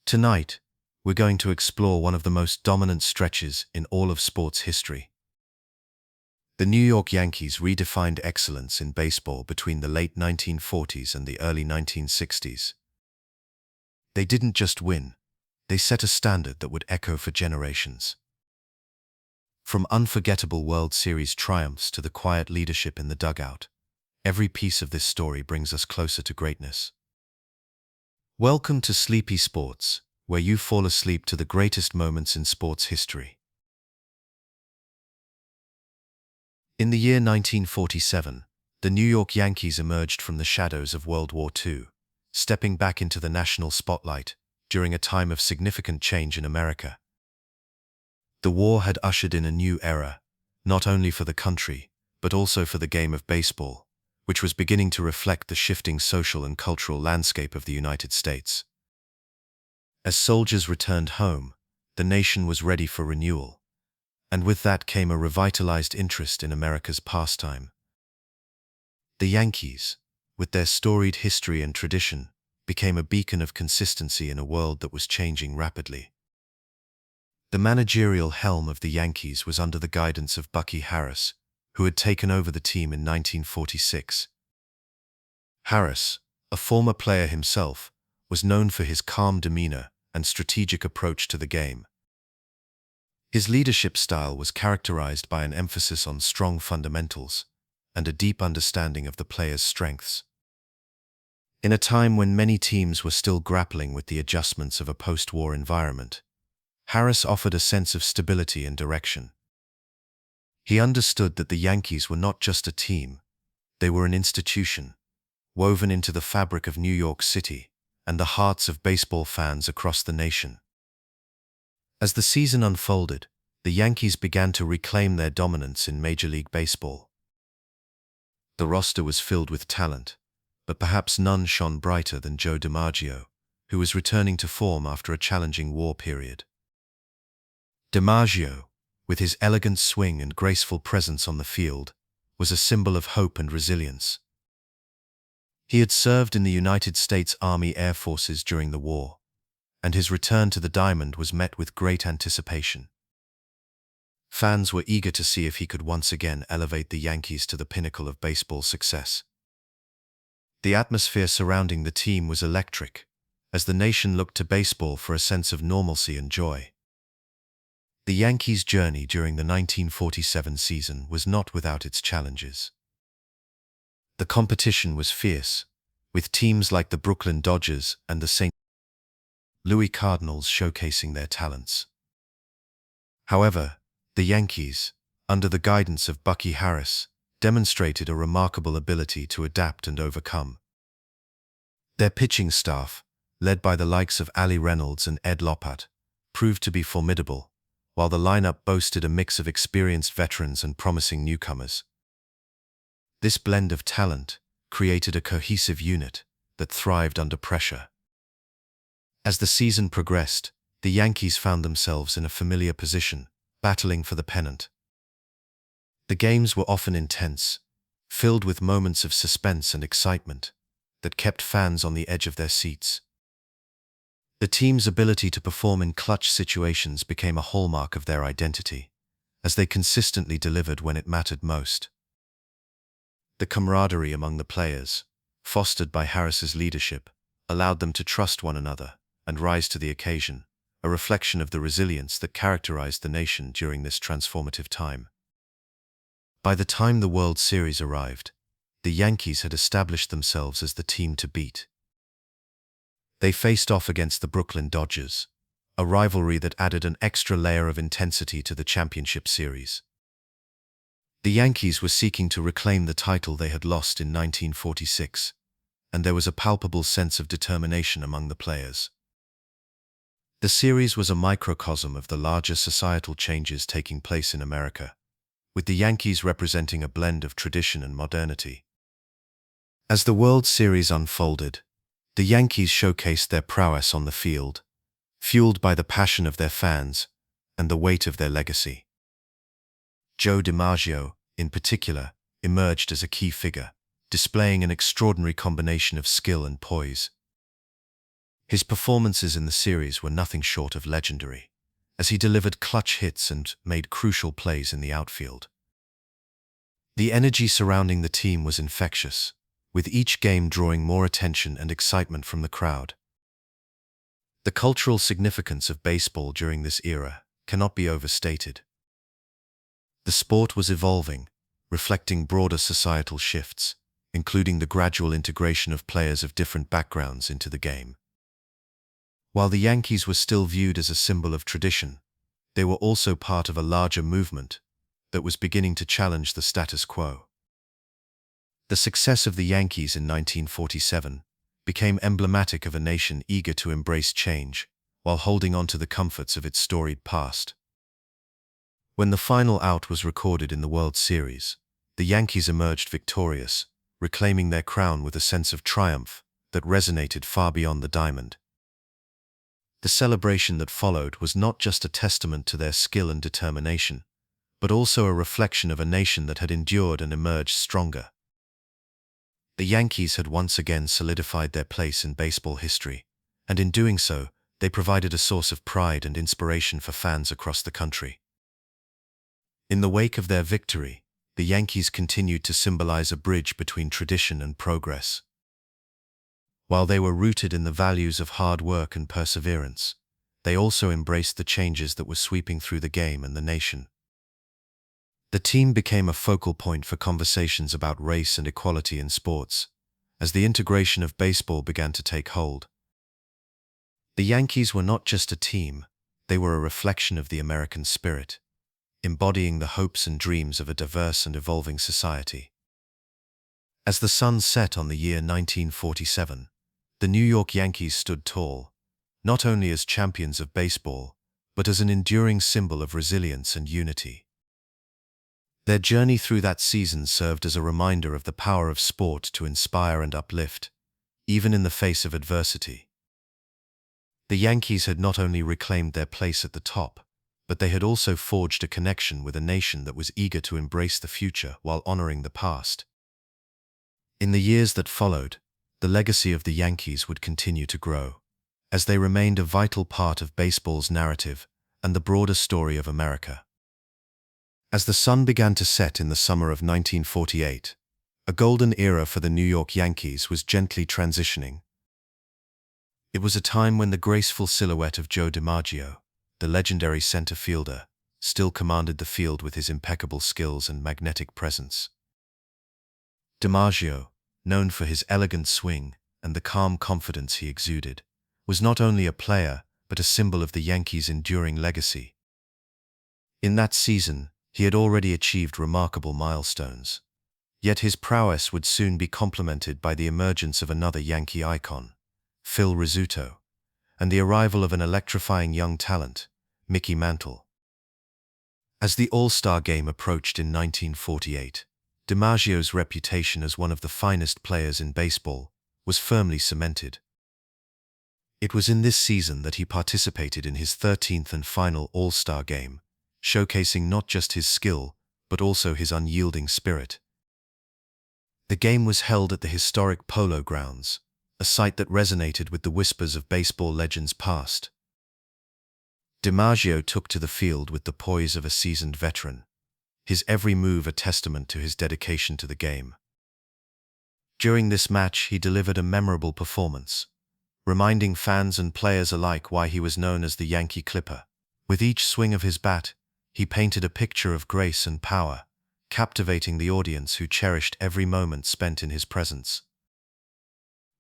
Tonight, we're going to explore one of the most dominant stretches in all of sports history. The New York Yankees redefined excellence in baseball between the late 1940s and the early 1960s. They didn't just win, they set a standard that would echo for generations. From unforgettable World Series triumphs to the quiet leadership in the dugout, every piece of this story brings us closer to greatness. Welcome to Sleepy Sports, where you fall asleep to the greatest moments in sports history. In the year 1947, the New York Yankees emerged from the shadows of World War II, stepping back into the national spotlight during a time of significant change in America. The war had ushered in a new era, not only for the country, but also for the game of baseball, which was beginning to reflect the shifting social and cultural landscape of the United States. As soldiers returned home, the nation was ready for renewal, and with that came a revitalized interest in America's pastime. The Yankees, with their storied history and tradition, became a beacon of consistency in a world that was changing rapidly. The managerial helm of the Yankees was under the guidance of Bucky Harris, who had taken over the team in 1946. Harris, a former player himself, was known for his calm demeanor and strategic approach to the game. His leadership style was characterized by an emphasis on strong fundamentals and a deep understanding of the player's strengths. In a time when many teams were still grappling with the adjustments of a post-war environment, Harris offered a sense of stability and direction. He understood that the Yankees were not just a team, they were an institution, woven into the fabric of New York City and the hearts of baseball fans across the nation. As the season unfolded, the Yankees began to reclaim their dominance in Major League Baseball. The roster was filled with talent, but perhaps none shone brighter than Joe DiMaggio, who was returning to form after a challenging war period. DiMaggio, with his elegant swing and graceful presence on the field, was a symbol of hope and resilience. He had served in the United States Army Air Forces during the war, and his return to the diamond was met with great anticipation. Fans were eager to see if he could once again elevate the Yankees to the pinnacle of baseball success. The atmosphere surrounding the team was electric, as the nation looked to baseball for a sense of normalcy and joy. The Yankees' journey during the 1947 season was not without its challenges. The competition was fierce, with teams like the Brooklyn Dodgers and the St. Louis Cardinals showcasing their talents. However, the Yankees, under the guidance of Bucky Harris, demonstrated a remarkable ability to adapt and overcome. Their pitching staff, led by the likes of Ali Reynolds and Ed Lopat, proved to be formidable, while the lineup boasted a mix of experienced veterans and promising newcomers. This blend of talent created a cohesive unit that thrived under pressure. As the season progressed, the Yankees found themselves in a familiar position, battling for the pennant. The games were often intense, filled with moments of suspense and excitement that kept fans on the edge of their seats. The team's ability to perform in clutch situations became a hallmark of their identity, as they consistently delivered when it mattered most. The camaraderie among the players, fostered by Harris's leadership, allowed them to trust one another and rise to the occasion, a reflection of the resilience that characterized the nation during this transformative time. By the time the World Series arrived, the Yankees had established themselves as the team to beat. They faced off against the Brooklyn Dodgers, a rivalry that added an extra layer of intensity to the championship series. The Yankees were seeking to reclaim the title they had lost in 1946, and there was a palpable sense of determination among the players. The series was a microcosm of the larger societal changes taking place in America, with the Yankees representing a blend of tradition and modernity. As the World Series unfolded, the Yankees showcased their prowess on the field, fueled by the passion of their fans and the weight of their legacy. Joe DiMaggio, in particular, emerged as a key figure, displaying an extraordinary combination of skill and poise. His performances in the series were nothing short of legendary, as he delivered clutch hits and made crucial plays in the outfield. The energy surrounding the team was infectious, with each game drawing more attention and excitement from the crowd. The cultural significance of baseball during this era cannot be overstated. The sport was evolving, reflecting broader societal shifts, including the gradual integration of players of different backgrounds into the game. While the Yankees were still viewed as a symbol of tradition, they were also part of a larger movement that was beginning to challenge the status quo. The success of the Yankees in 1947 became emblematic of a nation eager to embrace change while holding on to the comforts of its storied past. When the final out was recorded in the World Series, the Yankees emerged victorious, reclaiming their crown with a sense of triumph that resonated far beyond the diamond. The celebration that followed was not just a testament to their skill and determination, but also a reflection of a nation that had endured and emerged stronger. The Yankees had once again solidified their place in baseball history, and in doing so, they provided a source of pride and inspiration for fans across the country. In the wake of their victory, the Yankees continued to symbolize a bridge between tradition and progress. While they were rooted in the values of hard work and perseverance, they also embraced the changes that were sweeping through the game and the nation. The team became a focal point for conversations about race and equality in sports, as the integration of baseball began to take hold. The Yankees were not just a team, they were a reflection of the American spirit, embodying the hopes and dreams of a diverse and evolving society. As the sun set on the year 1947, the New York Yankees stood tall, not only as champions of baseball, but as an enduring symbol of resilience and unity. Their journey through that season served as a reminder of the power of sport to inspire and uplift, even in the face of adversity. The Yankees had not only reclaimed their place at the top, but they had also forged a connection with a nation that was eager to embrace the future while honoring the past. In the years that followed, the legacy of the Yankees would continue to grow, as they remained a vital part of baseball's narrative and the broader story of America. As the sun began to set in the summer of 1948, a golden era for the New York Yankees was gently transitioning. It was a time when the graceful silhouette of Joe DiMaggio, the legendary center fielder, still commanded the field with his impeccable skills and magnetic presence. DiMaggio, known for his elegant swing and the calm confidence he exuded, was not only a player but a symbol of the Yankees' enduring legacy. In that season, he had already achieved remarkable milestones, yet his prowess would soon be complemented by the emergence of another Yankee icon, Phil Rizzuto, and the arrival of an electrifying young talent, Mickey Mantle. As the All-Star Game approached in 1948, DiMaggio's reputation as one of the finest players in baseball was firmly cemented. It was in this season that he participated in his 13th and final All-Star Game, showcasing not just his skill, but also his unyielding spirit. The game was held at the historic Polo Grounds, a site that resonated with the whispers of baseball legends past. DiMaggio took to the field with the poise of a seasoned veteran, his every move a testament to his dedication to the game. During this match, he delivered a memorable performance, reminding fans and players alike why he was known as the Yankee Clipper. With each swing of his bat, he painted a picture of grace and power, captivating the audience who cherished every moment spent in his presence.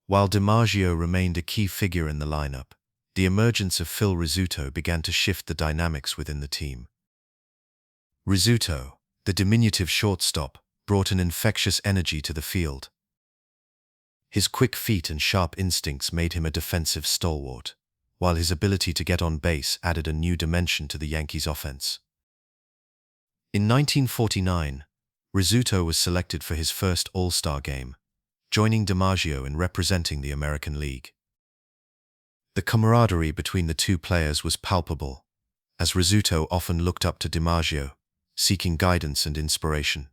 While DiMaggio remained a key figure in the lineup, the emergence of Phil Rizzuto began to shift the dynamics within the team. Rizzuto, the diminutive shortstop, brought an infectious energy to the field. His quick feet and sharp instincts made him a defensive stalwart, while his ability to get on base added a new dimension to the Yankees' offense. In 1949, Rizzuto was selected for his first All-Star Game, joining DiMaggio in representing the American League. The camaraderie between the two players was palpable, as Rizzuto often looked up to DiMaggio, seeking guidance and inspiration.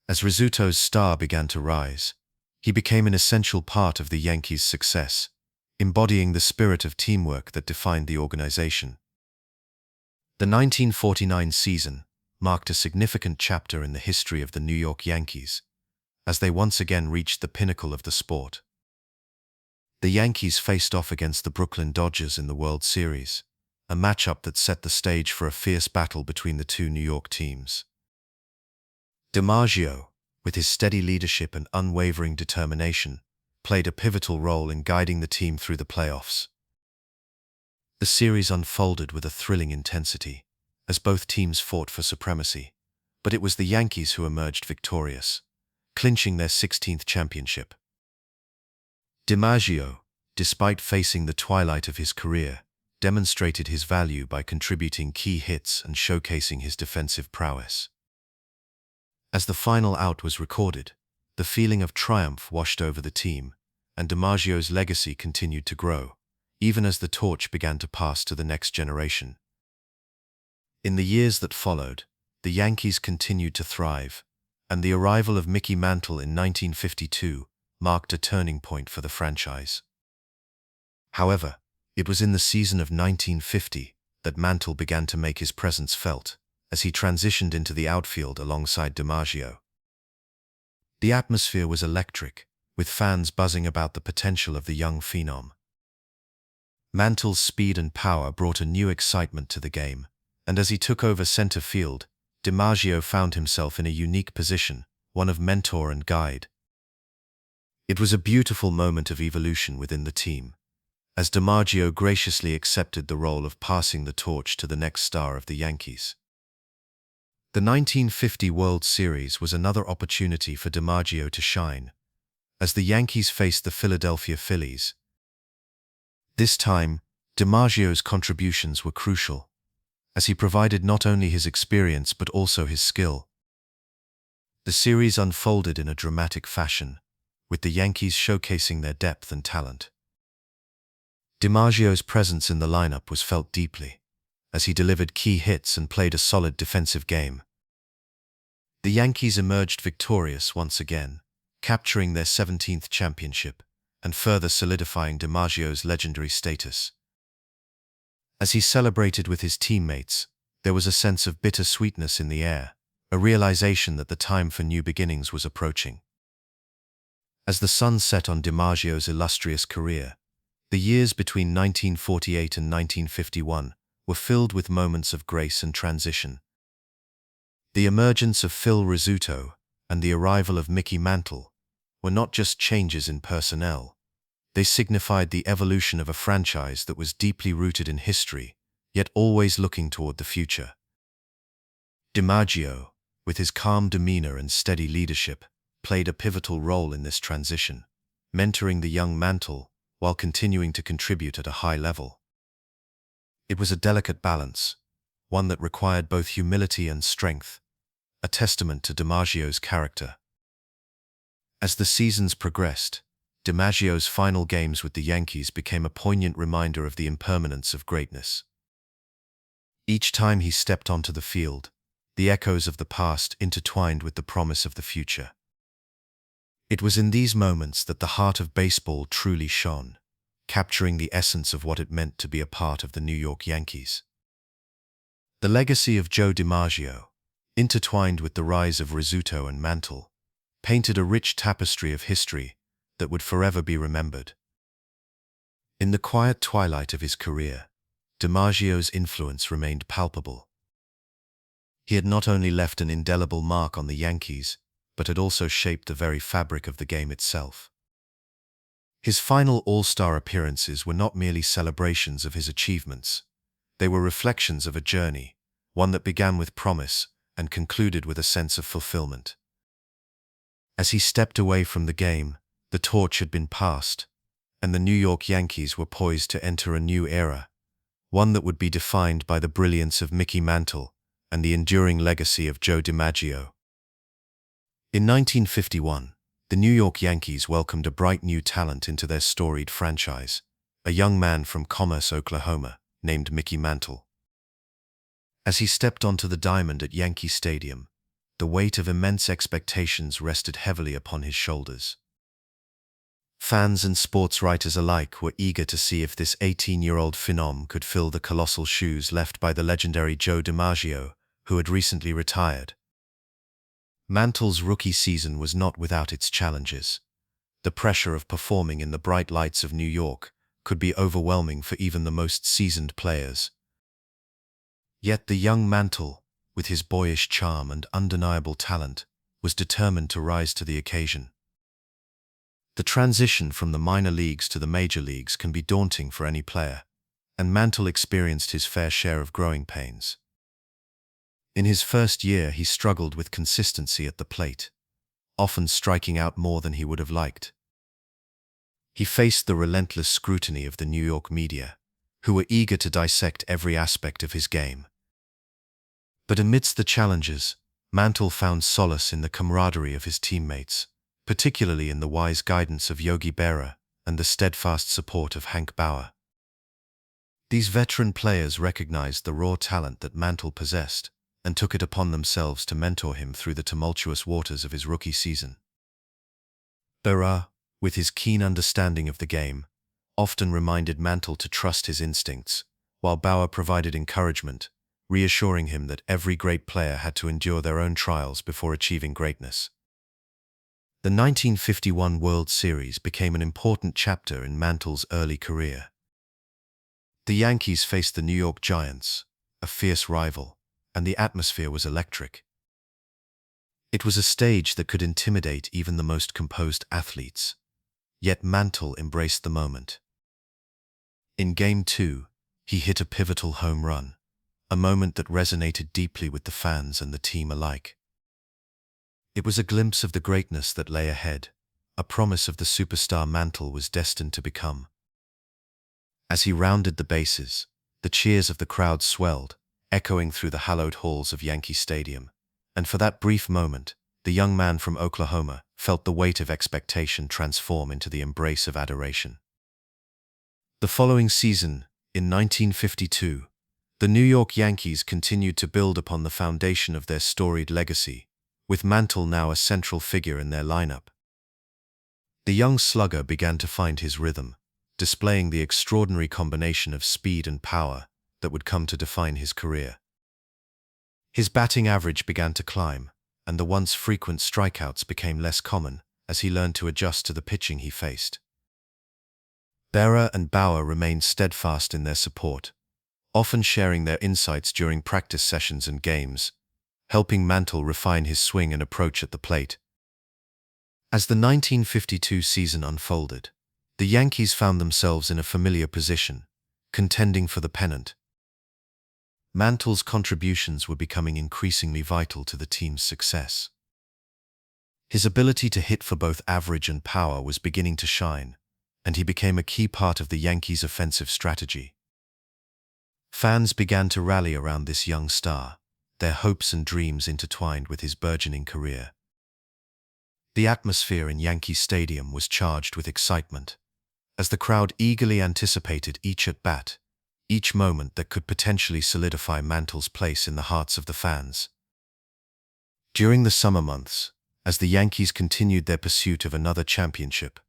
As Rizzuto's star began to rise, he became an essential part of the Yankees' success, embodying the spirit of teamwork that defined the organization. The 1949 season marked a significant chapter in the history of the New York Yankees, as they once again reached the pinnacle of the sport. The Yankees faced off against the Brooklyn Dodgers in the World Series, a matchup that set the stage for a fierce battle between the two New York teams. DiMaggio, with his steady leadership and unwavering determination, played a pivotal role in guiding the team through the playoffs. The series unfolded with a thrilling intensity, as both teams fought for supremacy, but it was the Yankees who emerged victorious, clinching their 16th championship. DiMaggio, despite facing the twilight of his career, demonstrated his value by contributing key hits and showcasing his defensive prowess. As the final out was recorded, the feeling of triumph washed over the team, and DiMaggio's legacy continued to grow, even as the torch began to pass to the next generation. In the years that followed, the Yankees continued to thrive, and the arrival of Mickey Mantle in 1952 marked a turning point for the franchise. However, it was in the season of 1950 that Mantle began to make his presence felt, as he transitioned into the outfield alongside DiMaggio. The atmosphere was electric, with fans buzzing about the potential of the young phenom. Mantle's speed and power brought a new excitement to the game, and as he took over center field, DiMaggio found himself in a unique position, one of mentor and guide. It was a beautiful moment of evolution within the team, as DiMaggio graciously accepted the role of passing the torch to the next star of the Yankees. The 1950 World Series was another opportunity for DiMaggio to shine, as the Yankees faced the Philadelphia Phillies. This time, DiMaggio's contributions were crucial, as he provided not only his experience but also his skill. The series unfolded in a dramatic fashion, with the Yankees showcasing their depth and talent. DiMaggio's presence in the lineup was felt deeply, as he delivered key hits and played a solid defensive game. The Yankees emerged victorious once again, capturing their 17th championship and further solidifying DiMaggio's legendary status. As he celebrated with his teammates, there was a sense of bittersweetness in the air, a realization that the time for new beginnings was approaching. As the sun set on DiMaggio's illustrious career, the years between 1948 and 1951 were filled with moments of grace and transition. The emergence of Phil Rizzuto and the arrival of Mickey Mantle were not just changes in personnel. They signified the evolution of a franchise that was deeply rooted in history, yet always looking toward the future. DiMaggio, with his calm demeanor and steady leadership, played a pivotal role in this transition, mentoring the young Mantle while continuing to contribute at a high level. It was a delicate balance, one that required both humility and strength, a testament to DiMaggio's character. As the seasons progressed, DiMaggio's final games with the Yankees became a poignant reminder of the impermanence of greatness. Each time he stepped onto the field, the echoes of the past intertwined with the promise of the future. It was in these moments that the heart of baseball truly shone, capturing the essence of what it meant to be a part of the New York Yankees. The legacy of Joe DiMaggio, intertwined with the rise of Rizzuto and Mantle, painted a rich tapestry of history that would forever be remembered. In the quiet twilight of his career, DiMaggio's influence remained palpable. He had not only left an indelible mark on the Yankees, but had also shaped the very fabric of the game itself. His final All-Star appearances were not merely celebrations of his achievements. They were reflections of a journey, one that began with promise and concluded with a sense of fulfillment. As he stepped away from the game, the torch had been passed, and the New York Yankees were poised to enter a new era, one that would be defined by the brilliance of Mickey Mantle and the enduring legacy of Joe DiMaggio. In 1951, the New York Yankees welcomed a bright new talent into their storied franchise, a young man from Commerce, Oklahoma, named Mickey Mantle. As he stepped onto the diamond at Yankee Stadium, the weight of immense expectations rested heavily upon his shoulders. Fans and sports writers alike were eager to see if this 18-year-old phenom could fill the colossal shoes left by the legendary Joe DiMaggio, who had recently retired. Mantle's rookie season was not without its challenges. The pressure of performing in the bright lights of New York could be overwhelming for even the most seasoned players. Yet the young Mantle, with his boyish charm and undeniable talent, was determined to rise to the occasion. The transition from the minor leagues to the major leagues can be daunting for any player, and Mantle experienced his fair share of growing pains. In his first year, he struggled with consistency at the plate, often striking out more than he would have liked. He faced the relentless scrutiny of the New York media, who were eager to dissect every aspect of his game. But amidst the challenges, Mantle found solace in the camaraderie of his teammates, particularly in the wise guidance of Yogi Berra and the steadfast support of Hank Bauer. These veteran players recognized the raw talent that Mantle possessed and took it upon themselves to mentor him through the tumultuous waters of his rookie season. Berra, with his keen understanding of the game, often reminded Mantle to trust his instincts, while Bauer provided encouragement, reassuring him that every great player had to endure their own trials before achieving greatness. The 1951 World Series became an important chapter in Mantle's early career. The Yankees faced the New York Giants, a fierce rival, and the atmosphere was electric. It was a stage that could intimidate even the most composed athletes, yet Mantle embraced the moment. In Game 2, he hit a pivotal home run, a moment that resonated deeply with the fans and the team alike. It was a glimpse of the greatness that lay ahead, a promise of the superstar Mantle was destined to become. As he rounded the bases, the cheers of the crowd swelled, echoing through the hallowed halls of Yankee Stadium, and for that brief moment, the young man from Oklahoma felt the weight of expectation transform into the embrace of adoration. The following season, in 1952, the New York Yankees continued to build upon the foundation of their storied legacy, with Mantle now a central figure in their lineup. The young slugger began to find his rhythm, displaying the extraordinary combination of speed and power that would come to define his career. His batting average began to climb, and the once frequent strikeouts became less common as he learned to adjust to the pitching he faced. Berra and Bauer remained steadfast in their support, often sharing their insights during practice sessions and games, helping Mantle refine his swing and approach at the plate. As the 1952 season unfolded, the Yankees found themselves in a familiar position, contending for the pennant. Mantle's contributions were becoming increasingly vital to the team's success. His ability to hit for both average and power was beginning to shine, and he became a key part of the Yankees' offensive strategy. Fans began to rally around this young star, their hopes and dreams intertwined with his burgeoning career. The atmosphere in Yankee Stadium was charged with excitement, as the crowd eagerly anticipated each at-bat, each moment that could potentially solidify Mantle's place in the hearts of the fans. During the summer months, as the Yankees continued their pursuit of another championship,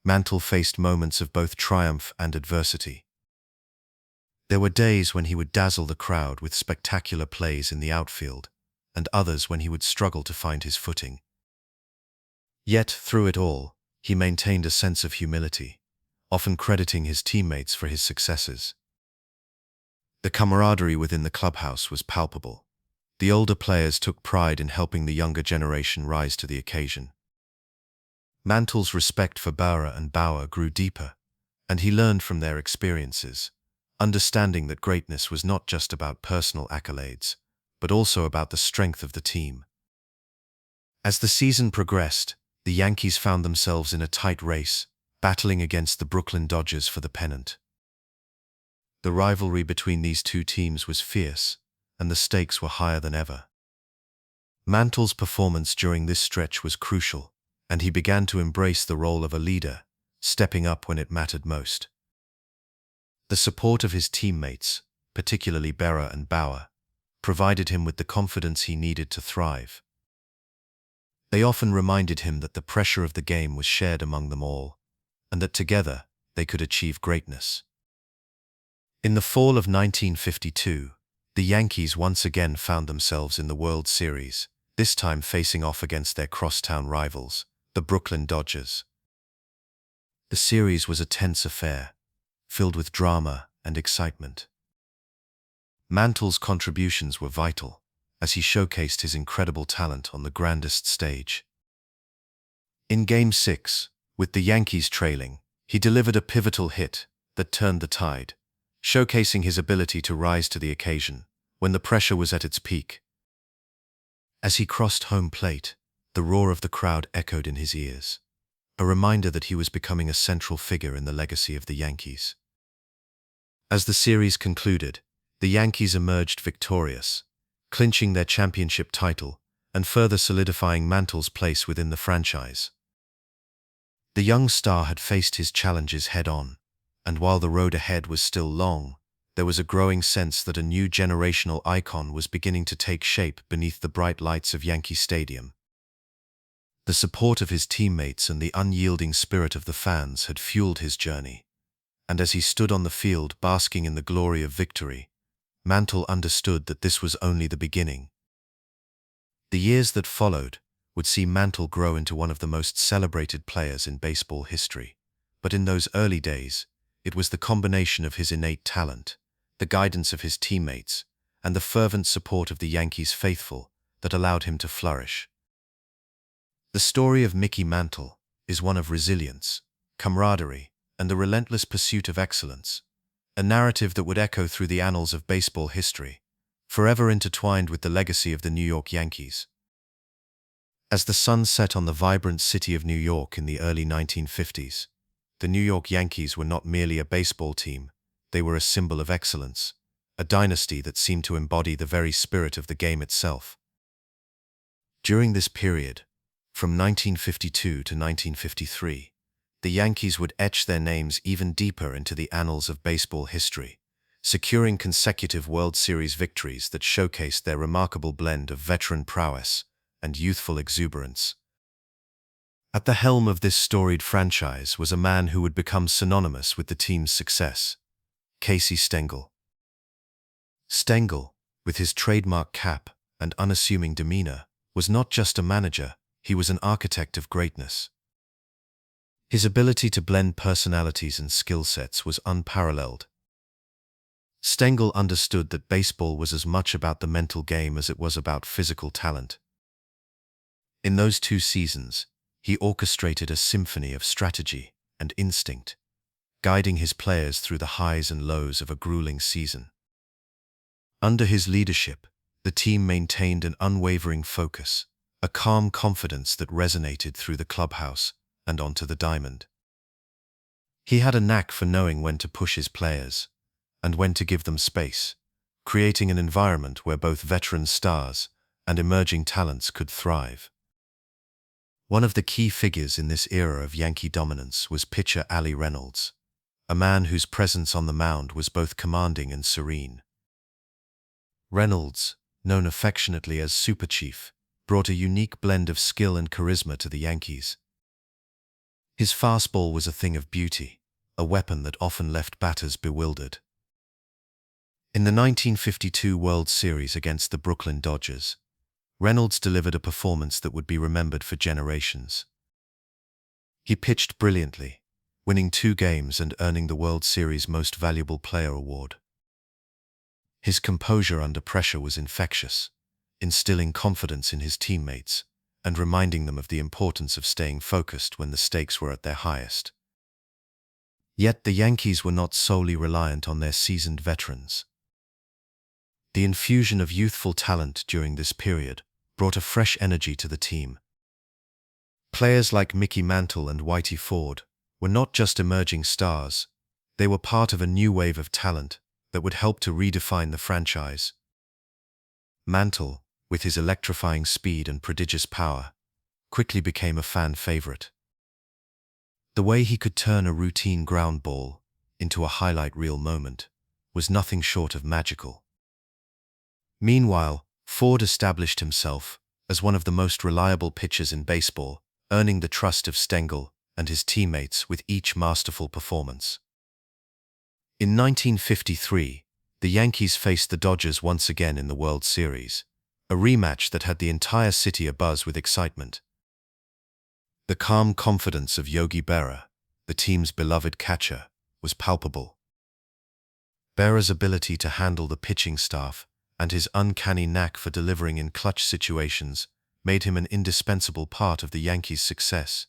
Mantle faced moments of both triumph and adversity. There were days when he would dazzle the crowd with spectacular plays in the outfield, and others when he would struggle to find his footing. Yet, through it all, he maintained a sense of humility, often crediting his teammates for his successes. The camaraderie within the clubhouse was palpable. The older players took pride in helping the younger generation rise to the occasion. Mantle's respect for Berra and Bauer grew deeper, and he learned from their experiences, understanding that greatness was not just about personal accolades, but also about the strength of the team. As the season progressed, the Yankees found themselves in a tight race, battling against the Brooklyn Dodgers for the pennant. The rivalry between these two teams was fierce, and the stakes were higher than ever. Mantle's performance during this stretch was crucial, and he began to embrace the role of a leader, stepping up when it mattered most. The support of his teammates, particularly Berra and Bauer, provided him with the confidence he needed to thrive. They often reminded him that the pressure of the game was shared among them all, and that together they could achieve greatness. In the fall of 1952, the Yankees once again found themselves in the World Series, this time facing off against their crosstown rivals, the Brooklyn Dodgers. The series was a tense affair, filled with drama and excitement. Mantle's contributions were vital, as he showcased his incredible talent on the grandest stage. In Game 6, with the Yankees trailing, he delivered a pivotal hit that turned the tide, showcasing his ability to rise to the occasion when the pressure was at its peak. As he crossed home plate, the roar of the crowd echoed in his ears, a reminder that he was becoming a central figure in the legacy of the Yankees. As the series concluded, the Yankees emerged victorious, clinching their championship title and further solidifying Mantle's place within the franchise. The young star had faced his challenges head-on, and while the road ahead was still long, there was a growing sense that a new generational icon was beginning to take shape beneath the bright lights of Yankee Stadium. The support of his teammates and the unyielding spirit of the fans had fueled his journey, and as he stood on the field basking in the glory of victory, Mantle understood that this was only the beginning. The years that followed would see Mantle grow into one of the most celebrated players in baseball history, but in those early days, it was the combination of his innate talent, the guidance of his teammates, and the fervent support of the Yankees faithful that allowed him to flourish. The story of Mickey Mantle is one of resilience, camaraderie, and the relentless pursuit of excellence, a narrative that would echo through the annals of baseball history, forever intertwined with the legacy of the New York Yankees. As the sun set on the vibrant city of New York in the early 1950s, the New York Yankees were not merely a baseball team, they were a symbol of excellence, a dynasty that seemed to embody the very spirit of the game itself. During this period, from 1952 to 1953, the Yankees would etch their names even deeper into the annals of baseball history, securing consecutive World Series victories that showcased their remarkable blend of veteran prowess and youthful exuberance. At the helm of this storied franchise was a man who would become synonymous with the team's success, Casey Stengel. Stengel, with his trademark cap and unassuming demeanor, was not just a manager, he was an architect of greatness. His ability to blend personalities and skill sets was unparalleled. Stengel understood that baseball was as much about the mental game as it was about physical talent. In those 2 seasons, he orchestrated a symphony of strategy and instinct, guiding his players through the highs and lows of a grueling season. Under his leadership, the team maintained an unwavering focus, a calm confidence that resonated through the clubhouse and onto the diamond. He had a knack for knowing when to push his players and when to give them space, creating an environment where both veteran stars and emerging talents could thrive. One of the key figures in this era of Yankee dominance was pitcher Allie Reynolds, a man whose presence on the mound was both commanding and serene. Reynolds, known affectionately as Super Chief, brought a unique blend of skill and charisma to the Yankees. His fastball was a thing of beauty, a weapon that often left batters bewildered. In the 1952 World Series against the Brooklyn Dodgers, Reynolds delivered a performance that would be remembered for generations. He pitched brilliantly, winning 2 games and earning the World Series Most Valuable Player award. His composure under pressure was infectious, instilling confidence in his teammates and reminding them of the importance of staying focused when the stakes were at their highest. Yet the Yankees were not solely reliant on their seasoned veterans. The infusion of youthful talent during this period brought a fresh energy to the team. Players like Mickey Mantle and Whitey Ford were not just emerging stars, they were part of a new wave of talent that would help to redefine the franchise. Mantle, with his electrifying speed and prodigious power, quickly became a fan favorite. The way he could turn a routine ground ball into a highlight reel moment was nothing short of magical. Meanwhile, Ford established himself as one of the most reliable pitchers in baseball, earning the trust of Stengel and his teammates with each masterful performance. In 1953, the Yankees faced the Dodgers once again in the World Series, a rematch that had the entire city abuzz with excitement. The calm confidence of Yogi Berra, the team's beloved catcher, was palpable. Berra's ability to handle the pitching staff and his uncanny knack for delivering in clutch situations made him an indispensable part of the Yankees' success.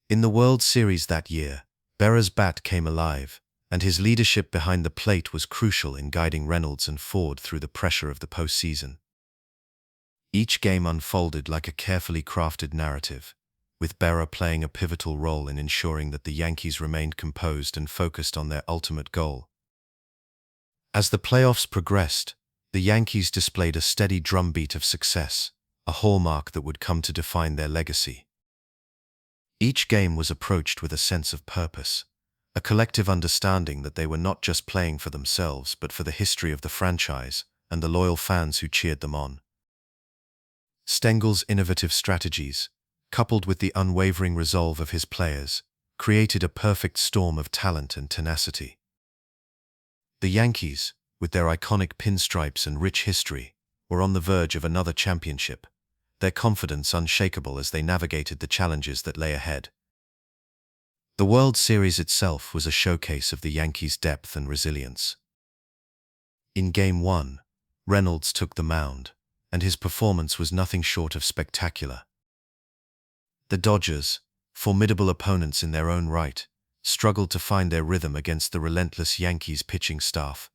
In the World Series that year, Berra's bat came alive, and his leadership behind the plate was crucial in guiding Reynolds and Ford through the pressure of the postseason. Each game unfolded like a carefully crafted narrative, with Berra playing a pivotal role in ensuring that the Yankees remained composed and focused on their ultimate goal. As the playoffs progressed, the Yankees displayed a steady drumbeat of success, a hallmark that would come to define their legacy. Each game was approached with a sense of purpose, a collective understanding that they were not just playing for themselves but for the history of the franchise and the loyal fans who cheered them on. Stengel's innovative strategies, coupled with the unwavering resolve of his players, created a perfect storm of talent and tenacity. The Yankees, with their iconic pinstripes and rich history, were on the verge of another championship, their confidence unshakable as they navigated the challenges that lay ahead. The World Series itself was a showcase of the Yankees' depth and resilience. In Game 1, Reynolds took the mound, and his performance was nothing short of spectacular. The Dodgers, formidable opponents in their own right, struggled to find their rhythm against the relentless Yankees pitching staff.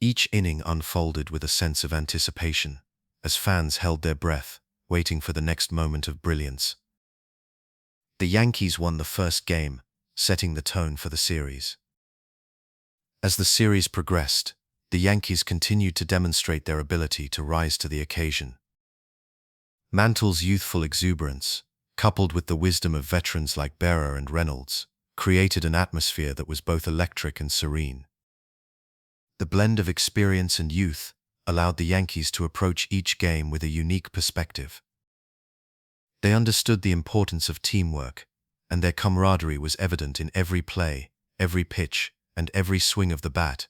Each inning unfolded with a sense of anticipation, as fans held their breath, waiting for the next moment of brilliance. The Yankees won the first game, setting the tone for the series. As the series progressed, the Yankees continued to demonstrate their ability to rise to the occasion. Mantle's youthful exuberance, coupled with the wisdom of veterans like Berra and Reynolds, created an atmosphere that was both electric and serene. The blend of experience and youth allowed the Yankees to approach each game with a unique perspective. They understood the importance of teamwork, and their camaraderie was evident in every play, every pitch, and every swing of the bat.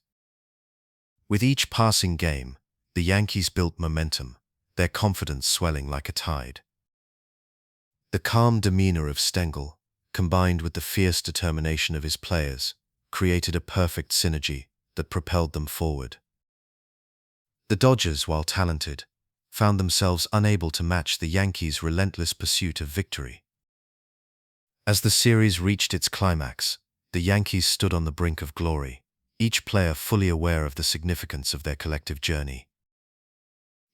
With each passing game, the Yankees built momentum, their confidence swelling like a tide. The calm demeanor of Stengel, combined with the fierce determination of his players, created a perfect synergy that propelled them forward. The Dodgers, while talented, found themselves unable to match the Yankees' relentless pursuit of victory. As the series reached its climax, the Yankees stood on the brink of glory, each player fully aware of the significance of their collective journey.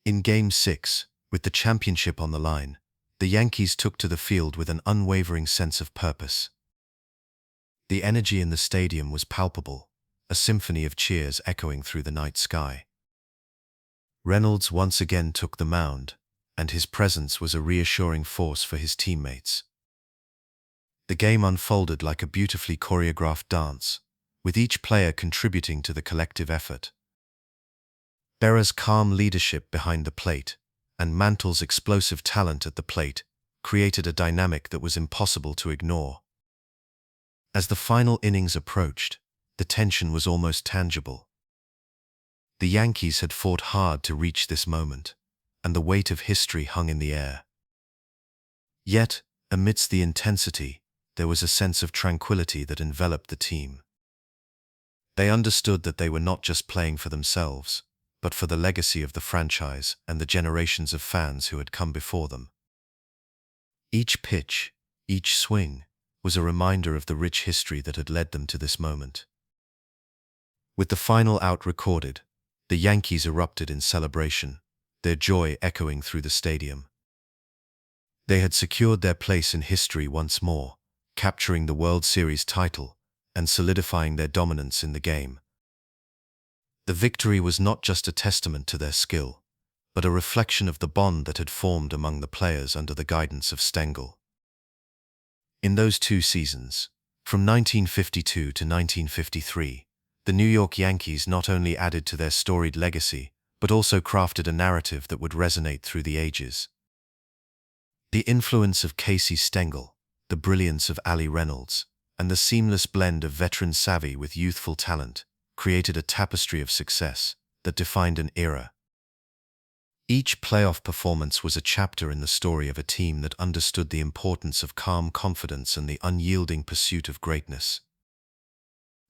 In Game 6, with the championship on the line, the Yankees took to the field with an unwavering sense of purpose. The energy in the stadium was palpable, a symphony of cheers echoing through the night sky. Reynolds once again took the mound, and his presence was a reassuring force for his teammates. The game unfolded like a beautifully choreographed dance, with each player contributing to the collective effort. Berra's calm leadership behind the plate and Mantle's explosive talent at the plate created a dynamic that was impossible to ignore. As the final innings approached, the tension was almost tangible. The Yankees had fought hard to reach this moment, and the weight of history hung in the air. Yet, amidst the intensity, there was a sense of tranquility that enveloped the team. They understood that they were not just playing for themselves, but for the legacy of the franchise and the generations of fans who had come before them. Each pitch, each swing, was a reminder of the rich history that had led them to this moment. With the final out recorded, the Yankees erupted in celebration, their joy echoing through the stadium. They had secured their place in history once more, capturing the World Series title and solidifying their dominance in the game. The victory was not just a testament to their skill, but a reflection of the bond that had formed among the players under the guidance of Stengel. In those 2 seasons, from 1952 to 1953, the New York Yankees not only added to their storied legacy, but also crafted a narrative that would resonate through the ages. The influence of Casey Stengel, the brilliance of Ali Reynolds, and the seamless blend of veteran savvy with youthful talent created a tapestry of success that defined an era. Each playoff performance was a chapter in the story of a team that understood the importance of calm confidence and the unyielding pursuit of greatness.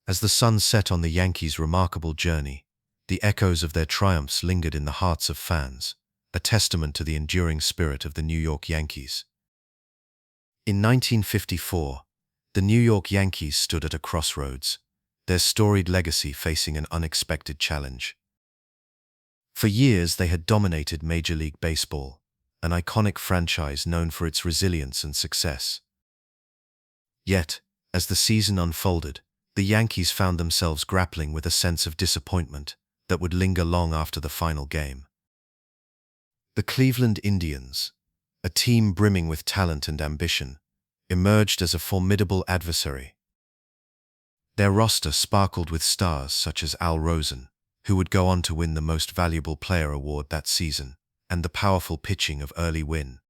As the sun set on the Yankees' remarkable journey, the echoes of their triumphs lingered in the hearts of fans, a testament to the enduring spirit of the New York Yankees. In 1954, the New York Yankees stood at a crossroads, their storied legacy facing an unexpected challenge. For years they had dominated Major League Baseball, an iconic franchise known for its resilience and success. Yet, as the season unfolded, the Yankees found themselves grappling with a sense of disappointment that would linger long after the final game. The Cleveland Indians, a team brimming with talent and ambition, emerged as a formidable adversary. Their roster sparkled with stars such as Al Rosen, who would go on to win the Most Valuable Player award that season, and the powerful pitching of Early Wynn.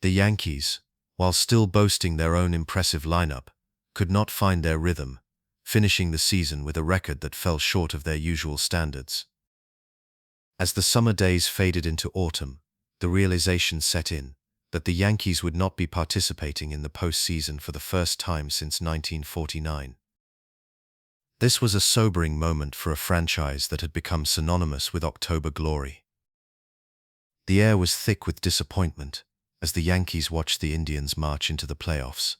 The Yankees, while still boasting their own impressive lineup, could not find their rhythm, finishing the season with a record that fell short of their usual standards. As the summer days faded into autumn, the realization set in that the Yankees would not be participating in the postseason for the first time since 1949. This was a sobering moment for a franchise that had become synonymous with October glory. The air was thick with disappointment as the Yankees watched the Indians march into the playoffs.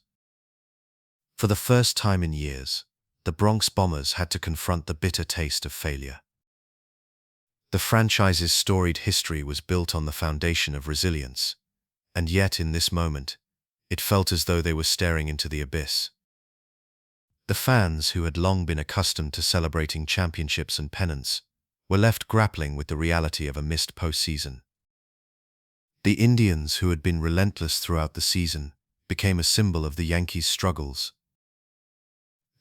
For the first time in years, the Bronx Bombers had to confront the bitter taste of failure. The franchise's storied history was built on the foundation of resilience, and yet in this moment, it felt as though they were staring into the abyss. The fans, who had long been accustomed to celebrating championships and pennants, were left grappling with the reality of a missed postseason. The Indians, who had been relentless throughout the season, became a symbol of the Yankees' struggles.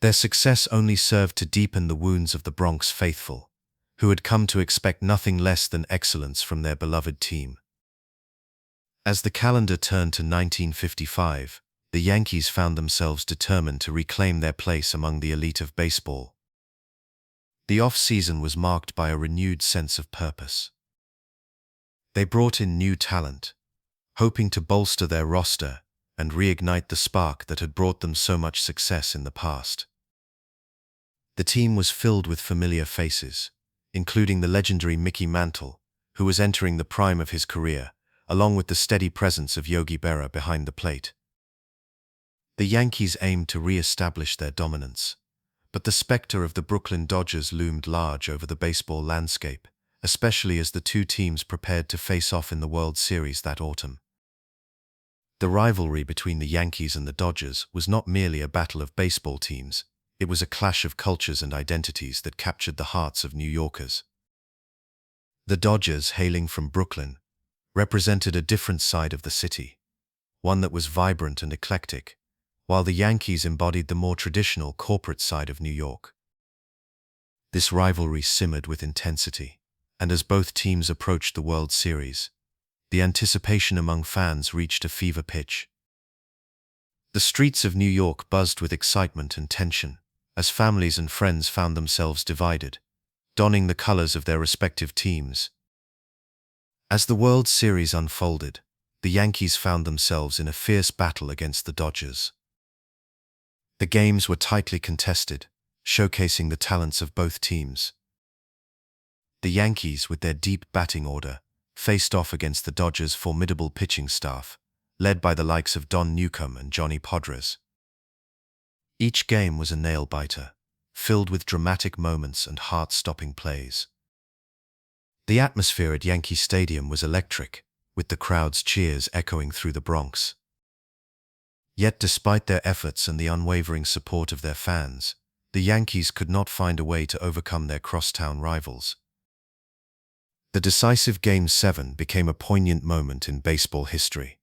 Their success only served to deepen the wounds of the Bronx faithful, who had come to expect nothing less than excellence from their beloved team. As the calendar turned to 1955, the Yankees found themselves determined to reclaim their place among the elite of baseball. The off-season was marked by a renewed sense of purpose. They brought in new talent, hoping to bolster their roster and reignite the spark that had brought them so much success in the past. The team was filled with familiar faces, including the legendary Mickey Mantle, who was entering the prime of his career, along with the steady presence of Yogi Berra behind the plate. The Yankees aimed to re-establish their dominance, but the specter of the Brooklyn Dodgers loomed large over the baseball landscape, especially as the two teams prepared to face off in the World Series that autumn. The rivalry between the Yankees and the Dodgers was not merely a battle of baseball teams, it was a clash of cultures and identities that captured the hearts of New Yorkers. The Dodgers, hailing from Brooklyn, represented a different side of the city, one that was vibrant and eclectic, while the Yankees embodied the more traditional corporate side of New York. This rivalry simmered with intensity, and as both teams approached the World Series, the anticipation among fans reached a fever pitch. The streets of New York buzzed with excitement and tension, as families and friends found themselves divided, donning the colors of their respective teams. As the World Series unfolded, the Yankees found themselves in a fierce battle against the Dodgers. The games were tightly contested, showcasing the talents of both teams. The Yankees, with their deep batting order, faced off against the Dodgers' formidable pitching staff, led by the likes of Don Newcombe and Johnny Podres. Each game was a nail-biter, filled with dramatic moments and heart-stopping plays. The atmosphere at Yankee Stadium was electric, with the crowd's cheers echoing through the Bronx. Yet despite their efforts and the unwavering support of their fans, the Yankees could not find a way to overcome their crosstown rivals. The decisive Game 7 became a poignant moment in baseball history.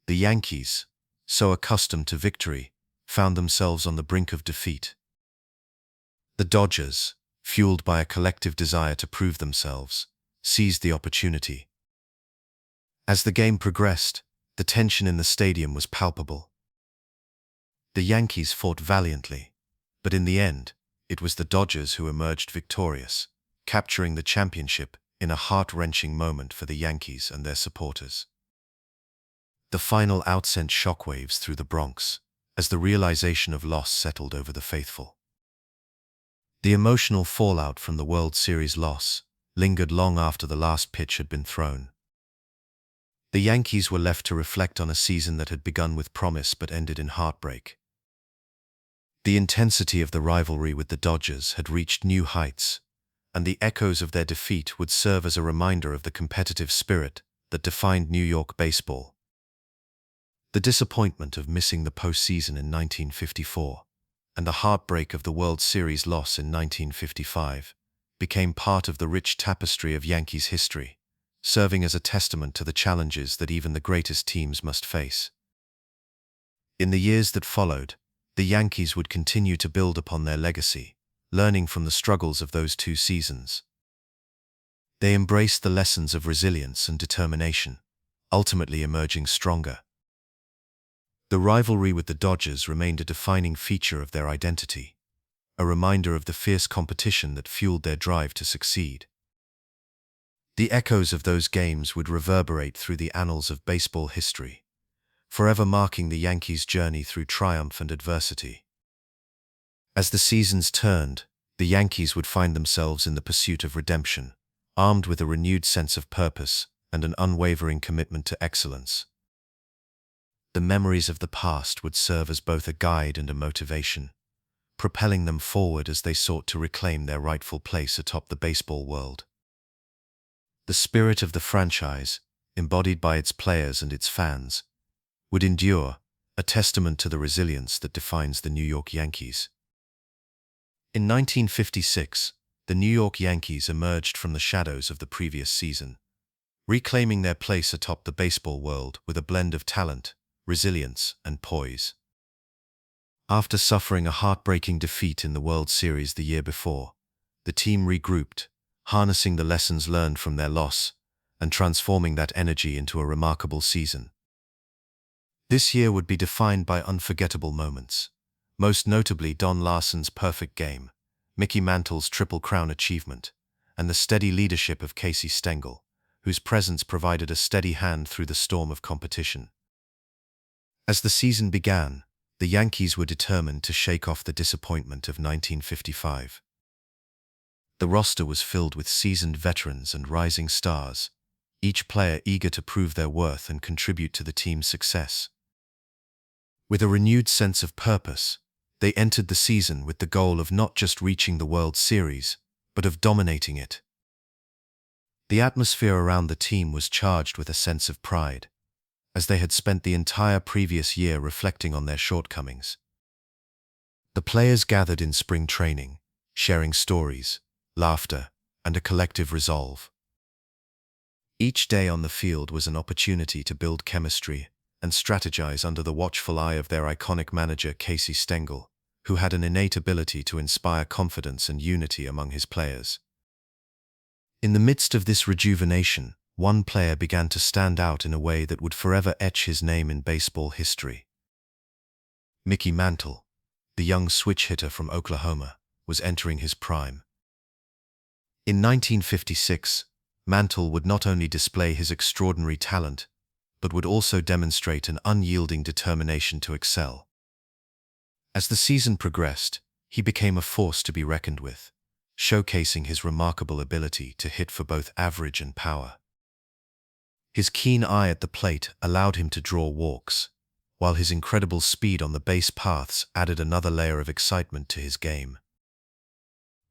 The Yankees, so accustomed to victory, found themselves on the brink of defeat. The Dodgers, fueled by a collective desire to prove themselves, seized the opportunity. As the game progressed, The tension in the stadium was palpable. The Yankees fought valiantly, but in the end, it was the Dodgers who emerged victorious, capturing the championship in a heart-wrenching moment for the Yankees and their supporters. The final out sent shockwaves through the Bronx as the realization of loss settled over the faithful. The emotional fallout from the World Series loss lingered long after the last pitch had been thrown. The Yankees were left to reflect on a season that had begun with promise but ended in heartbreak. The intensity of the rivalry with the Dodgers had reached new heights, and the echoes of their defeat would serve as a reminder of the competitive spirit that defined New York baseball. The disappointment of missing the postseason in 1954 and the heartbreak of the World Series loss in 1955 became part of the rich tapestry of Yankees history, serving as a testament to the challenges that even the greatest teams must face. In the years that followed, the Yankees would continue to build upon their legacy, learning from the struggles of those two seasons. They embraced the lessons of resilience and determination, ultimately emerging stronger. The rivalry with the Dodgers remained a defining feature of their identity, a reminder of the fierce competition that fueled their drive to succeed. The echoes of those games would reverberate through the annals of baseball history, forever marking the Yankees' journey through triumph and adversity. As the seasons turned, the Yankees would find themselves in the pursuit of redemption, armed with a renewed sense of purpose and an unwavering commitment to excellence. The memories of the past would serve as both a guide and a motivation, propelling them forward as they sought to reclaim their rightful place atop the baseball world. The spirit of the franchise, embodied by its players and its fans, would endure, a testament to the resilience that defines the New York Yankees. In 1956, the New York Yankees emerged from the shadows of the previous season, reclaiming their place atop the baseball world with a blend of talent, resilience, and poise. After suffering a heartbreaking defeat in the World Series the year before, the team regrouped, harnessing the lessons learned from their loss and transforming that energy into a remarkable season. This year would be defined by unforgettable moments, most notably Don Larsen's perfect game, Mickey Mantle's Triple Crown achievement, and the steady leadership of Casey Stengel, whose presence provided a steady hand through the storm of competition. As the season began, the Yankees were determined to shake off the disappointment of 1955. The roster was filled with seasoned veterans and rising stars, each player eager to prove their worth and contribute to the team's success. With a renewed sense of purpose, they entered the season with the goal of not just reaching the World Series, but of dominating it. The atmosphere around the team was charged with a sense of pride, as they had spent the entire previous year reflecting on their shortcomings. The players gathered in spring training, sharing stories, laughter, and a collective resolve. Each day on the field was an opportunity to build chemistry and strategize under the watchful eye of their iconic manager Casey Stengel, who had an innate ability to inspire confidence and unity among his players. In the midst of this rejuvenation, one player began to stand out in a way that would forever etch his name in baseball history. Mickey Mantle, the young switch hitter from Oklahoma, was entering his prime. In 1956, Mantle would not only display his extraordinary talent, but would also demonstrate an unyielding determination to excel. As the season progressed, he became a force to be reckoned with, showcasing his remarkable ability to hit for both average and power. His keen eye at the plate allowed him to draw walks, while his incredible speed on the base paths added another layer of excitement to his game.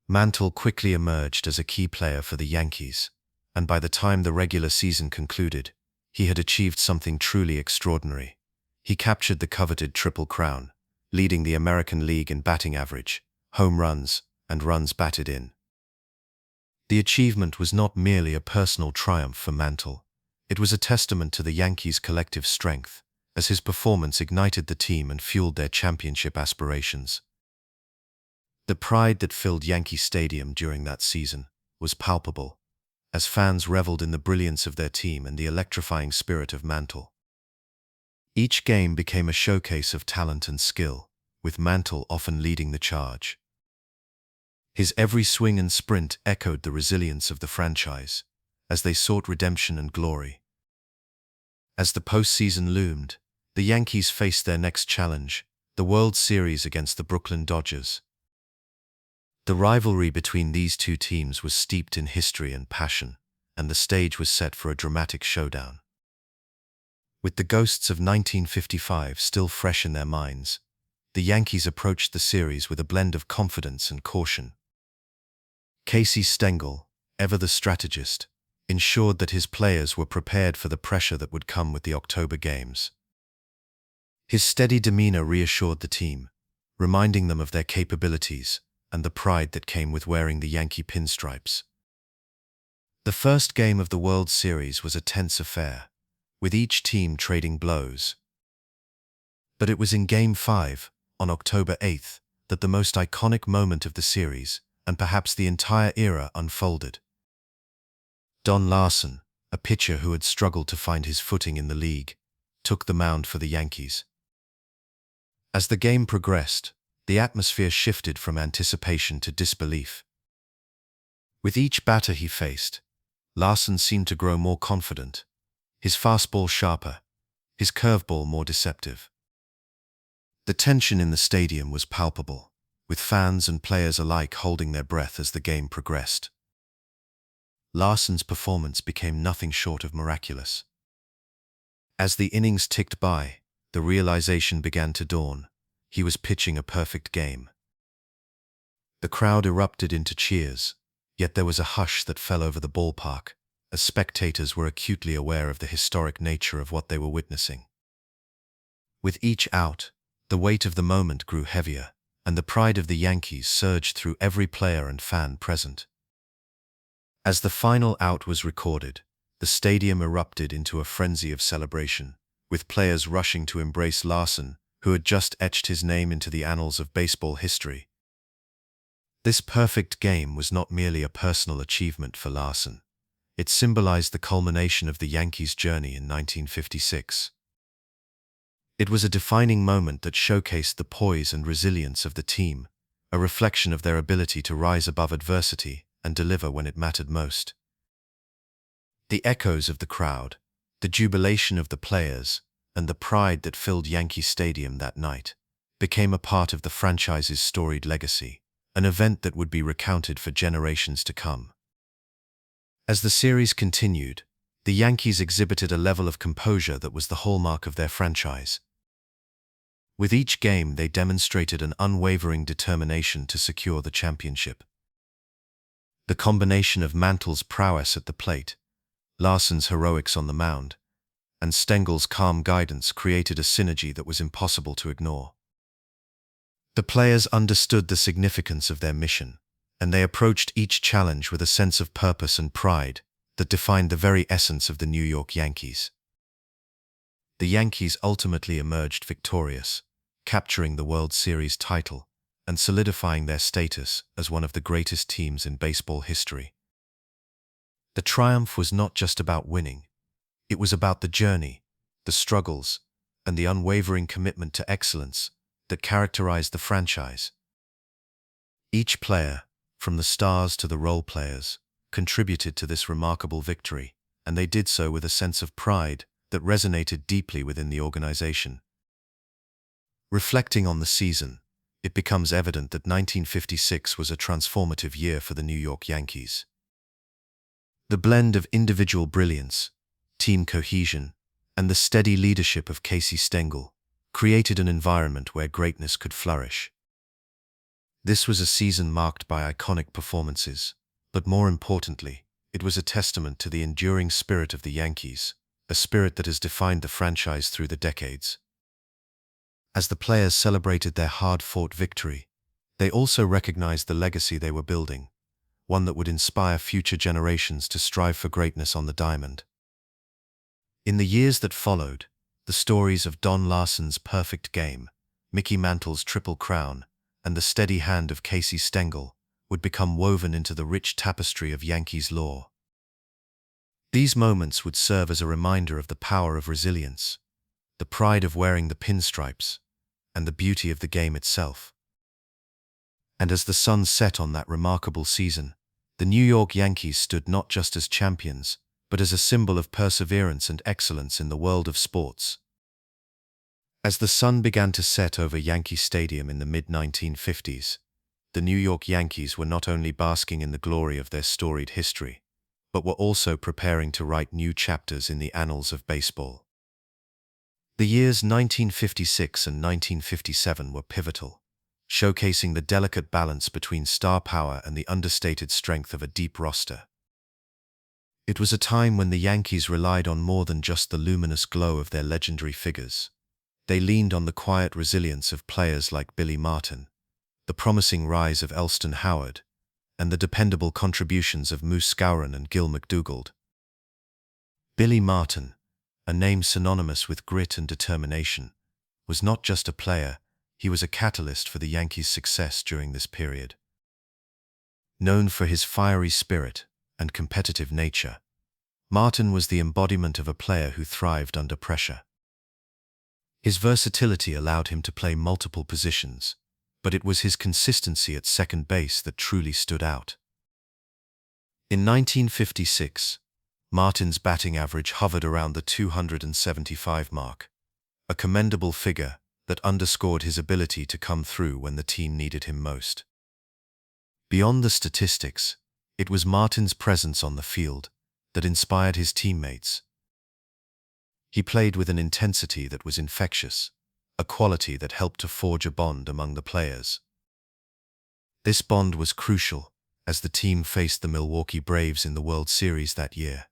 Mantle quickly emerged as a key player for the Yankees, and by the time the regular season concluded, he had achieved something truly extraordinary. He captured the coveted Triple Crown, leading the American League in batting average, home runs, and runs batted in. The achievement was not merely a personal triumph for Mantle. It was a testament to the Yankees' collective strength, as his performance ignited the team and fueled their championship aspirations. The pride that filled Yankee Stadium during that season was palpable, as fans reveled in the brilliance of their team and the electrifying spirit of Mantle. Each game became a showcase of talent and skill, with Mantle often leading the charge. His every swing and sprint echoed the resilience of the franchise, as they sought redemption and glory. As the postseason loomed, the Yankees faced their next challenge, the World Series against the Brooklyn Dodgers. The rivalry between these two teams was steeped in history and passion, and the stage was set for a dramatic showdown. With the ghosts of 1955 still fresh in their minds, the Yankees approached the series with a blend of confidence and caution. Casey Stengel, ever the strategist, ensured that his players were prepared for the pressure that would come with the October games. His steady demeanor reassured the team, reminding them of their capabilities and the pride that came with wearing the Yankee pinstripes. The first game of the World Series was a tense affair, with each team trading blows. But it was in Game 5, on October 8th, that the most iconic moment of the series, and perhaps the entire era, unfolded. Don Larson, a pitcher who had struggled to find his footing in the league, took the mound for the Yankees. As the game progressed, the atmosphere shifted from anticipation to disbelief. With each batter he faced, Larson seemed to grow more confident, his fastball sharper, his curveball more deceptive. The tension in the stadium was palpable, with fans and players alike holding their breath as the game progressed. Larson's performance became nothing short of miraculous. As the innings ticked by, the realization began to dawn: he was pitching a perfect game. The crowd erupted into cheers, yet there was a hush that fell over the ballpark, as spectators were acutely aware of the historic nature of what they were witnessing. With each out, the weight of the moment grew heavier, and the pride of the Yankees surged through every player and fan present. As the final out was recorded, the stadium erupted into a frenzy of celebration, with players rushing to embrace Larson, who had just etched his name into the annals of baseball history. This perfect game was not merely a personal achievement for Larson. It symbolized the culmination of the Yankees' journey in 1956. It was a defining moment that showcased the poise and resilience of the team, a reflection of their ability to rise above adversity and deliver when it mattered most. The echoes of the crowd, the jubilation of the players, and the pride that filled Yankee Stadium that night became a part of the franchise's storied legacy, an event that would be recounted for generations to come. As the series continued, the Yankees exhibited a level of composure that was the hallmark of their franchise. With each game, they demonstrated an unwavering determination to secure the championship. The combination of Mantle's prowess at the plate, Larson's heroics on the mound, and Stengel's calm guidance created a synergy that was impossible to ignore. The players understood the significance of their mission, and they approached each challenge with a sense of purpose and pride that defined the very essence of the New York Yankees. The Yankees ultimately emerged victorious, capturing the World Series title and solidifying their status as one of the greatest teams in baseball history. The triumph was not just about winning. It was about the journey, the struggles, and the unwavering commitment to excellence that characterized the franchise. Each player, from the stars to the role players, contributed to this remarkable victory, and they did so with a sense of pride that resonated deeply within the organization. Reflecting on the season, it becomes evident that 1956 was a transformative year for the New York Yankees. The blend of individual brilliance, team cohesion, and the steady leadership of Casey Stengel created an environment where greatness could flourish. This was a season marked by iconic performances, but more importantly, it was a testament to the enduring spirit of the Yankees, a spirit that has defined the franchise through the decades. As the players celebrated their hard-fought victory, they also recognized the legacy they were building, one that would inspire future generations to strive for greatness on the diamond. In the years that followed, the stories of Don Larson's perfect game, Mickey Mantle's Triple Crown, and the steady hand of Casey Stengel would become woven into the rich tapestry of Yankees lore. These moments would serve as a reminder of the power of resilience, the pride of wearing the pinstripes, and the beauty of the game itself. And as the sun set on that remarkable season, the New York Yankees stood not just as champions, but as a symbol of perseverance and excellence in the world of sports. As the sun began to set over Yankee Stadium in the mid-1950s, the New York Yankees were not only basking in the glory of their storied history, but were also preparing to write new chapters in the annals of baseball. The years 1956 and 1957 were pivotal, showcasing the delicate balance between star power and the understated strength of a deep roster. It was a time when the Yankees relied on more than just the luminous glow of their legendary figures. They leaned on the quiet resilience of players like Billy Martin, the promising rise of Elston Howard, and the dependable contributions of Moose Skowron and Gil McDougald. Billy Martin, a name synonymous with grit and determination, was not just a player, he was a catalyst for the Yankees' success during this period. Known for his fiery spirit and competitive nature, Martin was the embodiment of a player who thrived under pressure. His versatility allowed him to play multiple positions, but it was his consistency at second base that truly stood out. In 1956, Martin's batting average hovered around the 275 mark, a commendable figure that underscored his ability to come through when the team needed him most. Beyond the statistics, it was Martin's presence on the field that inspired his teammates. He played with an intensity that was infectious, a quality that helped to forge a bond among the players. This bond was crucial as the team faced the Milwaukee Braves in the World Series that year.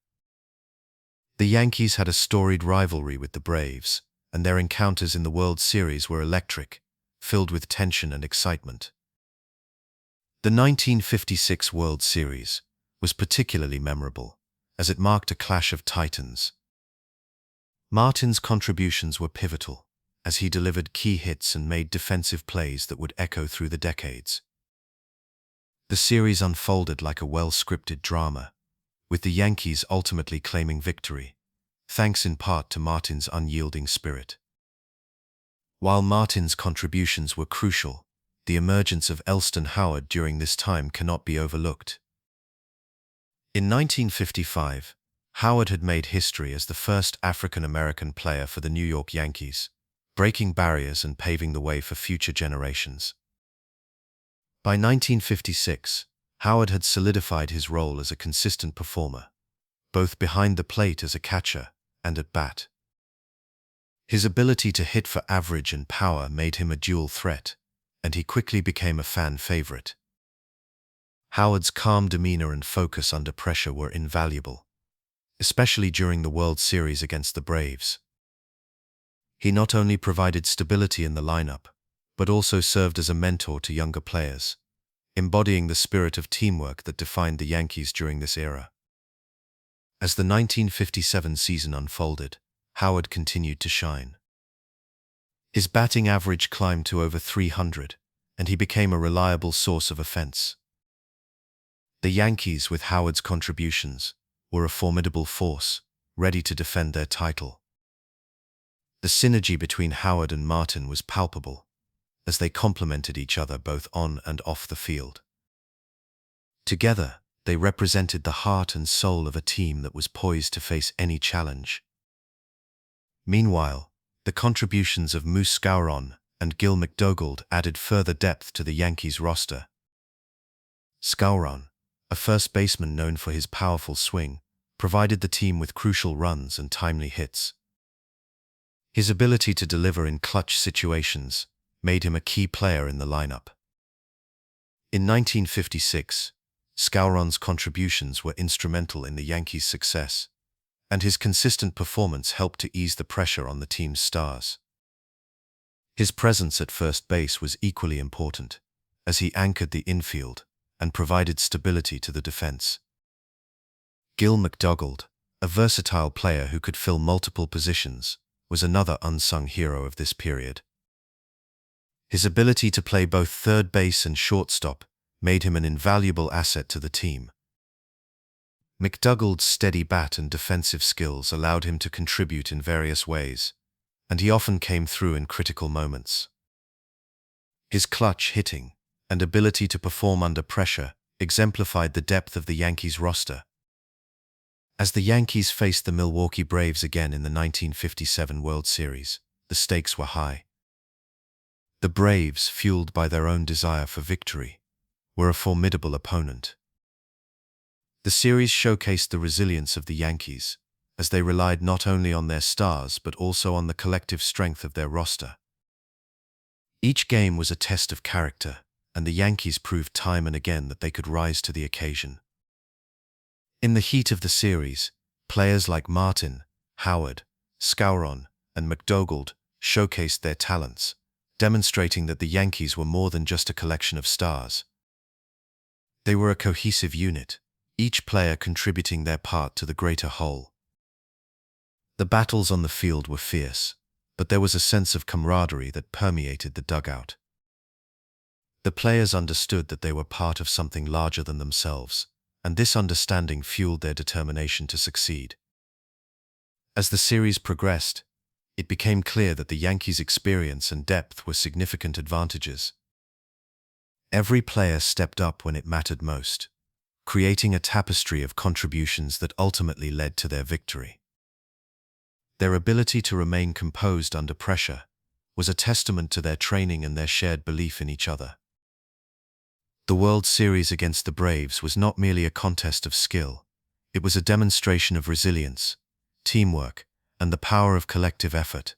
The Yankees had a storied rivalry with the Braves, and their encounters in the World Series were electric, filled with tension and excitement. The 1956 World Series was particularly memorable, as it marked a clash of titans. Martin's contributions were pivotal, as he delivered key hits and made defensive plays that would echo through the decades. The series unfolded like a well-scripted drama, with the Yankees ultimately claiming victory, thanks in part to Martin's unyielding spirit. While Martin's contributions were crucial, the emergence of Elston Howard during this time cannot be overlooked. In 1955, Howard had made history as the first African-American player for the New York Yankees, breaking barriers and paving the way for future generations. By 1956, Howard had solidified his role as a consistent performer, both behind the plate as a catcher and at bat. His ability to hit for average and power made him a dual threat, and he quickly became a fan favorite. Howard's calm demeanor and focus under pressure were invaluable, especially during the World Series against the Braves. He not only provided stability in the lineup, but also served as a mentor to younger players, embodying the spirit of teamwork that defined the Yankees during this era. As the 1957 season unfolded, Howard continued to shine. His batting average climbed to over 300, and he became a reliable source of offense. The Yankees, with Howard's contributions, were a formidable force, ready to defend their title. The synergy between Howard and Martin was palpable, as they complemented each other both on and off the field. Together, they represented the heart and soul of a team that was poised to face any challenge. Meanwhile, the contributions of Moose Skowron and Gil McDougald added further depth to the Yankees roster. Skowron, a first baseman known for his powerful swing, provided the team with crucial runs and timely hits. His ability to deliver in clutch situations made him a key player in the lineup. In 1956, Skowron's contributions were instrumental in the Yankees' success, and his consistent performance helped to ease the pressure on the team's stars. His presence at first base was equally important, as he anchored the infield and provided stability to the defense. Gil McDougald, a versatile player who could fill multiple positions, was another unsung hero of this period. His ability to play both third base and shortstop made him an invaluable asset to the team. McDougald's steady bat and defensive skills allowed him to contribute in various ways, and he often came through in critical moments. His clutch hitting and ability to perform under pressure exemplified the depth of the Yankees roster. As the Yankees faced the Milwaukee Braves again in the 1957 World Series, the stakes were high. The Braves, fueled by their own desire for victory, were a formidable opponent. The series showcased the resilience of the Yankees, as they relied not only on their stars but also on the collective strength of their roster. Each game was a test of character, and the Yankees proved time and again that they could rise to the occasion. In the heat of the series, players like Martin, Howard, Skowron, and McDougald showcased their talents, demonstrating that the Yankees were more than just a collection of stars. They were a cohesive unit, each player contributing their part to the greater whole. The battles on the field were fierce, but there was a sense of camaraderie that permeated the dugout. The players understood that they were part of something larger than themselves, and this understanding fueled their determination to succeed. As the series progressed, it became clear that the Yankees' experience and depth were significant advantages. Every player stepped up when it mattered most, creating a tapestry of contributions that ultimately led to their victory. Their ability to remain composed under pressure was a testament to their training and their shared belief in each other. The World Series against the Braves was not merely a contest of skill, it was a demonstration of resilience, teamwork, and the power of collective effort.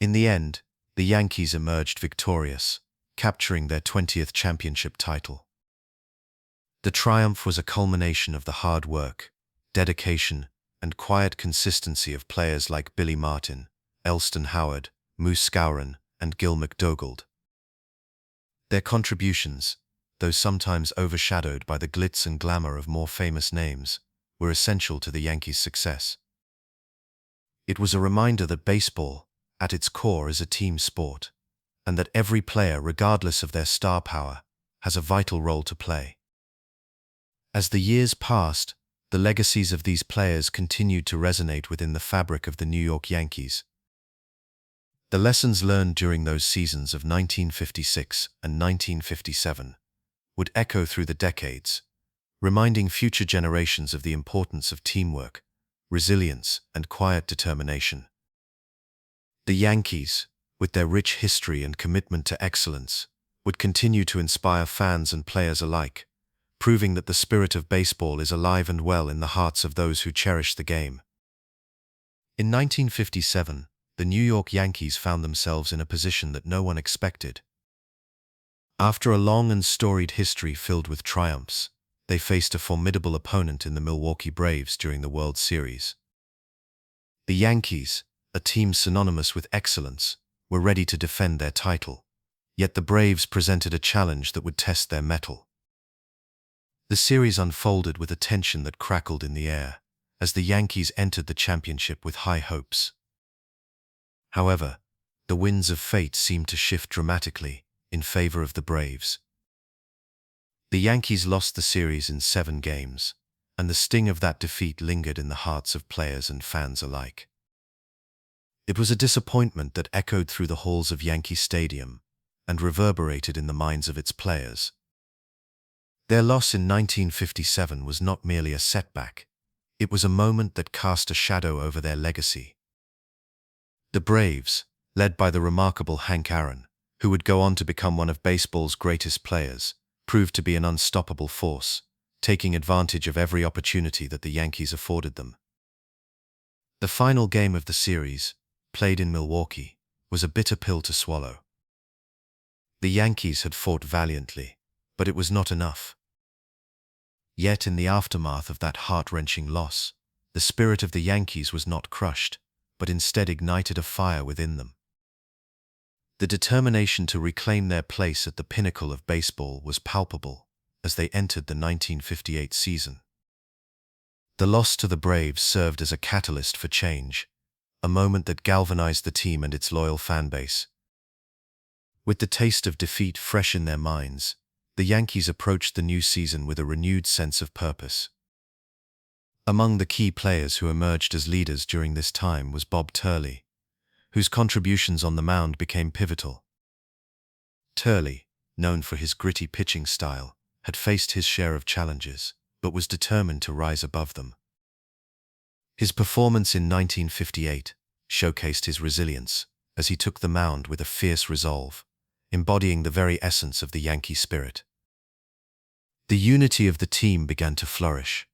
In the end, the Yankees emerged victorious, capturing their 20th championship title. The triumph was a culmination of the hard work, dedication, and quiet consistency of players like Billy Martin, Elston Howard, Moose Skowron, and Gil McDougald. Their contributions, though sometimes overshadowed by the glitz and glamour of more famous names, were essential to the Yankees' success. It was a reminder that baseball, at its core, is a team sport, and that every player, regardless of their star power, has a vital role to play. As the years passed, the legacies of these players continued to resonate within the fabric of the New York Yankees. The lessons learned during those seasons of 1956 and 1957 would echo through the decades, reminding future generations of the importance of teamwork, resilience, and quiet determination. The Yankees, with their rich history and commitment to excellence, would continue to inspire fans and players alike, proving that the spirit of baseball is alive and well in the hearts of those who cherish the game. In 1957, the New York Yankees found themselves in a position that no one expected. After a long and storied history filled with triumphs, they faced a formidable opponent in the Milwaukee Braves during the World Series. The Yankees, a team synonymous with excellence, were ready to defend their title, yet the Braves presented a challenge that would test their mettle. The series unfolded with a tension that crackled in the air, as the Yankees entered the championship with high hopes. However, the winds of fate seemed to shift dramatically in favor of the Braves. The Yankees lost the series in 7 games, and the sting of that defeat lingered in the hearts of players and fans alike. It was a disappointment that echoed through the halls of Yankee Stadium and reverberated in the minds of its players. Their loss in 1957 was not merely a setback, it was a moment that cast a shadow over their legacy. The Braves, led by the remarkable Hank Aaron, who would go on to become one of baseball's greatest players, proved to be an unstoppable force, taking advantage of every opportunity that the Yankees afforded them. The final game of the series, played in Milwaukee, was a bitter pill to swallow. The Yankees had fought valiantly, but it was not enough. Yet in the aftermath of that heart-wrenching loss, the spirit of the Yankees was not crushed, but instead ignited a fire within them. The determination to reclaim their place at the pinnacle of baseball was palpable as they entered the 1958 season. The loss to the Braves served as a catalyst for change, a moment that galvanized the team and its loyal fan base. With the taste of defeat fresh in their minds, the Yankees approached the new season with a renewed sense of purpose. Among the key players who emerged as leaders during this time was Bob Turley, whose contributions on the mound became pivotal. Turley, known for his gritty pitching style, had faced his share of challenges, but was determined to rise above them. His performance in 1958 showcased his resilience as he took the mound with a fierce resolve, embodying the very essence of the Yankee spirit. The unity of the team began to flourish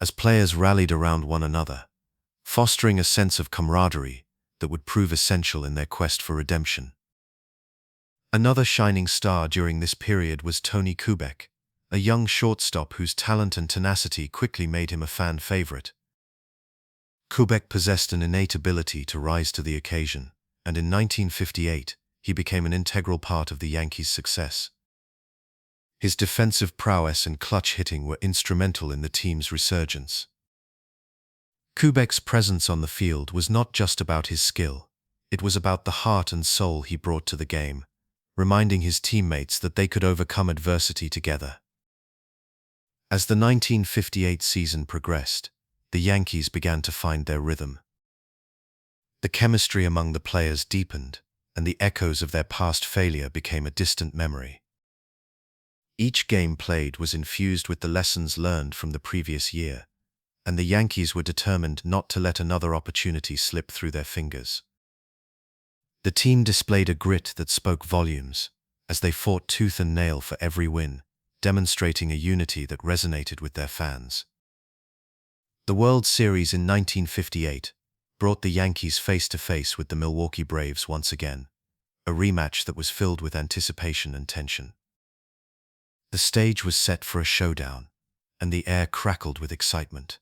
as players rallied around one another, fostering a sense of camaraderie that would prove essential in their quest for redemption. Another shining star during this period was Tony Kubek, a young shortstop whose talent and tenacity quickly made him a fan favorite. Kubek possessed an innate ability to rise to the occasion, and in 1958, he became an integral part of the Yankees' success. His defensive prowess and clutch hitting were instrumental in the team's resurgence. Kubek's presence on the field was not just about his skill, it was about the heart and soul he brought to the game, reminding his teammates that they could overcome adversity together. As the 1958 season progressed, the Yankees began to find their rhythm. The chemistry among the players deepened, and the echoes of their past failure became a distant memory. Each game played was infused with the lessons learned from the previous year, and the Yankees were determined not to let another opportunity slip through their fingers. The team displayed a grit that spoke volumes as they fought tooth and nail for every win, demonstrating a unity that resonated with their fans. The World Series in 1958 brought the Yankees face-to-face with the Milwaukee Braves once again, a rematch that was filled with anticipation and tension. The stage was set for a showdown, and the air crackled with excitement.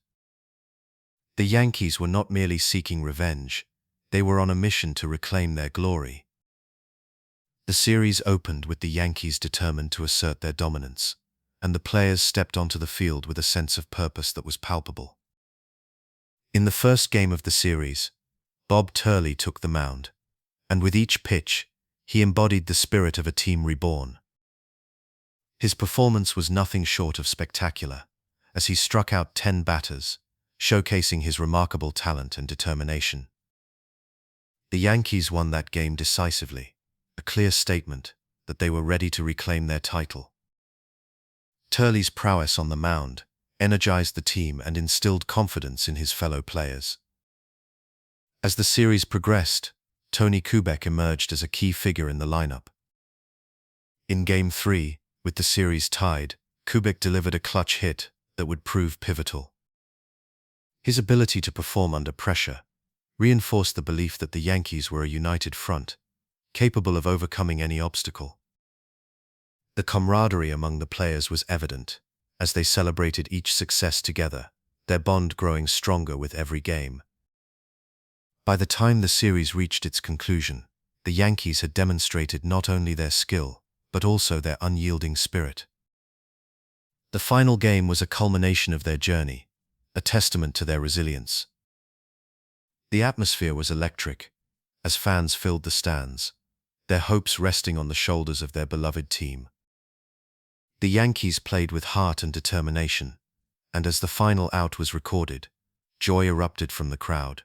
The Yankees were not merely seeking revenge, they were on a mission to reclaim their glory. The series opened with the Yankees determined to assert their dominance, and the players stepped onto the field with a sense of purpose that was palpable. In the first game of the series, Bob Turley took the mound, and with each pitch, he embodied the spirit of a team reborn. His performance was nothing short of spectacular, as he struck out 10 batters, showcasing his remarkable talent and determination. The Yankees won that game decisively, a clear statement that they were ready to reclaim their title. Turley's prowess on the mound energized the team and instilled confidence in his fellow players. As the series progressed, Tony Kubek emerged as a key figure in the lineup. In Game 3, with the series tied, Kubek delivered a clutch hit that would prove pivotal. His ability to perform under pressure reinforced the belief that the Yankees were a united front, capable of overcoming any obstacle. The camaraderie among the players was evident as they celebrated each success together, their bond growing stronger with every game. By the time the series reached its conclusion, the Yankees had demonstrated not only their skill, but also their unyielding spirit. The final game was a culmination of their journey, a testament to their resilience. The atmosphere was electric, as fans filled the stands, their hopes resting on the shoulders of their beloved team. The Yankees played with heart and determination, and as the final out was recorded, joy erupted from the crowd.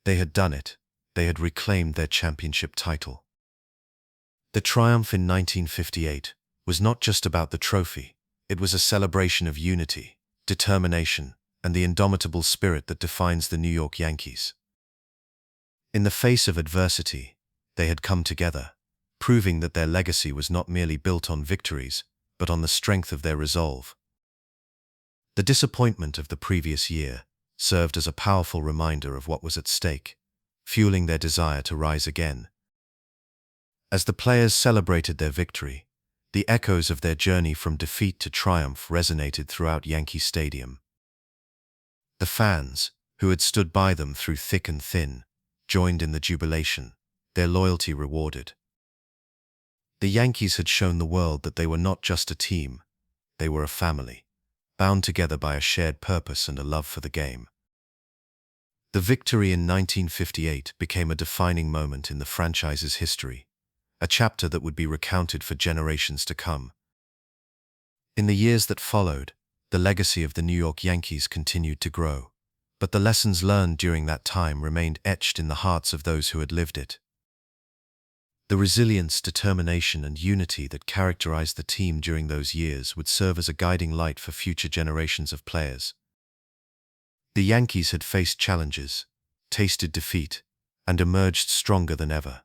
They had done it. They had reclaimed their championship title. The triumph in 1958 was not just about the trophy, it was a celebration of unity, determination, and the indomitable spirit that defines the New York Yankees. In the face of adversity, they had come together, proving that their legacy was not merely built on victories, but on the strength of their resolve. The disappointment of the previous year served as a powerful reminder of what was at stake, fueling their desire to rise again. As the players celebrated their victory, the echoes of their journey from defeat to triumph resonated throughout Yankee Stadium. The fans, who had stood by them through thick and thin, joined in the jubilation, their loyalty rewarded. The Yankees had shown the world that they were not just a team, they were a family, bound together by a shared purpose and a love for the game. The victory in 1958 became a defining moment in the franchise's history, a chapter that would be recounted for generations to come. In the years that followed, the legacy of the New York Yankees continued to grow, but the lessons learned during that time remained etched in the hearts of those who had lived it. The resilience, determination, and unity that characterized the team during those years would serve as a guiding light for future generations of players. The Yankees had faced challenges, tasted defeat, and emerged stronger than ever,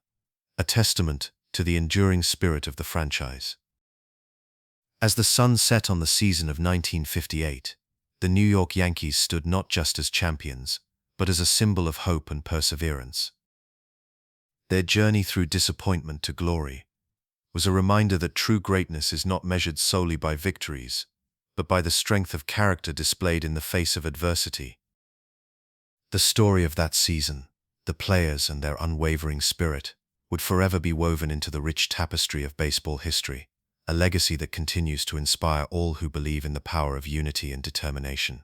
a testament to the enduring spirit of the franchise. As the sun set on the season of 1958, the New York Yankees stood not just as champions, but as a symbol of hope and perseverance. Their journey through disappointment to glory was a reminder that true greatness is not measured solely by victories, but by the strength of character displayed in the face of adversity. The story of that season, the players and their unwavering spirit, would forever be woven into the rich tapestry of baseball history, a legacy that continues to inspire all who believe in the power of unity and determination.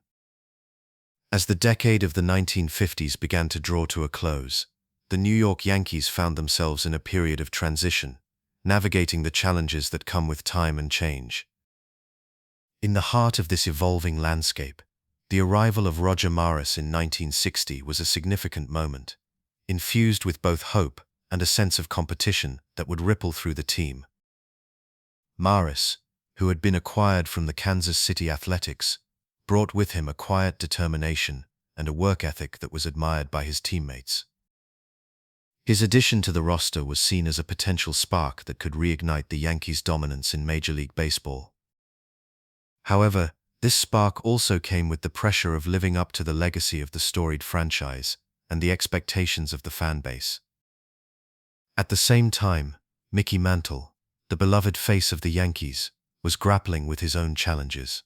As the decade of the 1950s began to draw to a close, the New York Yankees found themselves in a period of transition, navigating the challenges that come with time and change. In the heart of this evolving landscape, the arrival of Roger Maris in 1960 was a significant moment, infused with both hope and a sense of competition that would ripple through the team. Maris, who had been acquired from the Kansas City Athletics, brought with him a quiet determination and a work ethic that was admired by his teammates. His addition to the roster was seen as a potential spark that could reignite the Yankees' dominance in Major League Baseball. However, this spark also came with the pressure of living up to the legacy of the storied franchise and the expectations of the fan base. At the same time, Mickey Mantle, the beloved face of the Yankees, was grappling with his own challenges.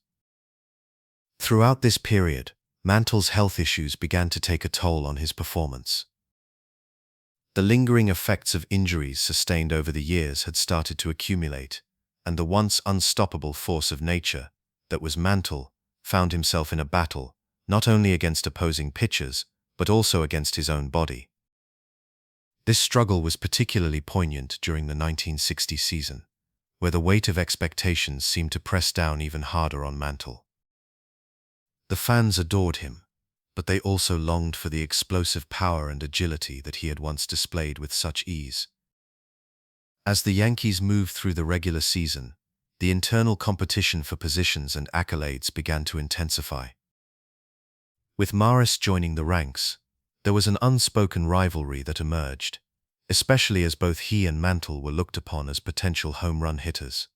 Throughout this period, Mantle's health issues began to take a toll on his performance. The lingering effects of injuries sustained over the years had started to accumulate, and the once unstoppable force of nature, that was Mantle, found himself in a battle, not only against opposing pitchers, but also against his own body. This struggle was particularly poignant during the 1960 season, where the weight of expectations seemed to press down even harder on Mantle. The fans adored him, but they also longed for the explosive power and agility that he had once displayed with such ease. As the Yankees moved through the regular season, the internal competition for positions and accolades began to intensify. With Maris joining the ranks, there was an unspoken rivalry that emerged, especially as both he and Mantle were looked upon as potential home run hitters.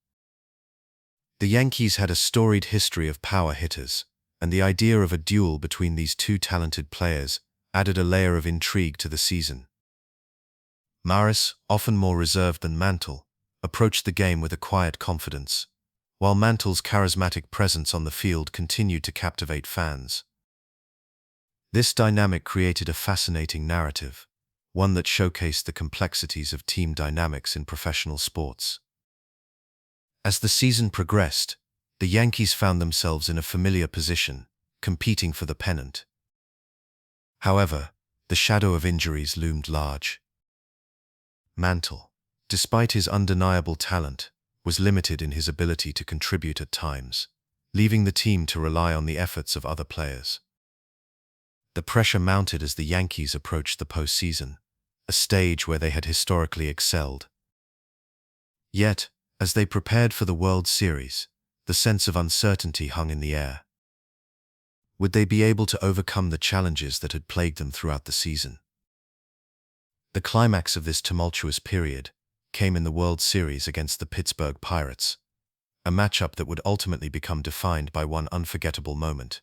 The Yankees had a storied history of power hitters, and the idea of a duel between these two talented players added a layer of intrigue to the season. Maris, often more reserved than Mantle, approached the game with a quiet confidence, while Mantle's charismatic presence on the field continued to captivate fans. This dynamic created a fascinating narrative, one that showcased the complexities of team dynamics in professional sports. As the season progressed, the Yankees found themselves in a familiar position, competing for the pennant. However, the shadow of injuries loomed large. Mantle, despite his undeniable talent, was limited in his ability to contribute at times, leaving the team to rely on the efforts of other players. The pressure mounted as the Yankees approached the postseason, a stage where they had historically excelled. Yet, as they prepared for the World Series, the sense of uncertainty hung in the air. Would they be able to overcome the challenges that had plagued them throughout the season? The climax of this tumultuous period came in the World Series against the Pittsburgh Pirates, a matchup that would ultimately become defined by one unforgettable moment.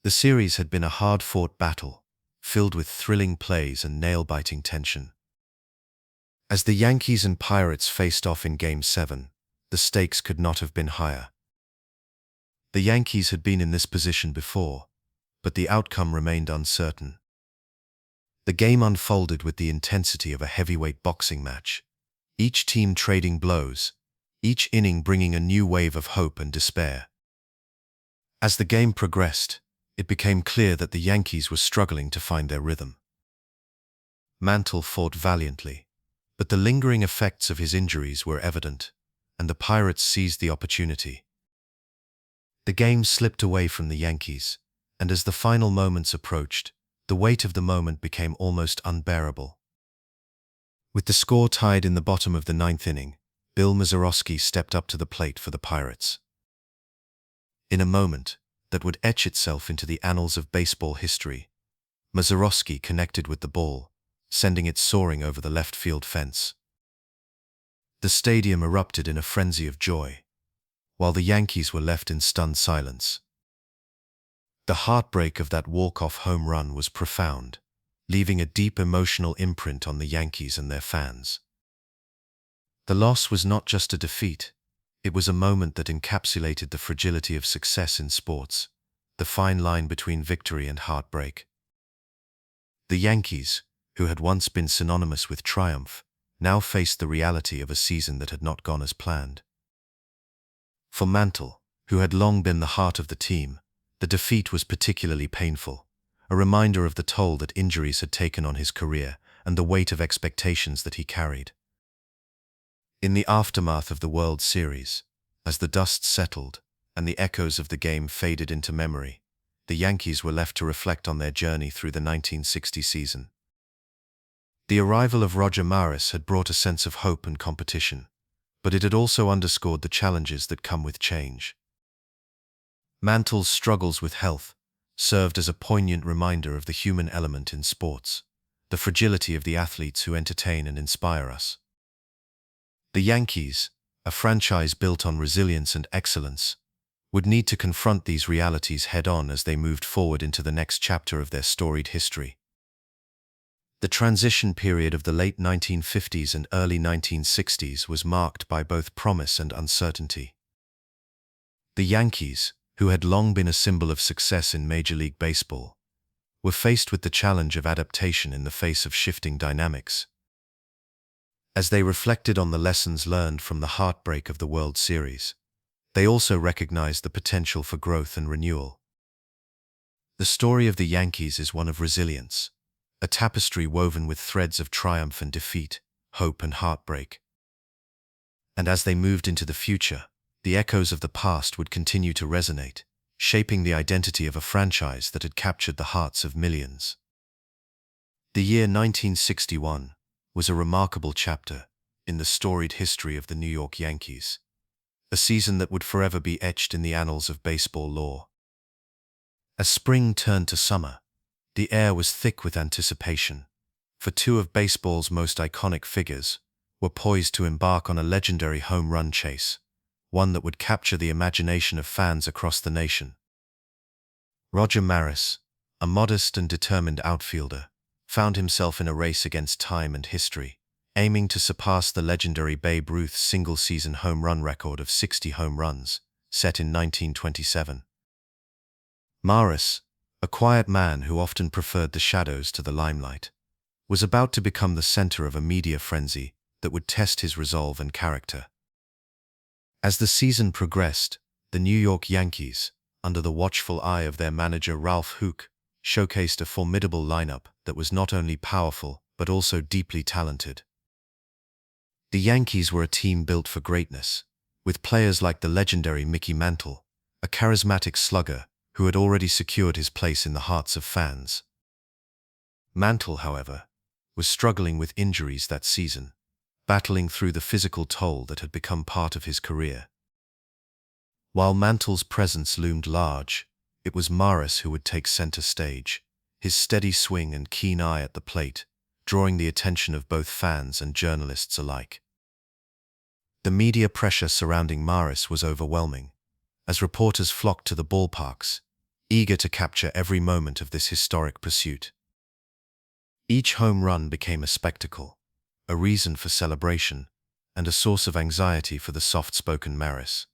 The series had been a hard-fought battle, filled with thrilling plays and nail-biting tension. As the Yankees and Pirates faced off in Game 7, the stakes could not have been higher. The Yankees had been in this position before, but the outcome remained uncertain. The game unfolded with the intensity of a heavyweight boxing match, each team trading blows, each inning bringing a new wave of hope and despair. As the game progressed, it became clear that the Yankees were struggling to find their rhythm. Mantle fought valiantly, but the lingering effects of his injuries were evident, and the Pirates seized the opportunity. The game slipped away from the Yankees, And as the final moments approached, the weight of the moment became almost unbearable. With the score tied in the bottom of the ninth inning, Bill Mazeroski stepped up to the plate for the Pirates. In a moment that would etch itself into the annals of baseball history, Mazeroski connected with the ball, sending it soaring over the left field fence. The stadium erupted in a frenzy of joy, while the Yankees were left in stunned silence. The heartbreak of that walk-off home run was profound, leaving a deep emotional imprint on the Yankees and their fans. The loss was not just a defeat, it was a moment that encapsulated the fragility of success in sports, the fine line between victory and heartbreak. The Yankees, who had once been synonymous with triumph, now faced the reality of a season that had not gone as planned. For Mantle, who had long been the heart of the team, the defeat was particularly painful, a reminder of the toll that injuries had taken on his career and the weight of expectations that he carried. In the aftermath of the World Series, as the dust settled and the echoes of the game faded into memory, the Yankees were left to reflect on their journey through the 1960 season. The arrival of Roger Maris had brought a sense of hope and competition, but it had also underscored the challenges that come with change. Mantle's struggles with health served as a poignant reminder of the human element in sports, the fragility of the athletes who entertain and inspire us. The Yankees, a franchise built on resilience and excellence, would need to confront these realities head-on as they moved forward into the next chapter of their storied history. The transition period of the late 1950s and early 1960s was marked by both promise and uncertainty. The Yankees, who had long been a symbol of success in Major League Baseball, were faced with the challenge of adaptation in the face of shifting dynamics. As they reflected on the lessons learned from the heartbreak of the World Series, they also recognized the potential for growth and renewal. The story of the Yankees is one of resilience, a tapestry woven with threads of triumph and defeat, hope and heartbreak. And as they moved into the future, the echoes of the past would continue to resonate, shaping the identity of a franchise that had captured the hearts of millions. The year 1961 was a remarkable chapter in the storied history of the New York Yankees, a season that would forever be etched in the annals of baseball lore. As spring turned to summer, the air was thick with anticipation, for two of baseball's most iconic figures were poised to embark on a legendary home run chase, one that would capture the imagination of fans across the nation. Roger Maris, a modest and determined outfielder, found himself in a race against time and history, aiming to surpass the legendary Babe Ruth single-season home run record of 60 home runs, set in 1927. Maris, a quiet man who often preferred the shadows to the limelight, was about to become the center of a media frenzy that would test his resolve and character. As the season progressed, the New York Yankees, under the watchful eye of their manager Ralph Hook, showcased a formidable lineup that was not only powerful but also deeply talented. The Yankees were a team built for greatness, with players like the legendary Mickey Mantle, a charismatic slugger who had already secured his place in the hearts of fans. Mantle, however, was struggling with injuries that season, battling through the physical toll that had become part of his career. While Mantle's presence loomed large, it was Maris who would take center stage, his steady swing and keen eye at the plate, drawing the attention of both fans and journalists alike. The media pressure surrounding Maris was overwhelming, as reporters flocked to the ballparks, eager to capture every moment of this historic pursuit. Each home run became a spectacle, a reason for celebration, and a source of anxiety for the soft-spoken Maris.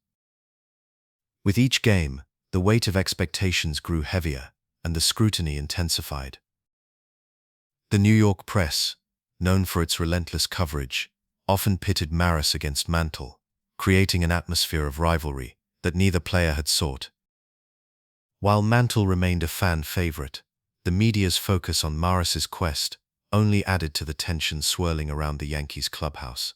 With each game, the weight of expectations grew heavier, and the scrutiny intensified. The New York press, known for its relentless coverage, often pitted Maris against Mantle, creating an atmosphere of rivalry that neither player had sought. While Mantle remained a fan favorite, the media's focus on Maris's quest only added to the tension swirling around the Yankees clubhouse.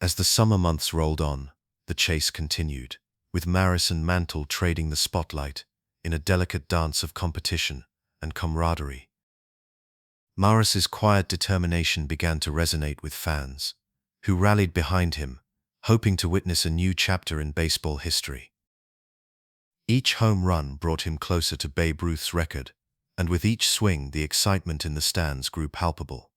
As the summer months rolled on, the chase continued, with Maris and Mantle trading the spotlight, in a delicate dance of competition and camaraderie. Maris's quiet determination began to resonate with fans, who rallied behind him, hoping to witness a new chapter in baseball history. Each home run brought him closer to Babe Ruth's record, and with each swing the excitement in the stands grew palpable.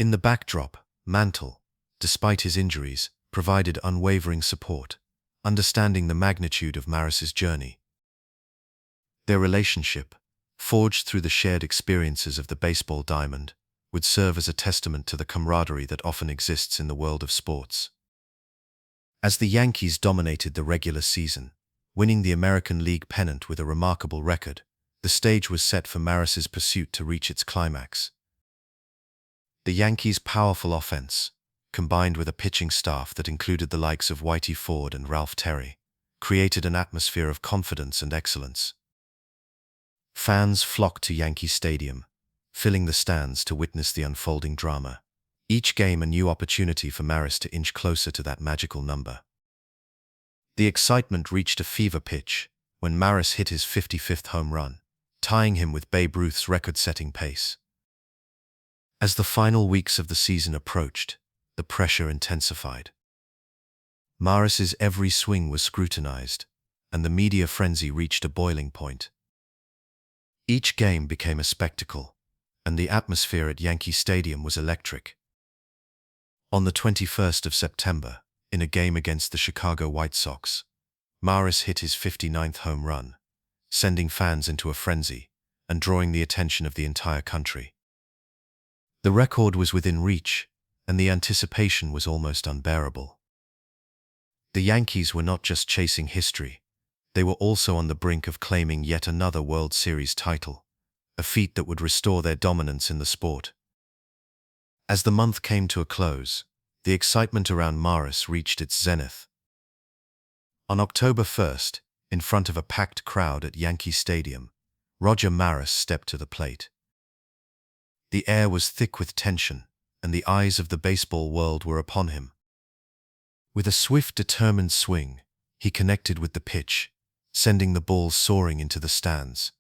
In the backdrop, Mantle, despite his injuries, provided unwavering support, understanding the magnitude of Maris's journey. Their relationship, forged through the shared experiences of the baseball diamond, would serve as a testament to the camaraderie that often exists in the world of sports. As the Yankees dominated the regular season, winning the American League pennant with a remarkable record, the stage was set for Maris's pursuit to reach its climax. The Yankees' powerful offense, combined with a pitching staff that included the likes of Whitey Ford and Ralph Terry, created an atmosphere of confidence and excellence. Fans flocked to Yankee Stadium, filling the stands to witness the unfolding drama, each game a new opportunity for Maris to inch closer to that magical number. The excitement reached a fever pitch when Maris hit his 55th home run, tying him with Babe Ruth's record-setting pace. As the final weeks of the season approached, the pressure intensified. Maris's every swing was scrutinized, and the media frenzy reached a boiling point. Each game became a spectacle, and the atmosphere at Yankee Stadium was electric. On the 21st of September, in a game against the Chicago White Sox, Maris hit his 59th home run, sending fans into a frenzy and drawing the attention of the entire country. The record was within reach, and the anticipation was almost unbearable. The Yankees were not just chasing history, they were also on the brink of claiming yet another World Series title, a feat that would restore their dominance in the sport. As the month came to a close, the excitement around Maris reached its zenith. On October 1st, in front of a packed crowd at Yankee Stadium, Roger Maris stepped to the plate. The air was thick with tension, and the eyes of the baseball world were upon him. With a swift, determined swing, he connected with the pitch, sending the ball soaring into the stands.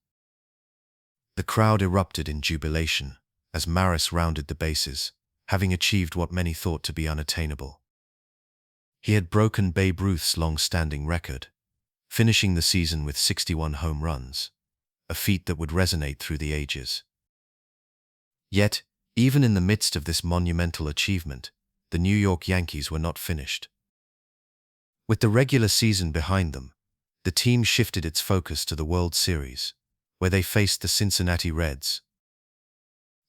The crowd erupted in jubilation as Maris rounded the bases, having achieved what many thought to be unattainable. He had broken Babe Ruth's long-standing record, finishing the season with 61 home runs, a feat that would resonate through the ages. Yet, even in the midst of this monumental achievement, the New York Yankees were not finished. With the regular season behind them, the team shifted its focus to the World Series, where they faced the Cincinnati Reds.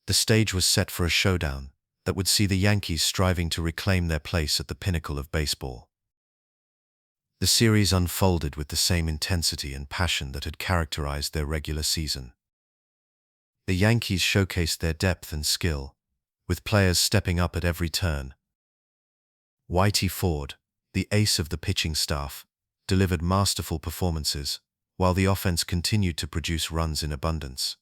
The stage was set for a showdown that would see the Yankees striving to reclaim their place at the pinnacle of baseball. The series unfolded with the same intensity and passion that had characterized their regular season. The Yankees showcased their depth and skill, with players stepping up at every turn. Whitey Ford, the ace of the pitching staff, delivered masterful performances, while the offense continued to produce runs in abundance.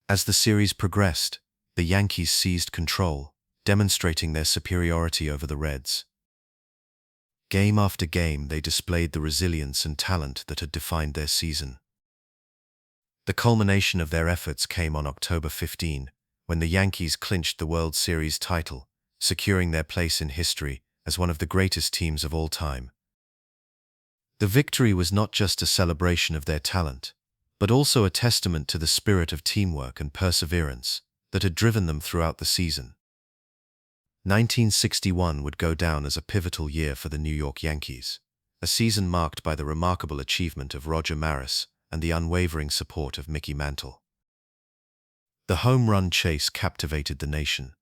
As the series progressed, the Yankees seized control, demonstrating their superiority over the Reds. Game after game, they displayed the resilience and talent that had defined their season. The culmination of their efforts came on October 15, when the Yankees clinched the World Series title, securing their place in history as one of the greatest teams of all time. The victory was not just a celebration of their talent, but also a testament to the spirit of teamwork and perseverance that had driven them throughout the season. 1961 would go down as a pivotal year for the New York Yankees, a season marked by the remarkable achievement of Roger Maris and the unwavering support of Mickey Mantle. The home run chase captivated the nation,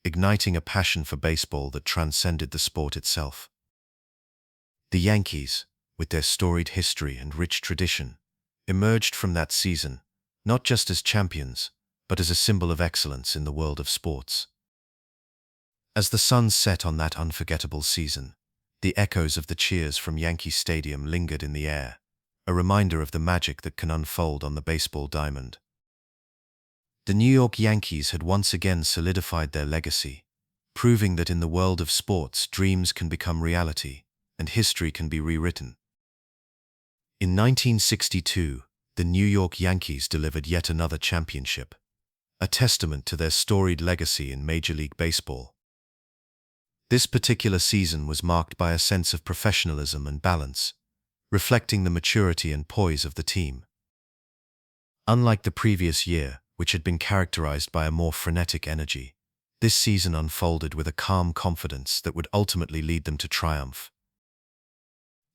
igniting a passion for baseball that transcended the sport itself. The Yankees, with their storied history and rich tradition, emerged from that season not just as champions, but as a symbol of excellence in the world of sports. As the sun set on that unforgettable season, the echoes of the cheers from Yankee Stadium lingered in the air, a reminder of the magic that can unfold on the baseball diamond. The New York Yankees had once again solidified their legacy, proving that in the world of sports, dreams can become reality, and history can be rewritten. In 1962, the New York Yankees delivered yet another championship, a testament to their storied legacy in Major League Baseball. This particular season was marked by a sense of professionalism and balance, reflecting the maturity and poise of the team. Unlike the previous year, which had been characterized by a more frenetic energy, this season unfolded with a calm confidence that would ultimately lead them to triumph.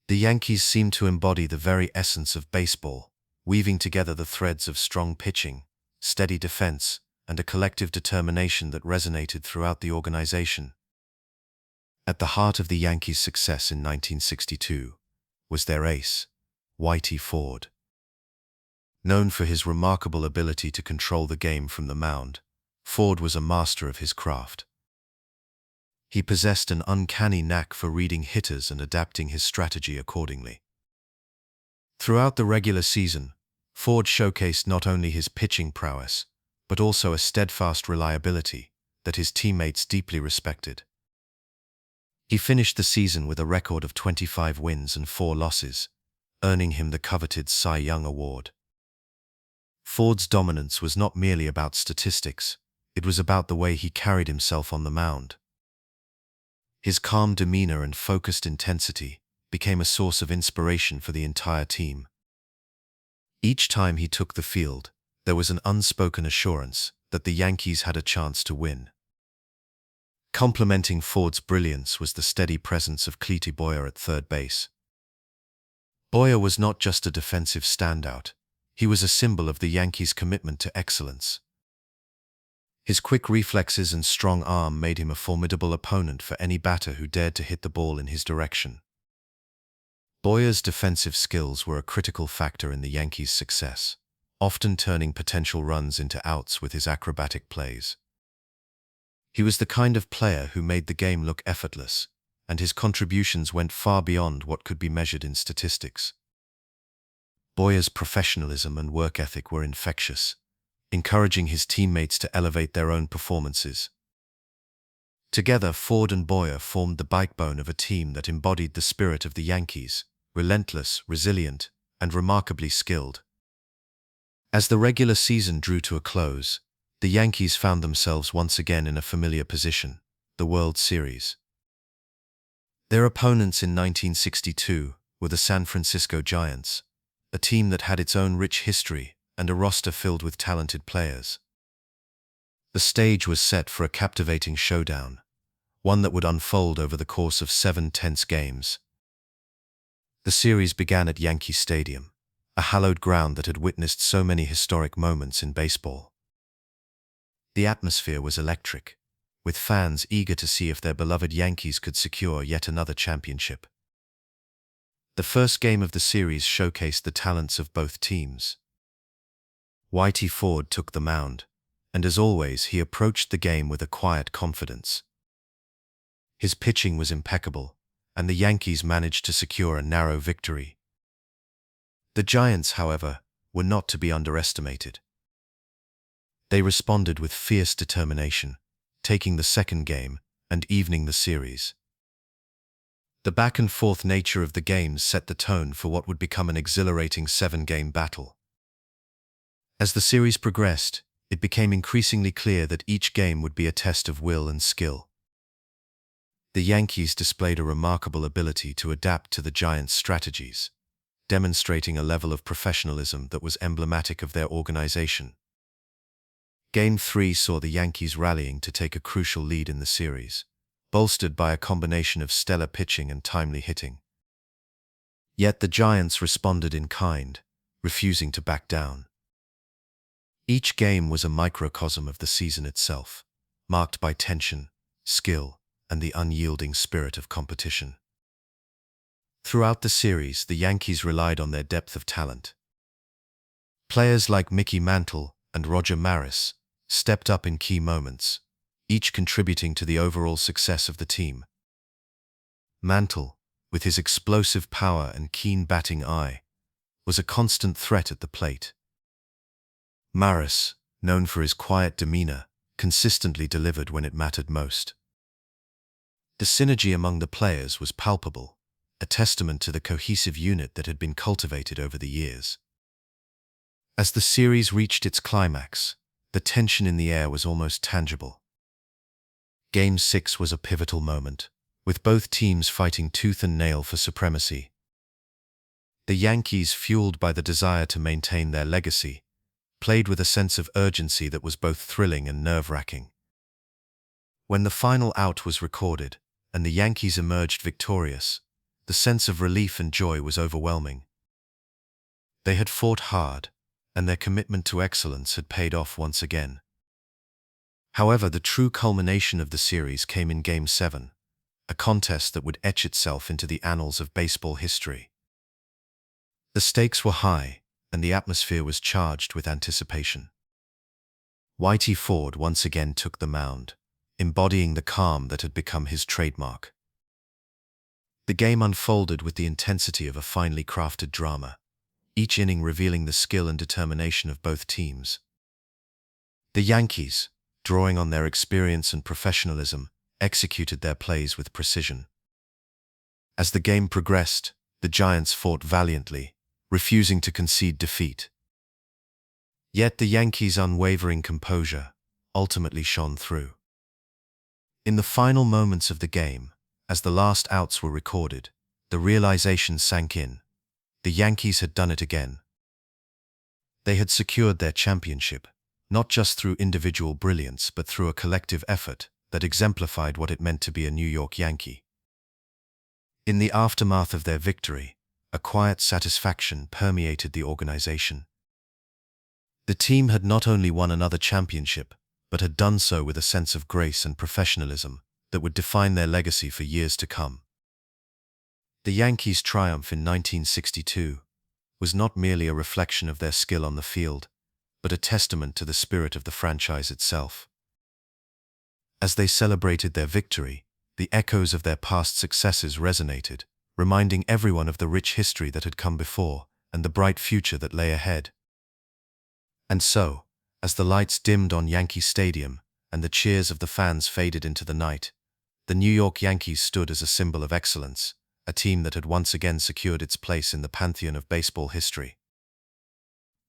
The Yankees seemed to embody the very essence of baseball, weaving together the threads of strong pitching, steady defense, and a collective determination that resonated throughout the organization. At the heart of the Yankees' success in 1962 was their ace, Whitey Ford. Known for his remarkable ability to control the game from the mound, Ford was a master of his craft. He possessed an uncanny knack for reading hitters and adapting his strategy accordingly. Throughout the regular season, Ford showcased not only his pitching prowess, but also a steadfast reliability that his teammates deeply respected. He finished the season with a record of 25 wins and 4 losses, earning him the coveted Cy Young Award. Ford's dominance was not merely about statistics, it was about the way he carried himself on the mound. His calm demeanor and focused intensity became a source of inspiration for the entire team. Each time he took the field, there was an unspoken assurance that the Yankees had a chance to win. Complementing Ford's brilliance was the steady presence of Whitey Berra at third base. Berra was not just a defensive standout, he was a symbol of the Yankees' commitment to excellence. His quick reflexes and strong arm made him a formidable opponent for any batter who dared to hit the ball in his direction. Berra's defensive skills were a critical factor in the Yankees' success, often turning potential runs into outs with his acrobatic plays. He was the kind of player who made the game look effortless, and his contributions went far beyond what could be measured in statistics. Berra's professionalism and work ethic were infectious, encouraging his teammates to elevate their own performances. Together, Ford and Berra formed the backbone of a team that embodied the spirit of the Yankees, relentless, resilient, and remarkably skilled. As the regular season drew to a close, the Yankees found themselves once again in a familiar position, the World Series. Their opponents in 1962 were the San Francisco Giants, a team that had its own rich history and a roster filled with talented players. The stage was set for a captivating showdown, one that would unfold over the course of 7 tense games. The series began at Yankee Stadium, a hallowed ground that had witnessed so many historic moments in baseball. The atmosphere was electric, with fans eager to see if their beloved Yankees could secure yet another championship. The first game of the series showcased the talents of both teams. Whitey Ford took the mound, and as always, he approached the game with a quiet confidence. His pitching was impeccable, and the Yankees managed to secure a narrow victory. The Giants, however, were not to be underestimated. They responded with fierce determination, taking the second game and evening the series. The back-and-forth nature of the games set the tone for what would become an exhilarating 7-game battle. As the series progressed, it became increasingly clear that each game would be a test of will and skill. The Yankees displayed a remarkable ability to adapt to the Giants' strategies, demonstrating a level of professionalism that was emblematic of their organization. Game 3 saw the Yankees rallying to take a crucial lead in the series, bolstered by a combination of stellar pitching and timely hitting. Yet the Giants responded in kind, refusing to back down. Each game was a microcosm of the season itself, marked by tension, skill, and the unyielding spirit of competition. Throughout the series, the Yankees relied on their depth of talent. Players like Mickey Mantle and Yogi Berra stepped up in key moments, each contributing to the overall success of the team. Mantle, with his explosive power and keen batting eye, was a constant threat at the plate. Maris, known for his quiet demeanor, consistently delivered when it mattered most. The synergy among the players was palpable, a testament to the cohesive unit that had been cultivated over the years. As the series reached its climax, the tension in the air was almost tangible. Game 6 was a pivotal moment, with both teams fighting tooth and nail for supremacy. The Yankees, fueled by the desire to maintain their legacy, played with a sense of urgency that was both thrilling and nerve-wracking. When the final out was recorded and the Yankees emerged victorious, the sense of relief and joy was overwhelming. They had fought hard, and their commitment to excellence had paid off once again. However, the true culmination of the series came in Game 7, a contest that would etch itself into the annals of baseball history. The stakes were high, and the atmosphere was charged with anticipation. Whitey Ford once again took the mound, embodying the calm that had become his trademark. The game unfolded with the intensity of a finely crafted drama, each inning revealing the skill and determination of both teams. The Yankees, drawing on their experience and professionalism, executed their plays with precision. As the game progressed, the Giants fought valiantly, refusing to concede defeat. Yet the Yankees' unwavering composure ultimately shone through. In the final moments of the game, as the last outs were recorded, the realization sank in. The Yankees had done it again. They had secured their championship, not just through individual brilliance but through a collective effort that exemplified what it meant to be a New York Yankee. In the aftermath of their victory, a quiet satisfaction permeated the organization. The team had not only won another championship, but had done so with a sense of grace and professionalism that would define their legacy for years to come. The Yankees' triumph in 1962 was not merely a reflection of their skill on the field, but a testament to the spirit of the franchise itself. As they celebrated their victory, the echoes of their past successes resonated, reminding everyone of the rich history that had come before and the bright future that lay ahead. And so, as the lights dimmed on Yankee Stadium and the cheers of the fans faded into the night, the New York Yankees stood as a symbol of excellence, a team that had once again secured its place in the pantheon of baseball history.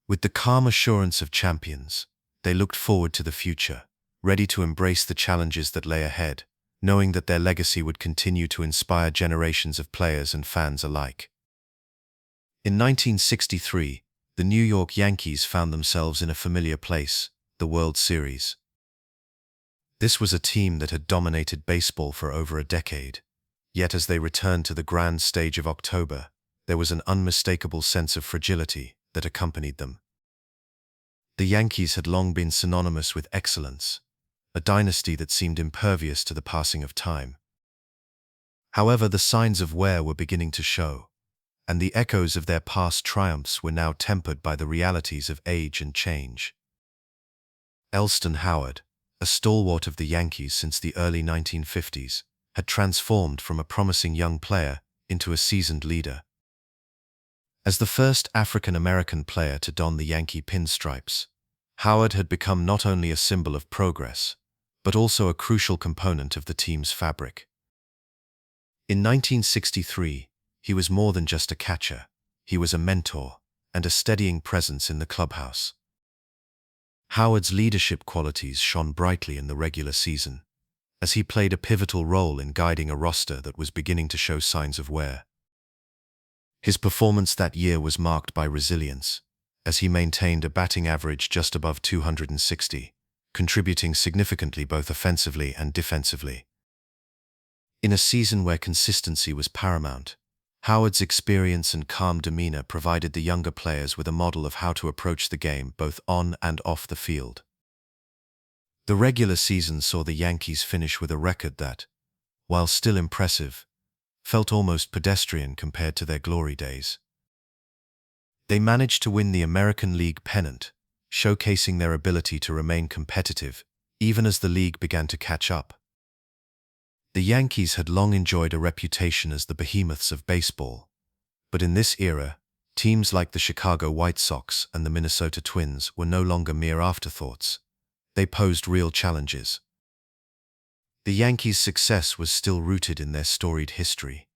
With the calm assurance of champions, they looked forward to the future, ready to embrace the challenges that lay ahead, knowing that their legacy would continue to inspire generations of players and fans alike. In 1963, the New York Yankees found themselves in a familiar place, the World Series. This was a team that had dominated baseball for over a decade, yet as they returned to the grand stage of October, there was an unmistakable sense of fragility that accompanied them. The Yankees had long been synonymous with excellence, a dynasty that seemed impervious to the passing of time. However, the signs of wear were beginning to show, and the echoes of their past triumphs were now tempered by the realities of age and change. Elston Howard, a stalwart of the Yankees since the early 1950s, had transformed from a promising young player into a seasoned leader. As the first African-American player to don the Yankee pinstripes, Howard had become not only a symbol of progress, but also a crucial component of the team's fabric. In 1963, he was more than just a catcher. He was a mentor and a steadying presence in the clubhouse. Howard's leadership qualities shone brightly in the regular season, as he played a pivotal role in guiding a roster that was beginning to show signs of wear. His performance that year was marked by resilience, as he maintained a batting average just above 260, contributing significantly both offensively and defensively. In a season where consistency was paramount, Howard's experience and calm demeanor provided the younger players with a model of how to approach the game both on and off the field. The regular season saw the Yankees finish with a record that, while still impressive, felt almost pedestrian compared to their glory days. They managed to win the American League pennant, showcasing their ability to remain competitive even as the league began to catch up. The Yankees had long enjoyed a reputation as the behemoths of baseball, but in this era, teams like the Chicago White Sox and the Minnesota Twins were no longer mere afterthoughts. They posed real challenges. The Yankees' success was still rooted in their storied history,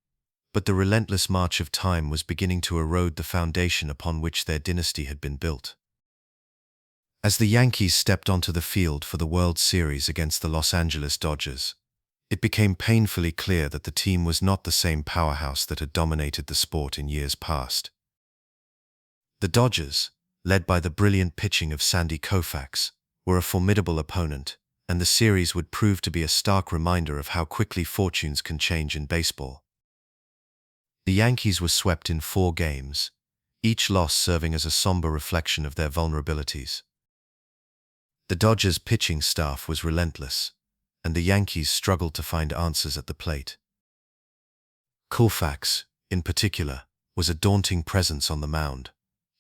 But the relentless march of time was beginning to erode the foundation upon which their dynasty had been built. As the Yankees stepped onto the field for the World Series against the Los Angeles Dodgers, it became painfully clear that the team was not the same powerhouse that had dominated the sport in years past. The Dodgers, led by the brilliant pitching of Sandy Koufax, were a formidable opponent, and the series would prove to be a stark reminder of how quickly fortunes can change in baseball. The Yankees were swept in 4 games, each loss serving as a somber reflection of their vulnerabilities. The Dodgers' pitching staff was relentless, and the Yankees struggled to find answers at the plate. Koufax, in particular, was a daunting presence on the mound,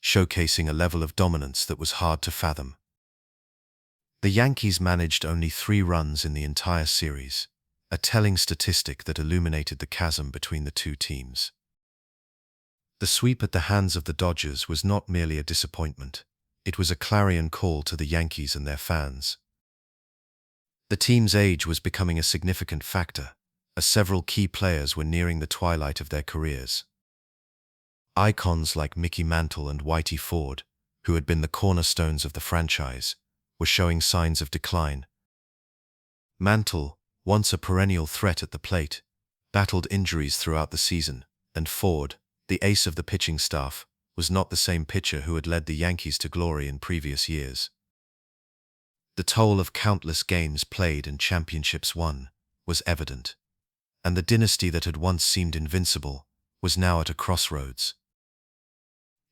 showcasing a level of dominance that was hard to fathom. The Yankees managed only 3 runs in the entire series, a telling statistic that illuminated the chasm between the two teams. The sweep at the hands of the Dodgers was not merely a disappointment, it was a clarion call to the Yankees and their fans. The team's age was becoming a significant factor, as several key players were nearing the twilight of their careers. Icons like Mickey Mantle and Whitey Ford, who had been the cornerstones of the franchise, were showing signs of decline. Mantle, once a perennial threat at the plate, battled injuries throughout the season, and Ford, the ace of the pitching staff, was not the same pitcher who had led the Yankees to glory in previous years. The toll of countless games played and championships won was evident, and the dynasty that had once seemed invincible was now at a crossroads.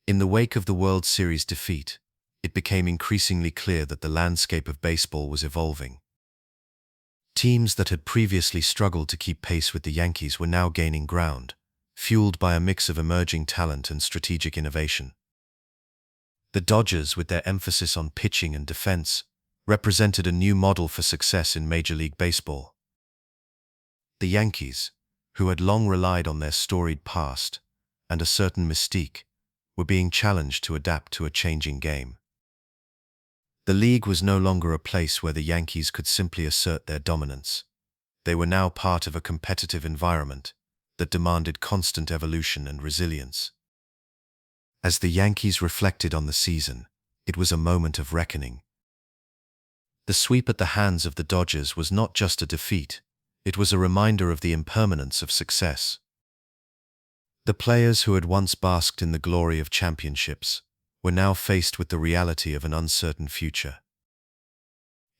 In the wake of the World Series defeat, it became increasingly clear that the landscape of baseball was evolving. Teams that had previously struggled to keep pace with the Yankees were now gaining ground, fueled by a mix of emerging talent and strategic innovation. The Dodgers, with their emphasis on pitching and defense, represented a new model for success in Major League Baseball. The Yankees, who had long relied on their storied past and a certain mystique, were being challenged to adapt to a changing game. The league was no longer a place where the Yankees could simply assert their dominance. They were now part of a competitive environment that demanded constant evolution and resilience. As the Yankees reflected on the season, it was a moment of reckoning. The sweep at the hands of the Dodgers was not just a defeat, it was a reminder of the impermanence of success. The players who had once basked in the glory of championships were now faced with the reality of an uncertain future.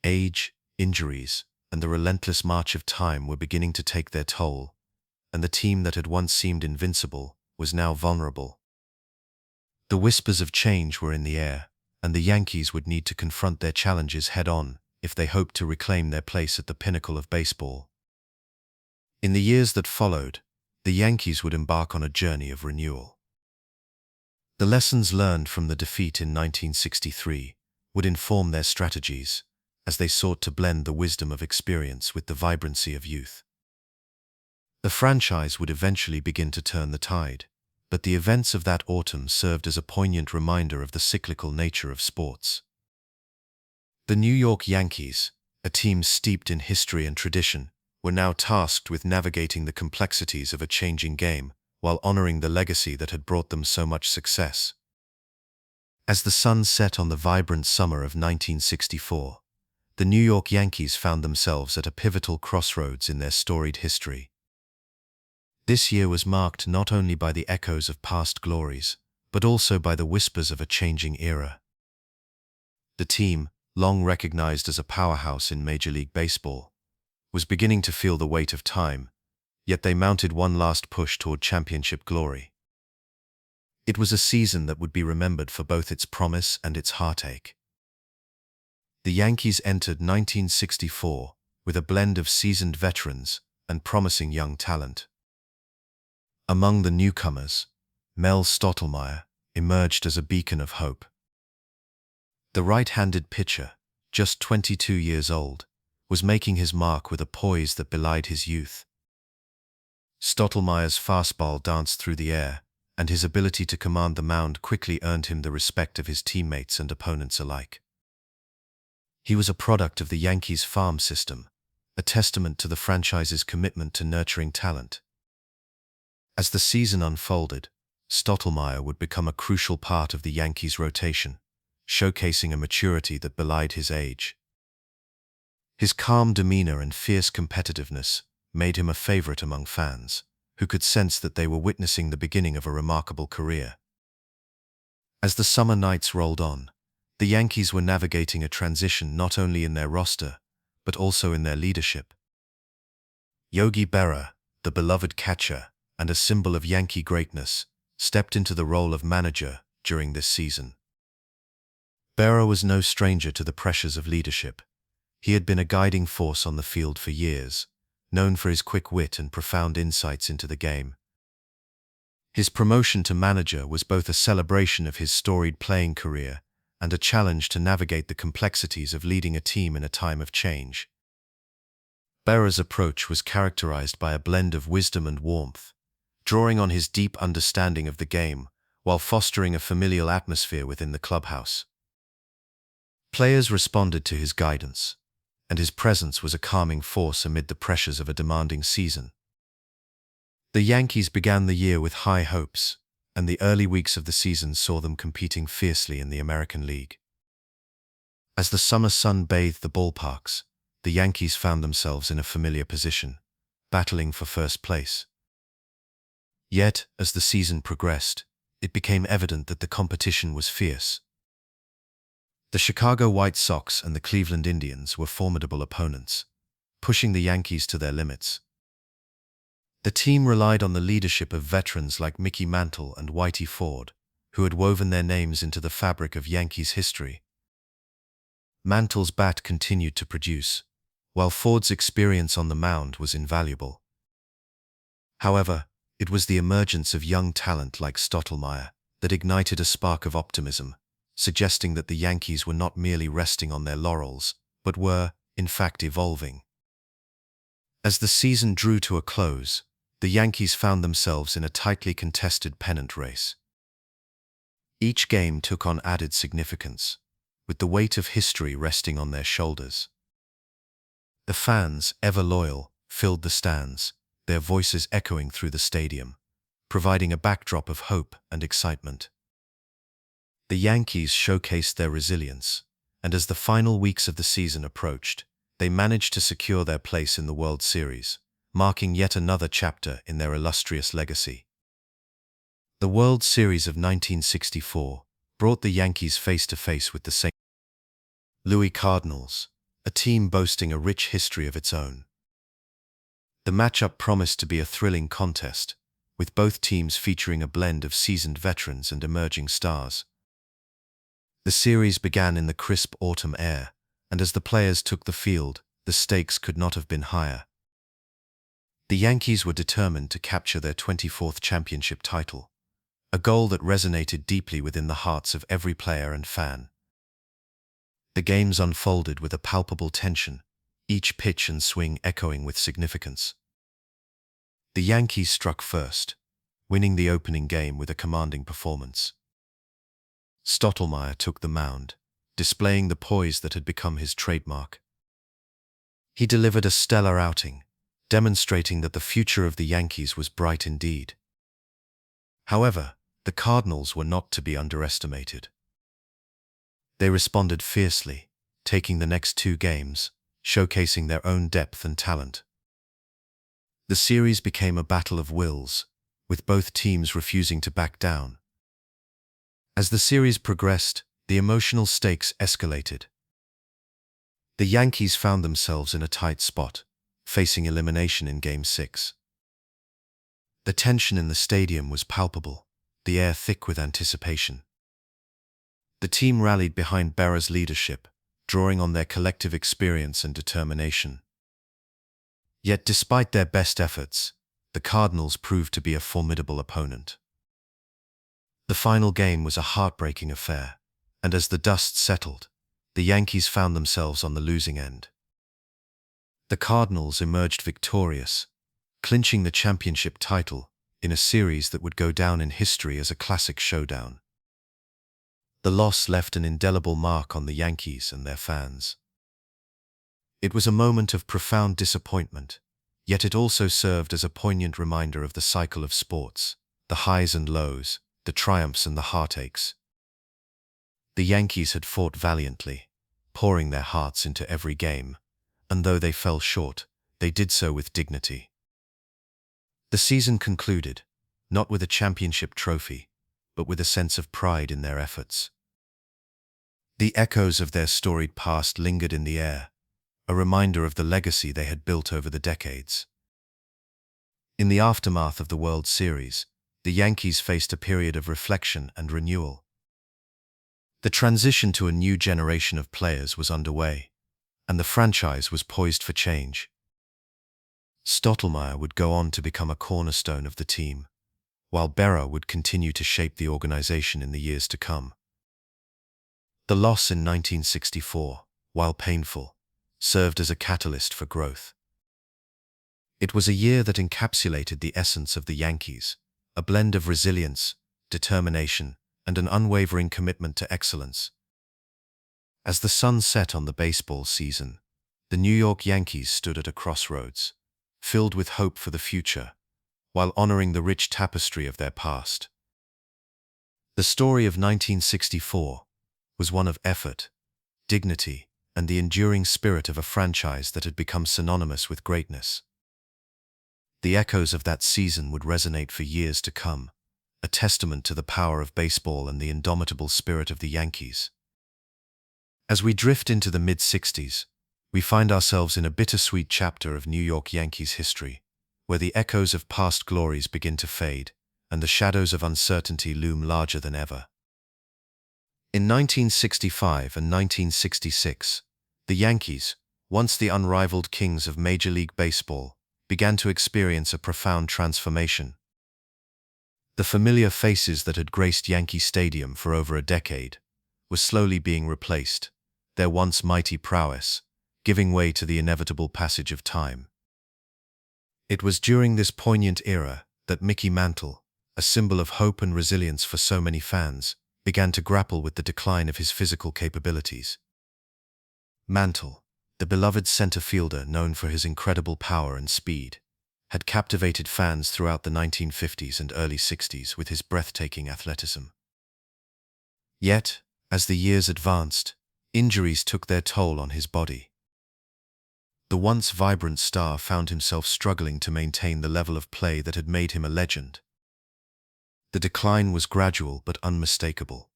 Age, injuries, and the relentless march of time were beginning to take their toll, and the team that had once seemed invincible was now vulnerable. The whispers of change were in the air, and the Yankees would need to confront their challenges head-on if they hoped to reclaim their place at the pinnacle of baseball. In the years that followed, the Yankees would embark on a journey of renewal. The lessons learned from the defeat in 1963 would inform their strategies as they sought to blend the wisdom of experience with the vibrancy of youth. The franchise would eventually begin to turn the tide, but the events of that autumn served as a poignant reminder of the cyclical nature of sports. The New York Yankees, a team steeped in history and tradition, were now tasked with navigating the complexities of a changing game while honoring the legacy that had brought them so much success. As the sun set on the vibrant summer of 1964, the New York Yankees found themselves at a pivotal crossroads in their storied history. This year was marked not only by the echoes of past glories, but also by the whispers of a changing era. The team, long recognized as a powerhouse in Major League Baseball, was beginning to feel the weight of time, yet they mounted one last push toward championship glory. It was a season that would be remembered for both its promise and its heartache. The Yankees entered 1964 with a blend of seasoned veterans and promising young talent. Among the newcomers, Mel Stottlemyre emerged as a beacon of hope. The right-handed pitcher, just 22 years old, was making his mark with a poise that belied his youth. Stottlemyre's fastball danced through the air, and his ability to command the mound quickly earned him the respect of his teammates and opponents alike. He was a product of the Yankees' farm system, a testament to the franchise's commitment to nurturing talent. As the season unfolded, Stottlemyre would become a crucial part of the Yankees' rotation, showcasing a maturity that belied his age. His calm demeanor and fierce competitiveness made him a favorite among fans, who could sense that they were witnessing the beginning of a remarkable career. As the summer nights rolled on, the Yankees were navigating a transition not only in their roster, but also in their leadership. Yogi Berra, the beloved catcher and a symbol of Yankee greatness, stepped into the role of manager during this season. Berra was no stranger to the pressures of leadership. He had been a guiding force on the field for years, known for his quick wit and profound insights into the game. His promotion to manager was both a celebration of his storied playing career and a challenge to navigate the complexities of leading a team in a time of change. Berra's approach was characterized by a blend of wisdom and warmth, drawing on his deep understanding of the game while fostering a familial atmosphere within the clubhouse. Players responded to his guidance, and his presence was a calming force amid the pressures of a demanding season. The Yankees began the year with high hopes, and the early weeks of the season saw them competing fiercely in the American League. As the summer sun bathed the ballparks, the Yankees found themselves in a familiar position, battling for first place. Yet, as the season progressed, it became evident that the competition was fierce. The Chicago White Sox and the Cleveland Indians were formidable opponents, pushing the Yankees to their limits. The team relied on the leadership of veterans like Mickey Mantle and Whitey Ford, who had woven their names into the fabric of Yankees history. Mantle's bat continued to produce, while Ford's experience on the mound was invaluable. However, it was the emergence of young talent like Stottlemyre that ignited a spark of optimism, suggesting that the Yankees were not merely resting on their laurels, but were, in fact, evolving. As the season drew to a close, the Yankees found themselves in a tightly contested pennant race. Each game took on added significance, with the weight of history resting on their shoulders. The fans, ever loyal, filled the stands, their voices echoing through the stadium, providing a backdrop of hope and excitement. The Yankees showcased their resilience, and as the final weeks of the season approached, they managed to secure their place in the World Series, marking yet another chapter in their illustrious legacy. The World Series of 1964 brought the Yankees face-to-face with the St. Louis Cardinals, a team boasting a rich history of its own. The matchup promised to be a thrilling contest, with both teams featuring a blend of seasoned veterans and emerging stars. The series began in the crisp autumn air, and as the players took the field, the stakes could not have been higher. The Yankees were determined to capture their 24th championship title, a goal that resonated deeply within the hearts of every player and fan. The games unfolded with a palpable tension, each pitch and swing echoing with significance. The Yankees struck first, winning the opening game with a commanding performance. Stottlemyre took the mound, displaying the poise that had become his trademark. He delivered a stellar outing, demonstrating that the future of the Yankees was bright indeed. However, the Cardinals were not to be underestimated. They responded fiercely, taking the next two games, showcasing their own depth and talent. The series became a battle of wills, with both teams refusing to back down. As the series progressed, the emotional stakes escalated. The Yankees found themselves in a tight spot, facing elimination in Game 6. The tension in the stadium was palpable, the air thick with anticipation. The team rallied behind Berra's leadership, drawing on their collective experience and determination. Yet despite their best efforts, the Cardinals proved to be a formidable opponent. The final game was a heartbreaking affair, and as the dust settled, the Yankees found themselves on the losing end. The Cardinals emerged victorious, clinching the championship title in a series that would go down in history as a classic showdown. The loss left an indelible mark on the Yankees and their fans. It was a moment of profound disappointment, Yet it also served as a poignant reminder of the cycle of sports, the highs and lows, the triumphs and the heartaches. The Yankees had fought valiantly, pouring their hearts into every game, and though they fell short, they did so with dignity. The season concluded, not with a championship trophy, but with a sense of pride in their efforts. The echoes of their storied past lingered in the air, a reminder of the legacy they had built over the decades. In the aftermath of the World Series, the Yankees faced a period of reflection and renewal. The transition to a new generation of players was underway, and the franchise was poised for change. Stottlemyre would go on to become a cornerstone of the team, while Berra would continue to shape the organization in the years to come. The loss in 1964, while painful, served as a catalyst for growth. It was a year that encapsulated the essence of the Yankees, a blend of resilience, determination, and an unwavering commitment to excellence. As the sun set on the baseball season, the New York Yankees stood at a crossroads, filled with hope for the future, while honoring the rich tapestry of their past. The story of 1964 was one of effort, dignity, and the enduring spirit of a franchise that had become synonymous with greatness. The echoes of that season would resonate for years to come, a testament to the power of baseball and the indomitable spirit of the Yankees. As we drift into the mid-60s, we find ourselves in a bittersweet chapter of New York Yankees history, where the echoes of past glories begin to fade, and the shadows of uncertainty loom larger than ever. In 1965 and 1966, the Yankees, once the unrivaled kings of Major League Baseball, began to experience a profound transformation. The familiar faces that had graced Yankee Stadium for over a decade were slowly being replaced, their once mighty prowess giving way to the inevitable passage of time. It was during this poignant era that Mickey Mantle, a symbol of hope and resilience for so many fans, began to grapple with the decline of his physical capabilities. Mantle, the beloved center fielder known for his incredible power and speed, had captivated fans throughout the 1950s and early 60s with his breathtaking athleticism. Yet, as the years advanced, injuries took their toll on his body. The once vibrant star found himself struggling to maintain the level of play that had made him a legend. The decline was gradual but unmistakable.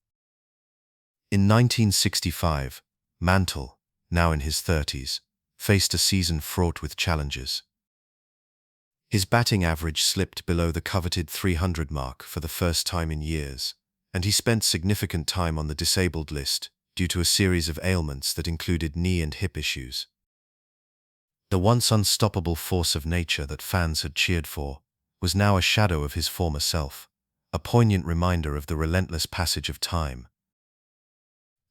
In 1965, Mantle, now in his 30s, faced a season fraught with challenges. His batting average slipped below the coveted 300 mark for the first time in years, and he spent significant time on the disabled list due to a series of ailments that included knee and hip issues. The once unstoppable force of nature that fans had cheered for was now a shadow of his former self, a poignant reminder of the relentless passage of time.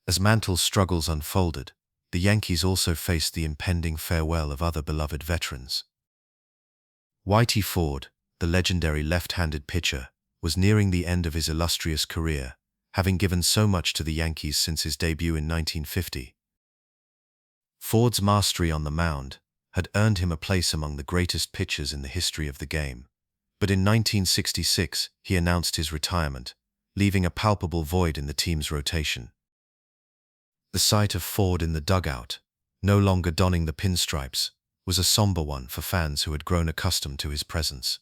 As Mantle's struggles unfolded, the Yankees also faced the impending farewell of other beloved veterans. Whitey Ford, the legendary left-handed pitcher, was nearing the end of his illustrious career, having given so much to the Yankees since his debut in 1950. Ford's mastery on the mound had earned him a place among the greatest pitchers in the history of the game, but in 1966 he announced his retirement, leaving a palpable void in the team's rotation. The sight of Ford in the dugout, no longer donning the pinstripes, was a somber one for fans who had grown accustomed to his presence.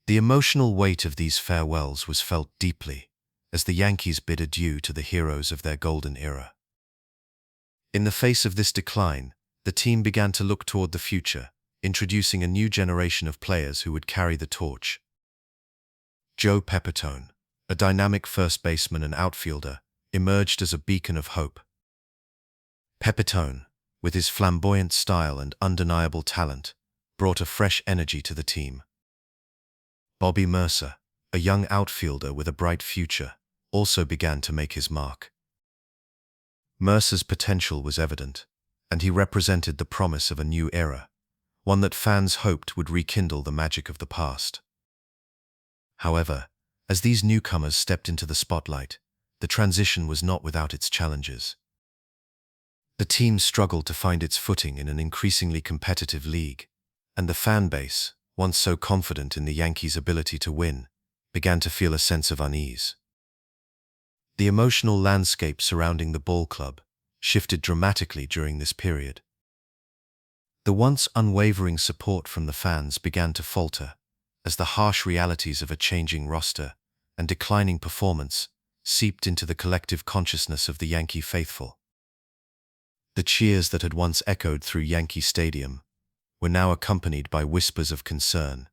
The emotional weight of these farewells was felt deeply as the Yankees bid adieu to the heroes of their golden era. In the face of this decline, the team began to look toward the future, introducing a new generation of players who would carry the torch. Joe Pepitone, a dynamic first baseman and outfielder, emerged as a beacon of hope. Pepitone, with his flamboyant style and undeniable talent, brought a fresh energy to the team. Bobby Mercer, a young outfielder with a bright future, also began to make his mark. Mercer's potential was evident, and he represented the promise of a new era, one that fans hoped would rekindle the magic of the past. However, as these newcomers stepped into the spotlight, the transition was not without its challenges. The team struggled to find its footing in an increasingly competitive league, and the fan base, once so confident in the Yankees' ability to win, began to feel a sense of unease. The emotional landscape surrounding the ball club shifted dramatically during this period. The once unwavering support from the fans began to falter as the harsh realities of a changing roster and declining performance seeped into the collective consciousness of the Yankee faithful. The cheers that had once echoed through Yankee Stadium were now accompanied by whispers of concern.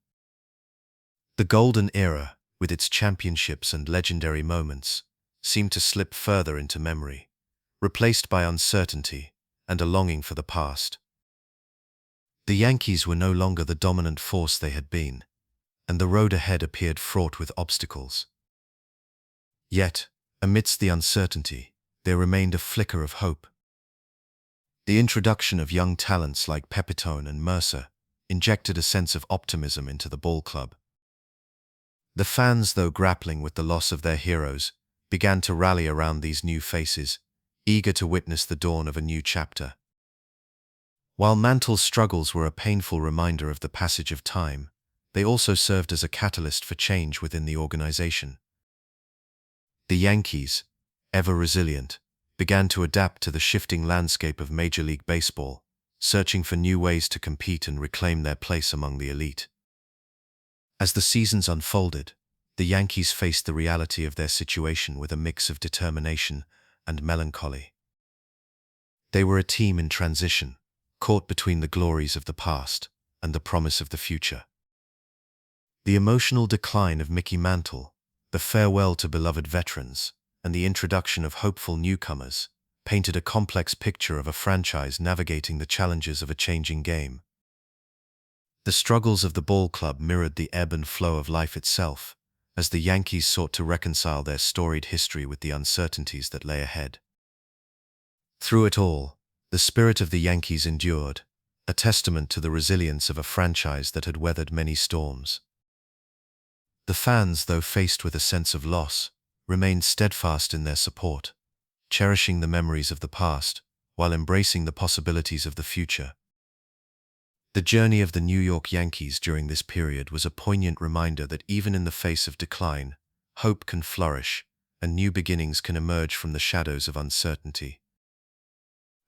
The golden era, with its championships and legendary moments, seemed to slip further into memory, replaced by uncertainty and a longing for the past. The Yankees were no longer the dominant force they had been, and the road ahead appeared fraught with obstacles. Yet, amidst the uncertainty, there remained a flicker of hope. The introduction of young talents like Pepitone and Mercer injected a sense of optimism into the ball club. The fans, though grappling with the loss of their heroes, began to rally around these new faces, eager to witness the dawn of a new chapter. While Mantle's struggles were a painful reminder of the passage of time, they also served as a catalyst for change within the organization. The Yankees, ever resilient, began to adapt to the shifting landscape of Major League Baseball, searching for new ways to compete and reclaim their place among the elite. As the seasons unfolded, the Yankees faced the reality of their situation with a mix of determination and melancholy. They were a team in transition, caught between the glories of the past and the promise of the future. The emotional decline of Mickey Mantle, the farewell to beloved veterans, and the introduction of hopeful newcomers painted a complex picture of a franchise navigating the challenges of a changing game. The struggles of the ball club mirrored the ebb and flow of life itself, as the Yankees sought to reconcile their storied history with the uncertainties that lay ahead. Through it all, the spirit of the Yankees endured, a testament to the resilience of a franchise that had weathered many storms. The fans, though faced with a sense of loss, remained steadfast in their support, cherishing the memories of the past while embracing the possibilities of the future. The journey of the New York Yankees during this period was a poignant reminder that even in the face of decline, hope can flourish and new beginnings can emerge from the shadows of uncertainty.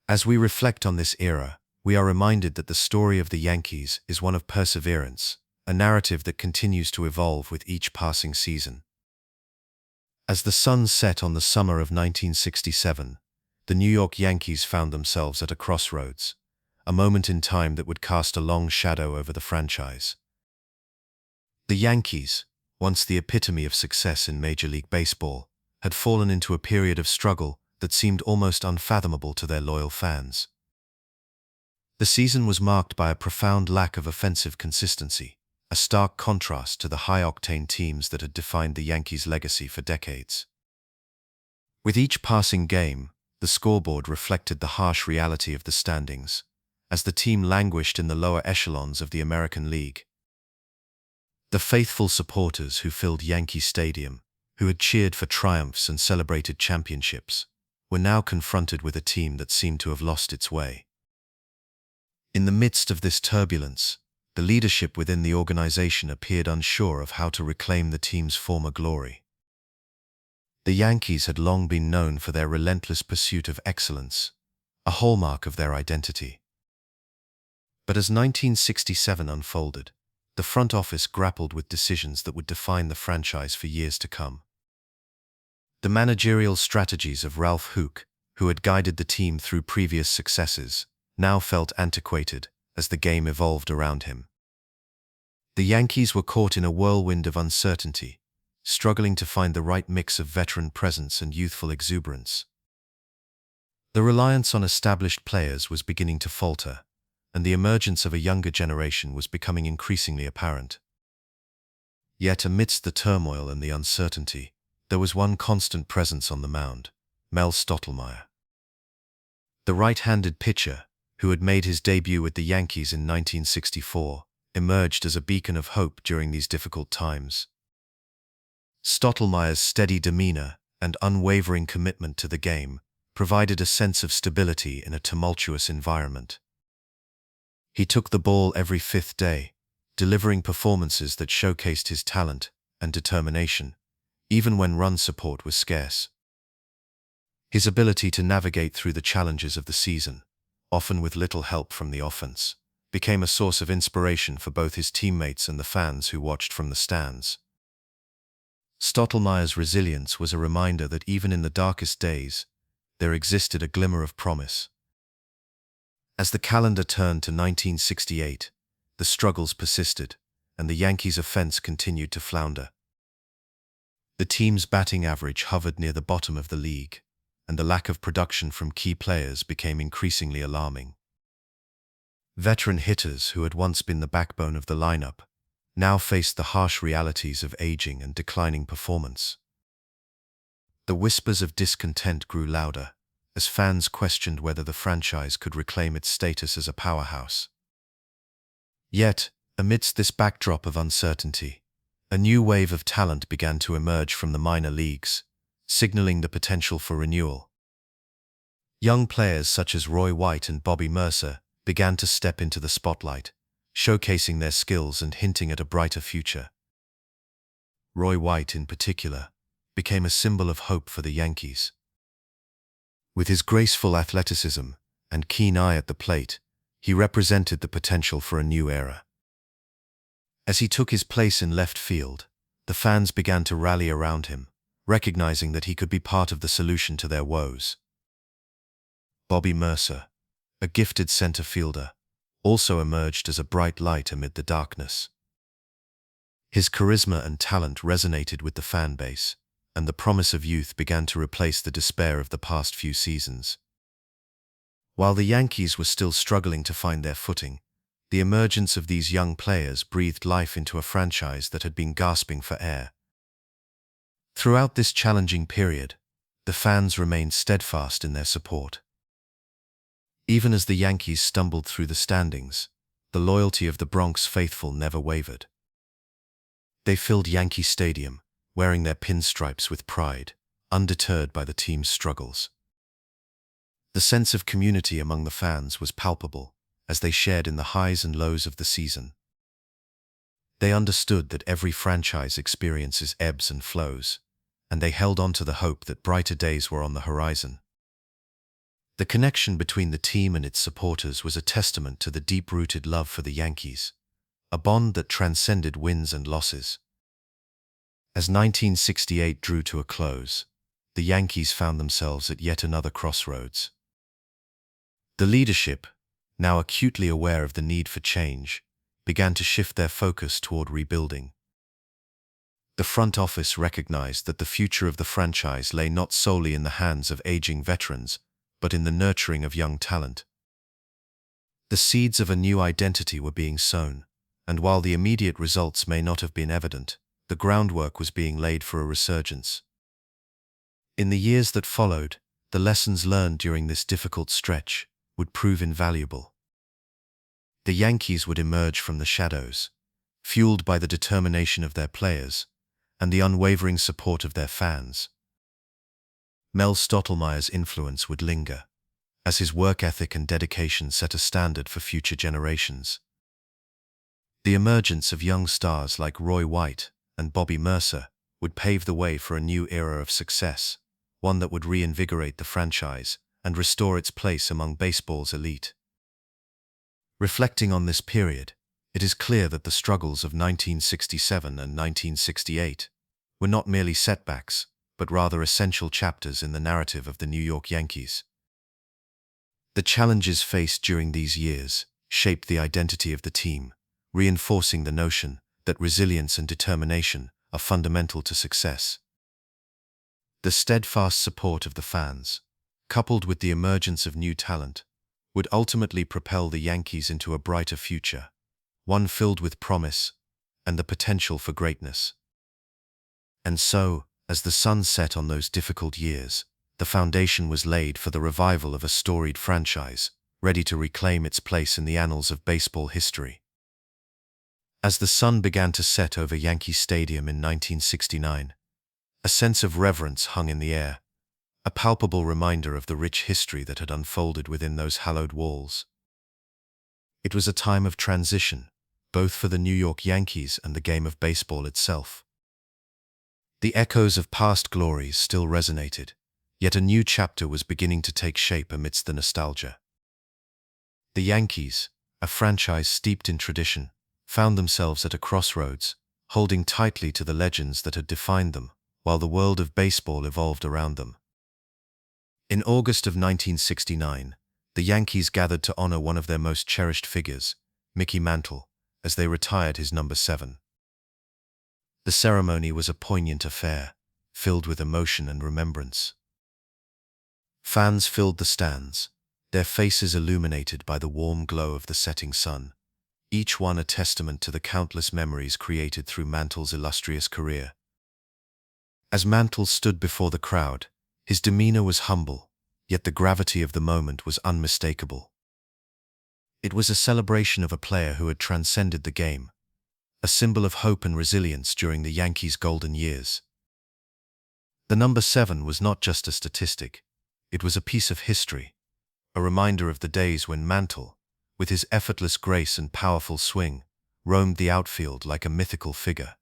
As we reflect on this era, we are reminded that the story of the Yankees is one of perseverance, a narrative that continues to evolve with each passing season. As the sun set on the summer of 1967, the New York Yankees found themselves at a crossroads, a moment in time that would cast a long shadow over the franchise. The Yankees, once the epitome of success in Major League Baseball, had fallen into a period of struggle that seemed almost unfathomable to their loyal fans. The season was marked by a profound lack of offensive consistency, a stark contrast to the high-octane teams that had defined the Yankees' legacy for decades. With each passing game, the scoreboard reflected the harsh reality of the standings, as the team languished in the lower echelons of the American League. The faithful supporters who filled Yankee Stadium, who had cheered for triumphs and celebrated championships, were now confronted with a team that seemed to have lost its way. In the midst of this turbulence, the leadership within the organization appeared unsure of how to reclaim the team's former glory. The Yankees had long been known for their relentless pursuit of excellence, a hallmark of their identity. But as 1967 unfolded, the front office grappled with decisions that would define the franchise for years to come. The managerial strategies of Ralph Hook, who had guided the team through previous successes, now felt antiquated as the game evolved around him. The Yankees were caught in a whirlwind of uncertainty, struggling to find the right mix of veteran presence and youthful exuberance. The reliance on established players was beginning to falter, and the emergence of a younger generation was becoming increasingly apparent. Yet amidst the turmoil and the uncertainty, there was one constant presence on the mound: Mel Stottlemyre. The right-handed pitcher, who had made his debut with the Yankees in 1964, emerged as a beacon of hope during these difficult times. Stottlemyre's steady demeanor and unwavering commitment to the game provided a sense of stability in a tumultuous environment. He took the ball every fifth day, delivering performances that showcased his talent and determination, even when run support was scarce. His ability to navigate through the challenges of the season, often with little help from the offense, became a source of inspiration for both his teammates and the fans who watched from the stands. Stottlemyre's resilience was a reminder that even in the darkest days, there existed a glimmer of promise. As the calendar turned to 1968, the struggles persisted, and the Yankees' offense continued to flounder. The team's batting average hovered near the bottom of the league, and the lack of production from key players became increasingly alarming. Veteran hitters who had once been the backbone of the lineup now faced the harsh realities of aging and declining performance. The whispers of discontent grew louder as fans questioned whether the franchise could reclaim its status as a powerhouse. Yet, amidst this backdrop of uncertainty, a new wave of talent began to emerge from the minor leagues, signaling the potential for renewal. Young players such as Roy White and Bobby Mercer began to step into the spotlight, showcasing their skills and hinting at a brighter future. Roy White, in particular, became a symbol of hope for the Yankees. With his graceful athleticism and keen eye at the plate, he represented the potential for a new era. As he took his place in left field, the fans began to rally around him, recognizing that he could be part of the solution to their woes. Bobby Mercer, a gifted center fielder, also emerged as a bright light amid the darkness. His charisma and talent resonated with the fan base, and the promise of youth began to replace the despair of the past few seasons. While the Yankees were still struggling to find their footing, the emergence of these young players breathed life into a franchise that had been gasping for air. Throughout this challenging period, the fans remained steadfast in their support. Even as the Yankees stumbled through the standings, the loyalty of the Bronx faithful never wavered. They filled Yankee Stadium, wearing their pinstripes with pride, undeterred by the team's struggles. The sense of community among the fans was palpable, as they shared in the highs and lows of the season. They understood that every franchise experiences ebbs and flows, and they held on to the hope that brighter days were on the horizon. The connection between the team and its supporters was a testament to the deep-rooted love for the Yankees, a bond that transcended wins and losses. As 1968 drew to a close, the Yankees found themselves at yet another crossroads. The leadership, now acutely aware of the need for change, began to shift their focus toward rebuilding. The front office recognized that the future of the franchise lay not solely in the hands of aging veterans, but in the nurturing of young talent. The seeds of a new identity were being sown, and while the immediate results may not have been evident, the groundwork was being laid for a resurgence. In the years that followed, the lessons learned during this difficult stretch would prove invaluable. The Yankees would emerge from the shadows, fueled by the determination of their players and the unwavering support of their fans. Mel Stottlemyre's influence would linger, as his work ethic and dedication set a standard for future generations. The emergence of young stars like Roy White and Bobby Mercer would pave the way for a new era of success, one that would reinvigorate the franchise and restore its place among baseball's elite. Reflecting on this period, it is clear that the struggles of 1967 and 1968 were not merely setbacks, but rather essential chapters in the narrative of the New York Yankees. The challenges faced during these years shaped the identity of the team, reinforcing the notion that resilience and determination are fundamental to success. The steadfast support of the fans, coupled with the emergence of new talent, would ultimately propel the Yankees into a brighter future, one filled with promise and the potential for greatness. And so, as the sun set on those difficult years, the foundation was laid for the revival of a storied franchise, ready to reclaim its place in the annals of baseball history. As the sun began to set over Yankee Stadium in 1969, a sense of reverence hung in the air, a palpable reminder of the rich history that had unfolded within those hallowed walls. It was a time of transition, both for the New York Yankees and the game of baseball itself. The echoes of past glories still resonated, yet a new chapter was beginning to take shape amidst the nostalgia. The Yankees, a franchise steeped in tradition, found themselves at a crossroads, holding tightly to the legends that had defined them, while the world of baseball evolved around them. In August of 1969, the Yankees gathered to honor one of their most cherished figures, Mickey Mantle, as they retired his number 7. The ceremony was a poignant affair, filled with emotion and remembrance. Fans filled the stands, their faces illuminated by the warm glow of the setting sun, each one a testament to the countless memories created through Mantle's illustrious career. As Mantle stood before the crowd, his demeanor was humble, yet the gravity of the moment was unmistakable. It was a celebration of a player who had transcended the game, a symbol of hope and resilience during the Yankees' golden years. The number 7 was not just a statistic, it was a piece of history, a reminder of the days when Mantle, with his effortless grace and powerful swing, roamed the outfield like a mythical figure.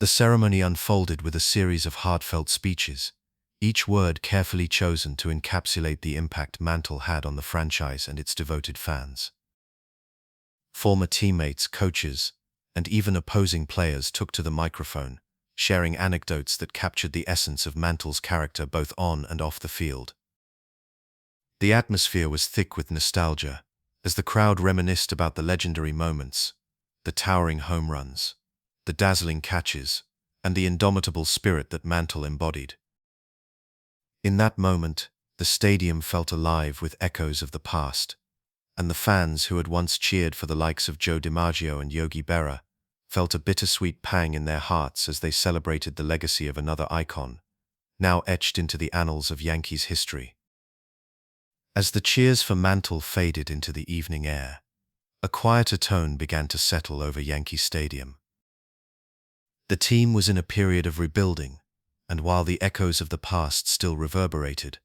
The ceremony unfolded with a series of heartfelt speeches, each word carefully chosen to encapsulate the impact Mantle had on the franchise and its devoted fans. Former teammates, coaches, and even opposing players took to the microphone, sharing anecdotes that captured the essence of Mantle's character both on and off the field. The atmosphere was thick with nostalgia, as the crowd reminisced about the legendary moments, the towering home runs, the dazzling catches, and the indomitable spirit that Mantle embodied. In that moment, the stadium felt alive with echoes of the past, and the fans who had once cheered for the likes of Joe DiMaggio and Yogi Berra felt a bittersweet pang in their hearts as they celebrated the legacy of another icon, now etched into the annals of Yankees history. As the cheers for Mantle faded into the evening air, a quieter tone began to settle over Yankee Stadium. The team was in a period of rebuilding, and while the echoes of the past still reverberated,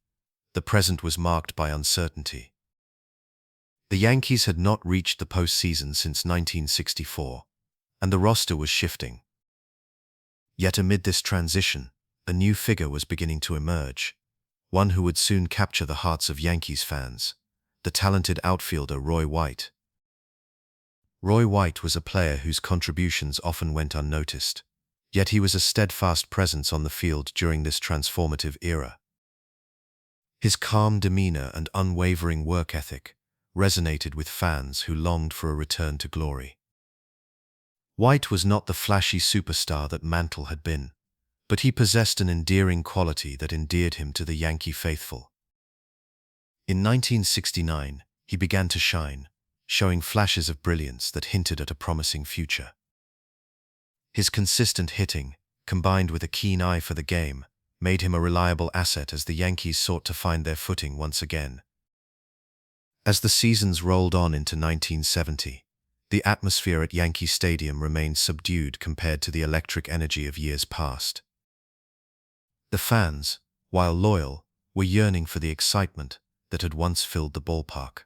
the present was marked by uncertainty. The Yankees had not reached the postseason since 1964, and the roster was shifting. Yet amid this transition, a new figure was beginning to emerge, one who would soon capture the hearts of Yankees fans, the talented outfielder Roy White. Roy White was a player whose contributions often went unnoticed, yet he was a steadfast presence on the field during this transformative era. His calm demeanor and unwavering work ethic resonated with fans who longed for a return to glory. White was not the flashy superstar that Mantle had been, but he possessed an endearing quality that endeared him to the Yankee faithful. In 1969, he began to shine, showing flashes of brilliance that hinted at a promising future. His consistent hitting, combined with a keen eye for the game, made him a reliable asset as the Yankees sought to find their footing once again. As the seasons rolled on into 1970, the atmosphere at Yankee Stadium remained subdued compared to the electric energy of years past. The fans, while loyal, were yearning for the excitement that had once filled the ballpark.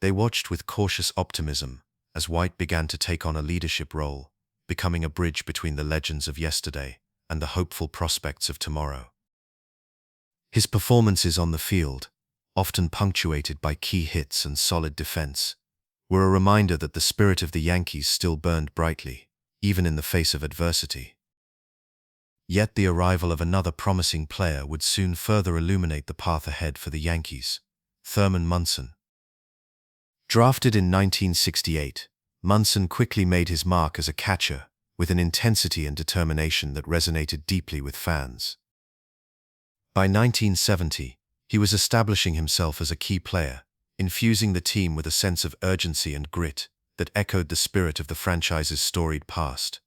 They watched with cautious optimism as White began to take on a leadership role, becoming a bridge between the legends of yesterday and the hopeful prospects of tomorrow. His performances on the field, often punctuated by key hits and solid defense, were a reminder that the spirit of the Yankees still burned brightly, even in the face of adversity. Yet the arrival of another promising player would soon further illuminate the path ahead for the Yankees, Thurman Munson. Drafted in 1968, Munson quickly made his mark as a catcher, with an intensity and determination that resonated deeply with fans. By 1970, he was establishing himself as a key player, infusing the team with a sense of urgency and grit that echoed the spirit of the franchise's storied past.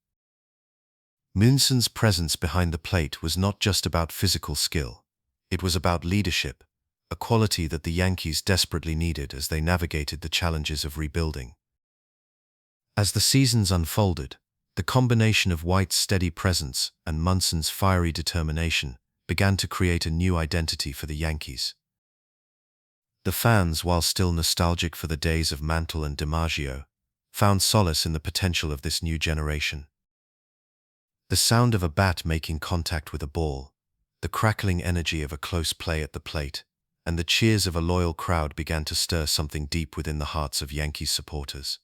Munson's presence behind the plate was not just about physical skill, it was about leadership, a quality that the Yankees desperately needed as they navigated the challenges of rebuilding. As the seasons unfolded, the combination of White's steady presence and Munson's fiery determination began to create a new identity for the Yankees. The fans, while still nostalgic for the days of Mantle and DiMaggio, found solace in the potential of this new generation. The sound of a bat making contact with a ball, the crackling energy of a close play at the plate, and the cheers of a loyal crowd began to stir something deep within the hearts of Yankees supporters.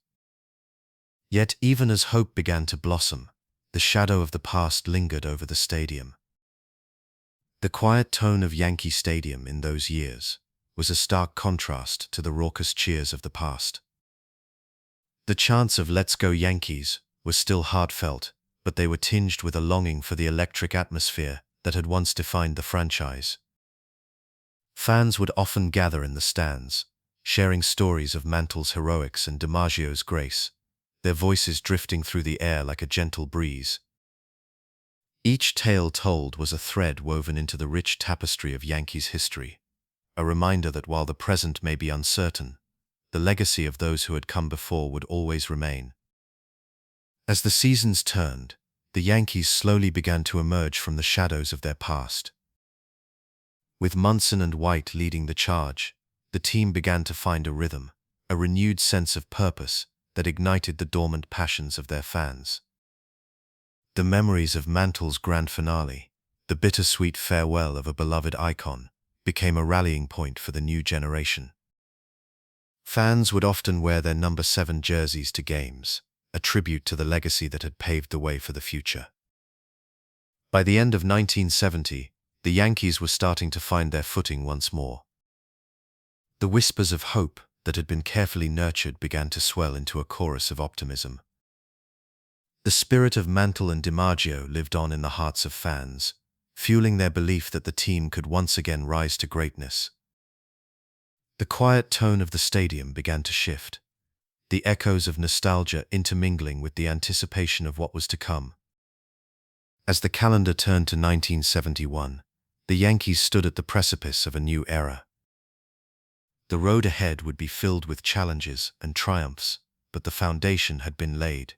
Yet even as hope began to blossom, the shadow of the past lingered over the stadium. The quiet tone of Yankee Stadium in those years was a stark contrast to the raucous cheers of the past. The chants of "Let's Go Yankees" were still heartfelt, but they were tinged with a longing for the electric atmosphere that had once defined the franchise. Fans would often gather in the stands, sharing stories of Mantle's heroics and DiMaggio's grace, their voices drifting through the air like a gentle breeze. Each tale told was a thread woven into the rich tapestry of Yankees history, a reminder that while the present may be uncertain, the legacy of those who had come before would always remain. As the seasons turned, the Yankees slowly began to emerge from the shadows of their past. With Munson and White leading the charge, the team began to find a rhythm, a renewed sense of purpose that ignited the dormant passions of their fans. The memories of Mantle's grand finale, the bittersweet farewell of a beloved icon, became a rallying point for the new generation. Fans would often wear their number 7 jerseys to games, a tribute to the legacy that had paved the way for the future. By the end of 1970, the Yankees were starting to find their footing once more. The whispers of hope that had been carefully nurtured began to swell into a chorus of optimism. The spirit of Mantle and DiMaggio lived on in the hearts of fans, fueling their belief that the team could once again rise to greatness. The quiet tone of the stadium began to shift, the echoes of nostalgia intermingling with the anticipation of what was to come. As the calendar turned to 1971, the Yankees stood at the precipice of a new era. The road ahead would be filled with challenges and triumphs, but the foundation had been laid.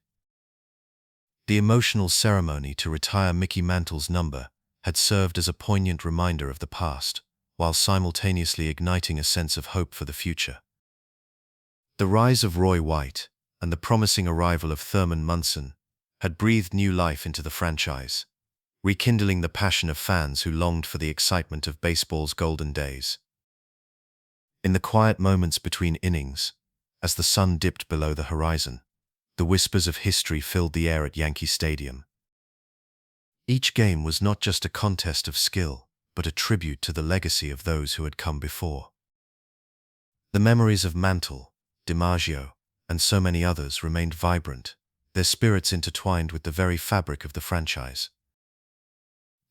The emotional ceremony to retire Mickey Mantle's number had served as a poignant reminder of the past, while simultaneously igniting a sense of hope for the future. The rise of Roy White and the promising arrival of Thurman Munson had breathed new life into the franchise, rekindling the passion of fans who longed for the excitement of baseball's golden days. In the quiet moments between innings, as the sun dipped below the horizon, the whispers of history filled the air at Yankee Stadium. Each game was not just a contest of skill, but a tribute to the legacy of those who had come before. The memories of Mantle, DiMaggio, and so many others remained vibrant, their spirits intertwined with the very fabric of the franchise.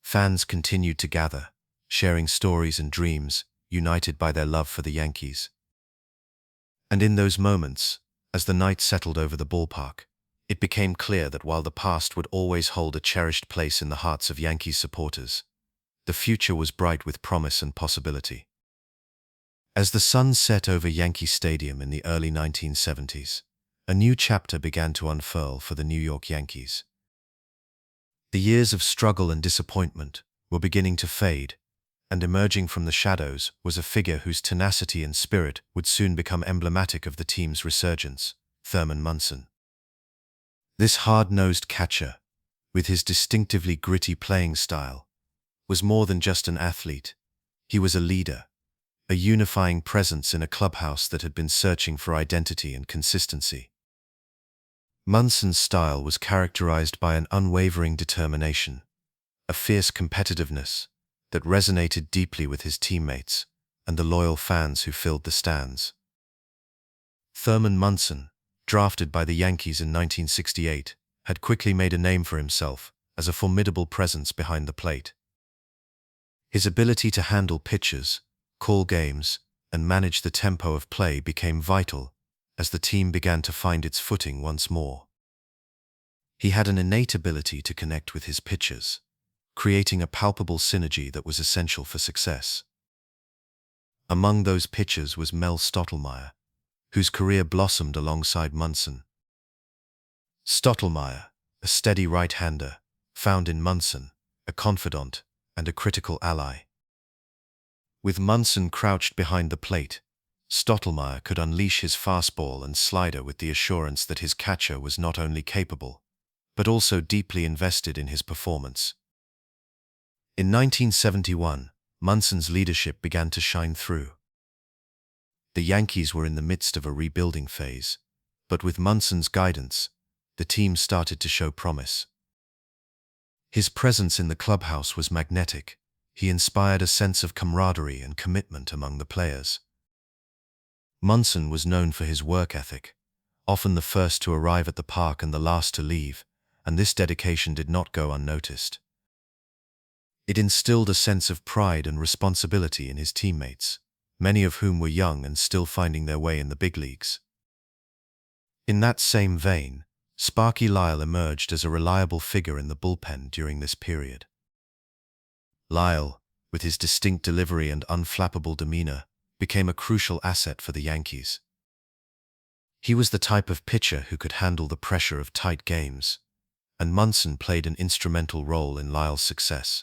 Fans continued to gather, sharing stories and dreams, united by their love for the Yankees. And in those moments, as the night settled over the ballpark, it became clear that while the past would always hold a cherished place in the hearts of Yankees supporters, the future was bright with promise and possibility. As the sun set over Yankee Stadium in the early 1970s, a new chapter began to unfurl for the New York Yankees. The years of struggle and disappointment were beginning to fade, and emerging from the shadows was a figure whose tenacity and spirit would soon become emblematic of the team's resurgence, Thurman Munson. This hard-nosed catcher, with his distinctively gritty playing style, was more than just an athlete. He was a leader, a unifying presence in a clubhouse that had been searching for identity and consistency. Munson's style was characterized by an unwavering determination, a fierce competitiveness that resonated deeply with his teammates and the loyal fans who filled the stands. Thurman Munson, drafted by the Yankees in 1968, had quickly made a name for himself as a formidable presence behind the plate. His ability to handle pitches, call games, and manage the tempo of play became vital as the team began to find its footing once more. He had an innate ability to connect with his pitchers, creating a palpable synergy that was essential for success. Among those pitchers was Mel Stottlemyre, whose career blossomed alongside Munson. Stottlemyre, a steady right-hander, found in Munson a confidant and a critical ally. With Munson crouched behind the plate, Stottlemyre could unleash his fastball and slider with the assurance that his catcher was not only capable, but also deeply invested in his performance. In 1971, Munson's leadership began to shine through. The Yankees were in the midst of a rebuilding phase, but with Munson's guidance, the team started to show promise. His presence in the clubhouse was magnetic. He inspired a sense of camaraderie and commitment among the players. Munson was known for his work ethic, often the first to arrive at the park and the last to leave, and this dedication did not go unnoticed. It instilled a sense of pride and responsibility in his teammates, many of whom were young and still finding their way in the big leagues. In that same vein, Sparky Lyle emerged as a reliable figure in the bullpen during this period. Lyle, with his distinct delivery and unflappable demeanor, became a crucial asset for the Yankees. He was the type of pitcher who could handle the pressure of tight games, and Munson played an instrumental role in Lyle's success.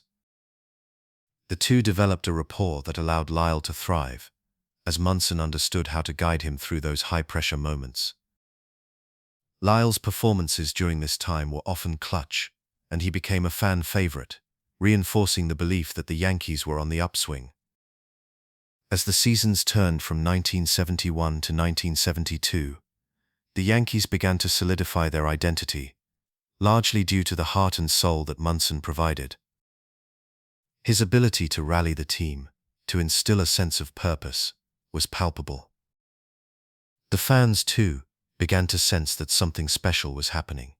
The two developed a rapport that allowed Lyle to thrive, as Munson understood how to guide him through those high-pressure moments. Lyle's performances during this time were often clutch, and he became a fan favorite, reinforcing the belief that the Yankees were on the upswing. As the seasons turned from 1971 to 1972, the Yankees began to solidify their identity, largely due to the heart and soul that Munson provided. His ability to rally the team, to instill a sense of purpose, was palpable. The fans, too, began to sense that something special was happening.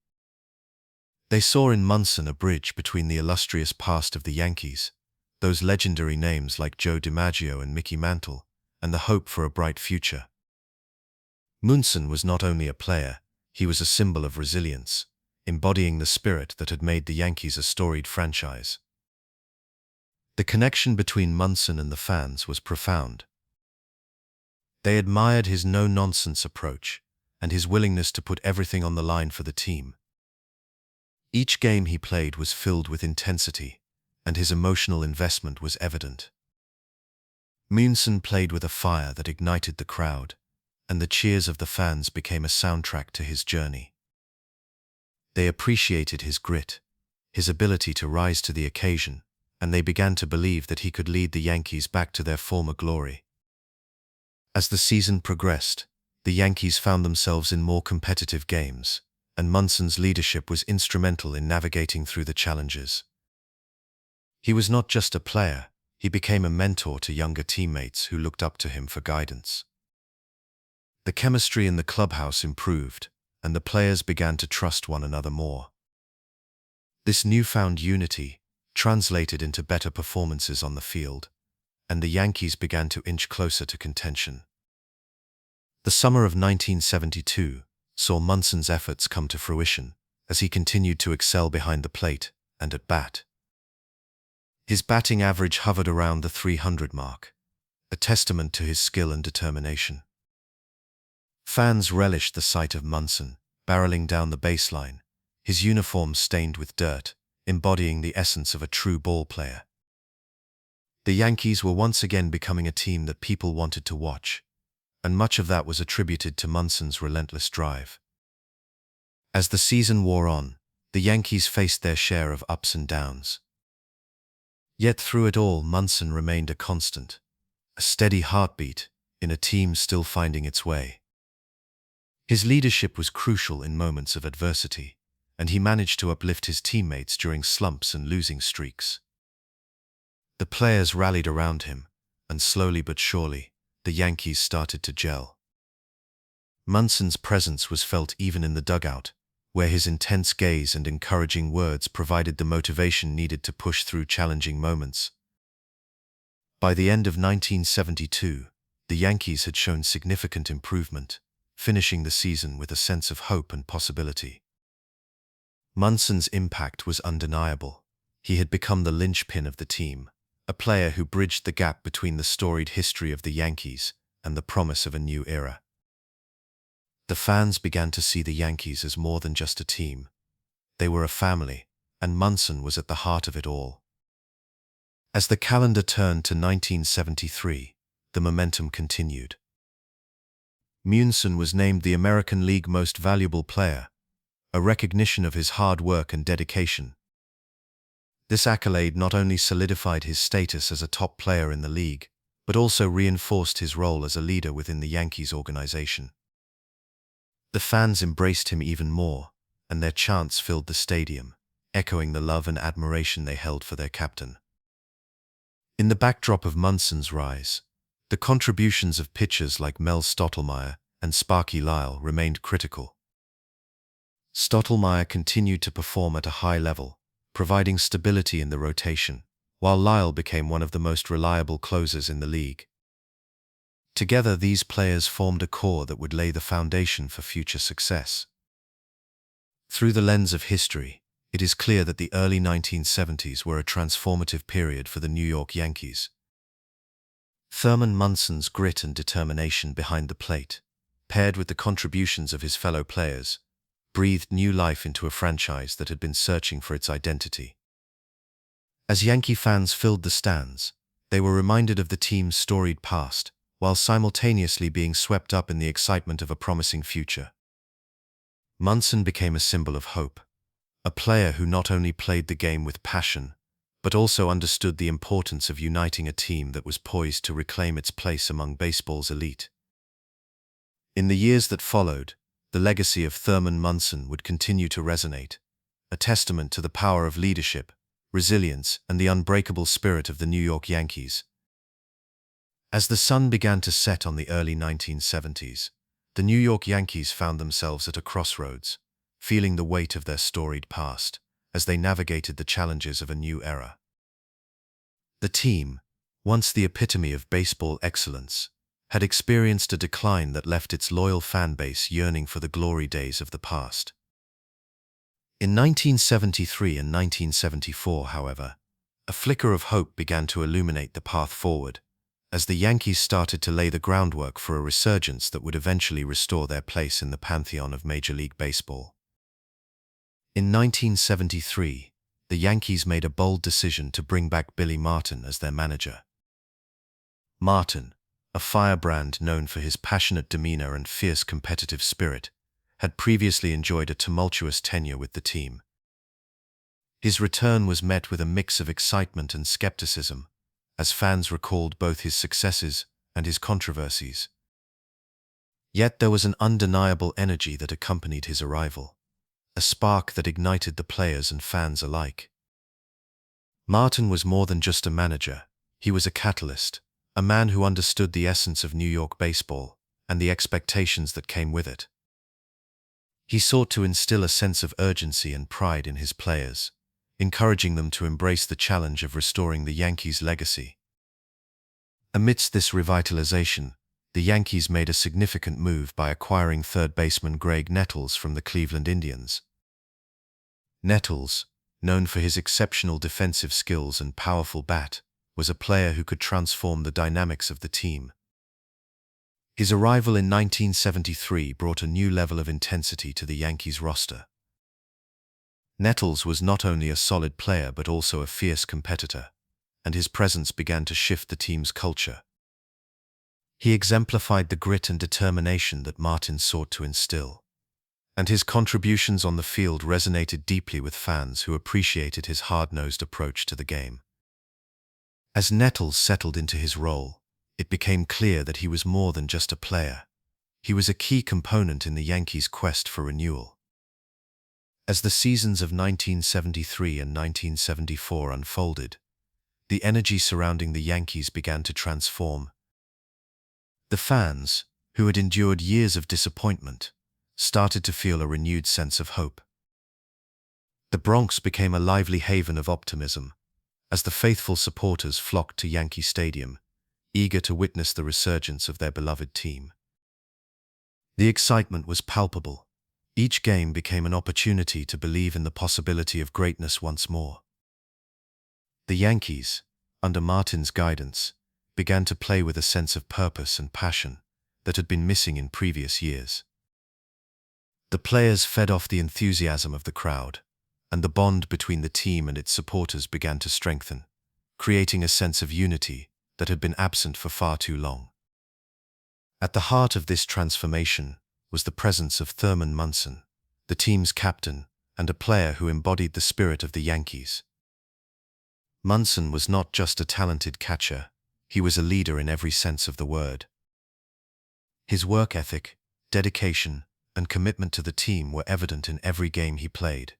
They saw in Munson a bridge between the illustrious past of the Yankees, those legendary names like Joe DiMaggio and Mickey Mantle, and the hope for a bright future. Munson was not only a player, he was a symbol of resilience, embodying the spirit that had made the Yankees a storied franchise. The connection between Munson and the fans was profound. They admired his no-nonsense approach and his willingness to put everything on the line for the team. Each game he played was filled with intensity, and his emotional investment was evident. Munson played with a fire that ignited the crowd, and the cheers of the fans became a soundtrack to his journey. They appreciated his grit, his ability to rise to the occasion, and they began to believe that he could lead the Yankees back to their former glory. As the season progressed, the Yankees found themselves in more competitive games, and Munson's leadership was instrumental in navigating through the challenges. He was not just a player, he became a mentor to younger teammates who looked up to him for guidance. The chemistry in the clubhouse improved, and the players began to trust one another more. This newfound unity translated into better performances on the field, and the Yankees began to inch closer to contention. The summer of 1972 saw Munson's efforts come to fruition as he continued to excel behind the plate and at bat. His batting average hovered around the .300 mark, a testament to his skill and determination. Fans relished the sight of Munson barreling down the baseline, his uniform stained with dirt, embodying the essence of a true ball player. The Yankees were once again becoming a team that people wanted to watch, and much of that was attributed to Munson's relentless drive. As the season wore on, the Yankees faced their share of ups and downs. Yet through it all, Munson remained a constant, a steady heartbeat in a team still finding its way. His leadership was crucial in moments of adversity, and he managed to uplift his teammates during slumps and losing streaks. The players rallied around him, and slowly but surely, the Yankees started to gel. Munson's presence was felt even in the dugout, where his intense gaze and encouraging words provided the motivation needed to push through challenging moments. By the end of 1972, the Yankees had shown significant improvement, finishing the season with a sense of hope and possibility. Munson's impact was undeniable. He had become the linchpin of the team, a player who bridged the gap between the storied history of the Yankees and the promise of a new era. The fans began to see the Yankees as more than just a team. They were a family, and Munson was at the heart of it all. As the calendar turned to 1973, the momentum continued. Munson was named the American League Most Valuable Player, a recognition of his hard work and dedication. This accolade not only solidified his status as a top player in the league, but also reinforced his role as a leader within the Yankees organization. The fans embraced him even more, and their chants filled the stadium, echoing the love and admiration they held for their captain. In the backdrop of Munson's rise, the contributions of pitchers like Mel Stottlemyre and Sparky Lyle remained critical. Stottlemyre continued to perform at a high level, providing stability in the rotation, while Lyle became one of the most reliable closers in the league. Together, these players formed a core that would lay the foundation for future success. Through the lens of history, it is clear that the early 1970s were a transformative period for the New York Yankees. Thurman Munson's grit and determination behind the plate, paired with the contributions of his fellow players, breathed new life into a franchise that had been searching for its identity. As Yankee fans filled the stands, they were reminded of the team's storied past, while simultaneously being swept up in the excitement of a promising future. Munson became a symbol of hope, a player who not only played the game with passion, but also understood the importance of uniting a team that was poised to reclaim its place among baseball's elite. In the years that followed, the legacy of Thurman Munson would continue to resonate, a testament to the power of leadership, resilience, and the unbreakable spirit of the New York Yankees. As the sun began to set on the early 1970s, the New York Yankees found themselves at a crossroads, feeling the weight of their storied past as they navigated the challenges of a new era. The team, once the epitome of baseball excellence, had experienced a decline that left its loyal fan base yearning for the glory days of the past. In 1973 and 1974, however, a flicker of hope began to illuminate the path forward, as the Yankees started to lay the groundwork for a resurgence that would eventually restore their place in the pantheon of Major League Baseball. In 1973, the Yankees made a bold decision to bring back Billy Martin as their manager. Martin, a firebrand known for his passionate demeanor and fierce competitive spirit, had previously enjoyed a tumultuous tenure with the team. His return was met with a mix of excitement and skepticism, as fans recalled both his successes and his controversies. Yet there was an undeniable energy that accompanied his arrival, a spark that ignited the players and fans alike. Martin was more than just a manager, he was a catalyst, a man who understood the essence of New York baseball and the expectations that came with it. He sought to instill a sense of urgency and pride in his players, encouraging them to embrace the challenge of restoring the Yankees' legacy. Amidst this revitalization, the Yankees made a significant move by acquiring third baseman Graig Nettles from the Cleveland Indians. Nettles, known for his exceptional defensive skills and powerful bat, was a player who could transform the dynamics of the team. His arrival in 1973 brought a new level of intensity to the Yankees roster. Nettles was not only a solid player but also a fierce competitor, and his presence began to shift the team's culture. He exemplified the grit and determination that Martin sought to instill, and his contributions on the field resonated deeply with fans who appreciated his hard-nosed approach to the game. As Nettles settled into his role, it became clear that he was more than just a player. He was a key component in the Yankees' quest for renewal. As the seasons of 1973 and 1974 unfolded, the energy surrounding the Yankees began to transform. The fans, who had endured years of disappointment, started to feel a renewed sense of hope. The Bronx became a lively haven of optimism, as the faithful supporters flocked to Yankee Stadium, eager to witness the resurgence of their beloved team. The excitement was palpable. Each game became an opportunity to believe in the possibility of greatness once more. The Yankees, under Martin's guidance, began to play with a sense of purpose and passion that had been missing in previous years. The players fed off the enthusiasm of the crowd, and the bond between the team and its supporters began to strengthen, creating a sense of unity that had been absent for far too long. At the heart of this transformation was the presence of Thurman Munson, the team's captain and a player who embodied the spirit of the Yankees. Munson was not just a talented catcher, he was a leader in every sense of the word. His work ethic, dedication, and commitment to the team were evident in every game he played.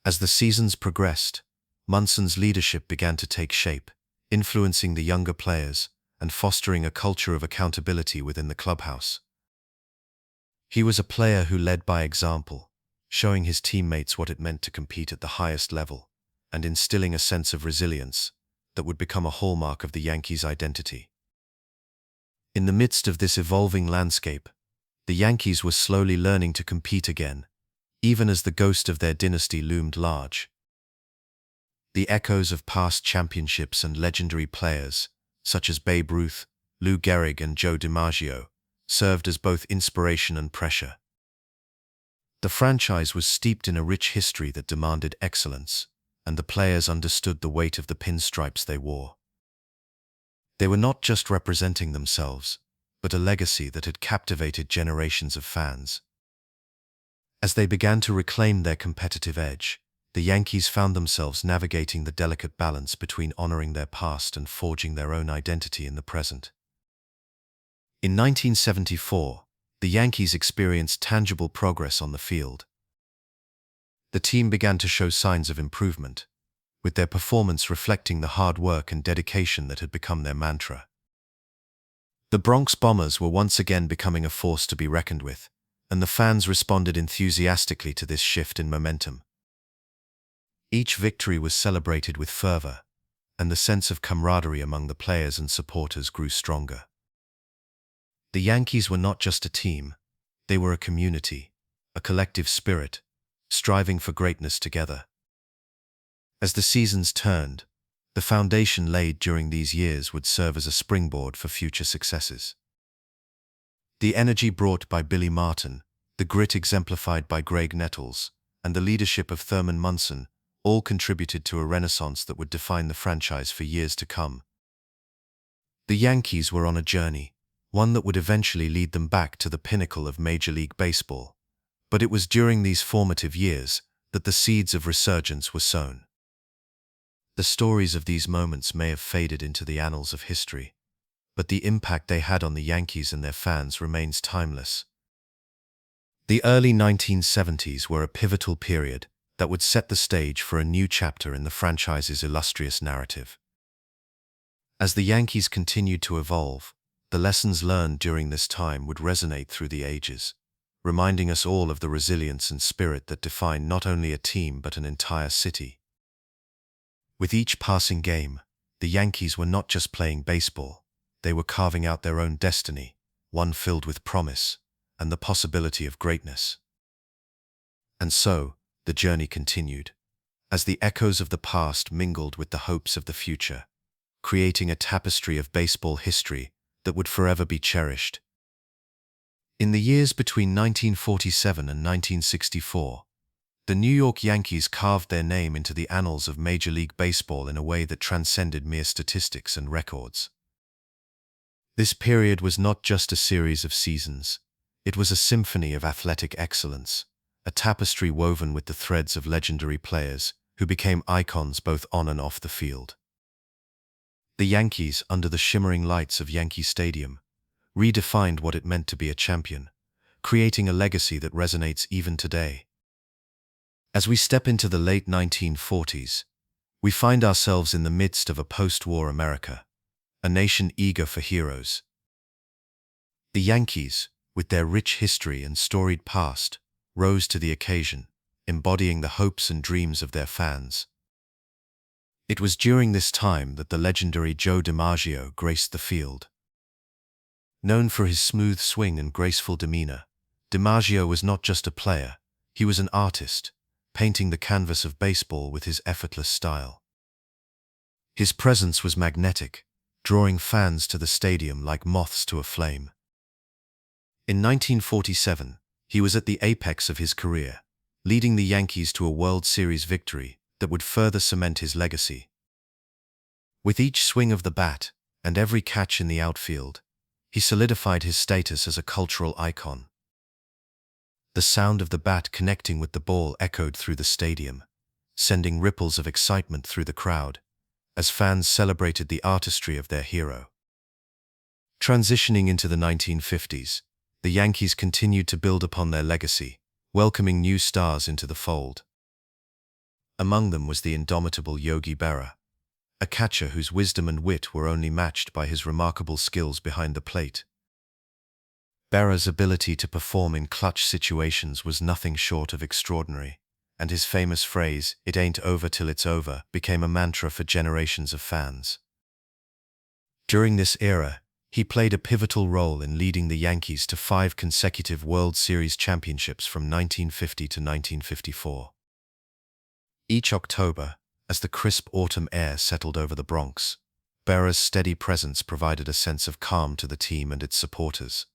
As the seasons progressed, Munson's leadership began to take shape, influencing the younger players and fostering a culture of accountability within the clubhouse. He was a player who led by example, showing his teammates what it meant to compete at the highest level, and instilling a sense of resilience that would become a hallmark of the Yankees' identity. In the midst of this evolving landscape, the Yankees were slowly learning to compete again, even as the ghost of their dynasty loomed large. The echoes of past championships and legendary players, such as Babe Ruth, Lou Gehrig, and Joe DiMaggio, served as both inspiration and pressure. The franchise was steeped in a rich history that demanded excellence, and the players understood the weight of the pinstripes they wore. They were not just representing themselves, but a legacy that had captivated generations of fans. As they began to reclaim their competitive edge, the Yankees found themselves navigating the delicate balance between honoring their past and forging their own identity in the present. In 1974, the Yankees experienced tangible progress on the field. The team began to show signs of improvement, with their performance reflecting the hard work and dedication that had become their mantra. The Bronx Bombers were once again becoming a force to be reckoned with, and the fans responded enthusiastically to this shift in momentum. Each victory was celebrated with fervor, and the sense of camaraderie among the players and supporters grew stronger. The Yankees were not just a team, they were a community, a collective spirit, striving for greatness together. As the seasons turned, the foundation laid during these years would serve as a springboard for future successes. The energy brought by Billy Martin, the grit exemplified by Greg Nettles, and the leadership of Thurman Munson all contributed to a renaissance that would define the franchise for years to come. The Yankees were on a journey, one that would eventually lead them back to the pinnacle of Major League Baseball. But it was during these formative years that the seeds of resurgence were sown. The stories of these moments may have faded into the annals of history, but the impact they had on the Yankees and their fans remains timeless. The early 1970s were a pivotal period that would set the stage for a new chapter in the franchise's illustrious narrative. As the Yankees continued to evolve, the lessons learned during this time would resonate through the ages, reminding us all of the resilience and spirit that defined not only a team but an entire city. With each passing game, the Yankees were not just playing baseball, they were carving out their own destiny, one filled with promise and the possibility of greatness. And so, the journey continued, as the echoes of the past mingled with the hopes of the future, creating a tapestry of baseball history that would forever be cherished. In the years between 1947 and 1964, the New York Yankees carved their name into the annals of Major League Baseball in a way that transcended mere statistics and records. This period was not just a series of seasons, it was a symphony of athletic excellence, a tapestry woven with the threads of legendary players who became icons both on and off the field. The Yankees, under the shimmering lights of Yankee Stadium, redefined what it meant to be a champion, creating a legacy that resonates even today. As we step into the late 1940s, we find ourselves in the midst of a post-war America, a nation eager for heroes. The Yankees, with their rich history and storied past, rose to the occasion, embodying the hopes and dreams of their fans. It was during this time that the legendary Joe DiMaggio graced the field. Known for his smooth swing and graceful demeanor, DiMaggio was not just a player, he was an artist, painting the canvas of baseball with his effortless style. His presence was magnetic, drawing fans to the stadium like moths to a flame. In 1947, he was at the apex of his career, leading the Yankees to a World Series victory that would further cement his legacy. With each swing of the bat and every catch in the outfield, he solidified his status as a cultural icon. The sound of the bat connecting with the ball echoed through the stadium, sending ripples of excitement through the crowd, as fans celebrated the artistry of their hero. Transitioning into the 1950s, the Yankees continued to build upon their legacy, welcoming new stars into the fold. Among them was the indomitable Yogi Berra, a catcher whose wisdom and wit were only matched by his remarkable skills behind the plate. Berra's ability to perform in clutch situations was nothing short of extraordinary, and his famous phrase, "It ain't over till it's over," became a mantra for generations of fans. During this era, he played a pivotal role in leading the Yankees to 5 consecutive World Series championships from 1950 to 1954. Each October, as the crisp autumn air settled over the Bronx, Berra's steady presence provided a sense of calm to the team and its supporters.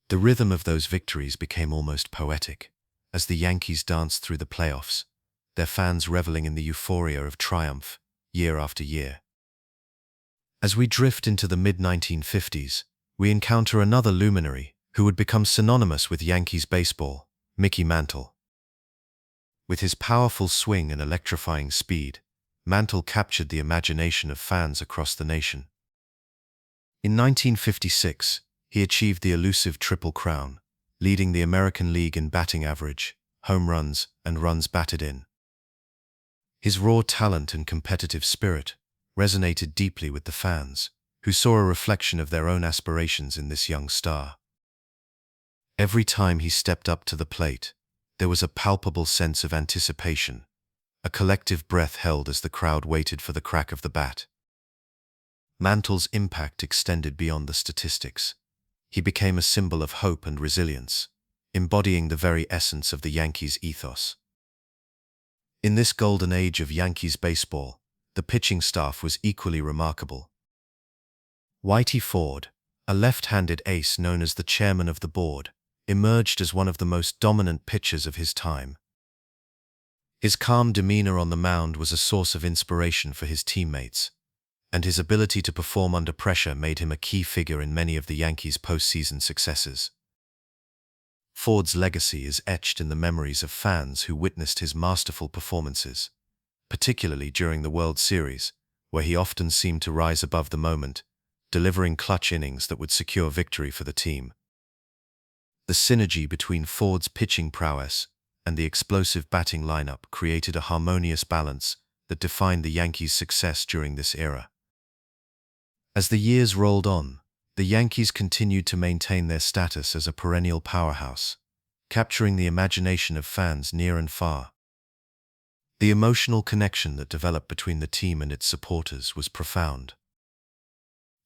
The rhythm of those victories became almost poetic, as the Yankees danced through the playoffs, their fans reveling in the euphoria of triumph year after year. As we drift into the mid-1950s, we encounter another luminary who would become synonymous with Yankees baseball, Mickey Mantle. With his powerful swing and electrifying speed, Mantle captured the imagination of fans across the nation. In 1956, he achieved the elusive Triple Crown, leading the American League in batting average, home runs, and runs batted in. His raw talent and competitive spirit resonated deeply with the fans, who saw a reflection of their own aspirations in this young star. Every time he stepped up to the plate, there was a palpable sense of anticipation, a collective breath held as the crowd waited for the crack of the bat. Mantle's impact extended beyond the statistics. He became a symbol of hope and resilience, embodying the very essence of the Yankees' ethos. In this golden age of Yankees baseball, the pitching staff was equally remarkable. Whitey Ford, a left-handed ace known as the chairman of the board, emerged as one of the most dominant pitchers of his time. His calm demeanor on the mound was a source of inspiration for his teammates, and his ability to perform under pressure made him a key figure in many of the Yankees' postseason successes. Ford's legacy is etched in the memories of fans who witnessed his masterful performances, particularly during the World Series, where he often seemed to rise above the moment, delivering clutch innings that would secure victory for the team. The synergy between Ford's pitching prowess and the explosive batting lineup created a harmonious balance that defined the Yankees' success during this era. As the years rolled on, the Yankees continued to maintain their status as a perennial powerhouse, capturing the imagination of fans near and far. The emotional connection that developed between the team and its supporters was profound.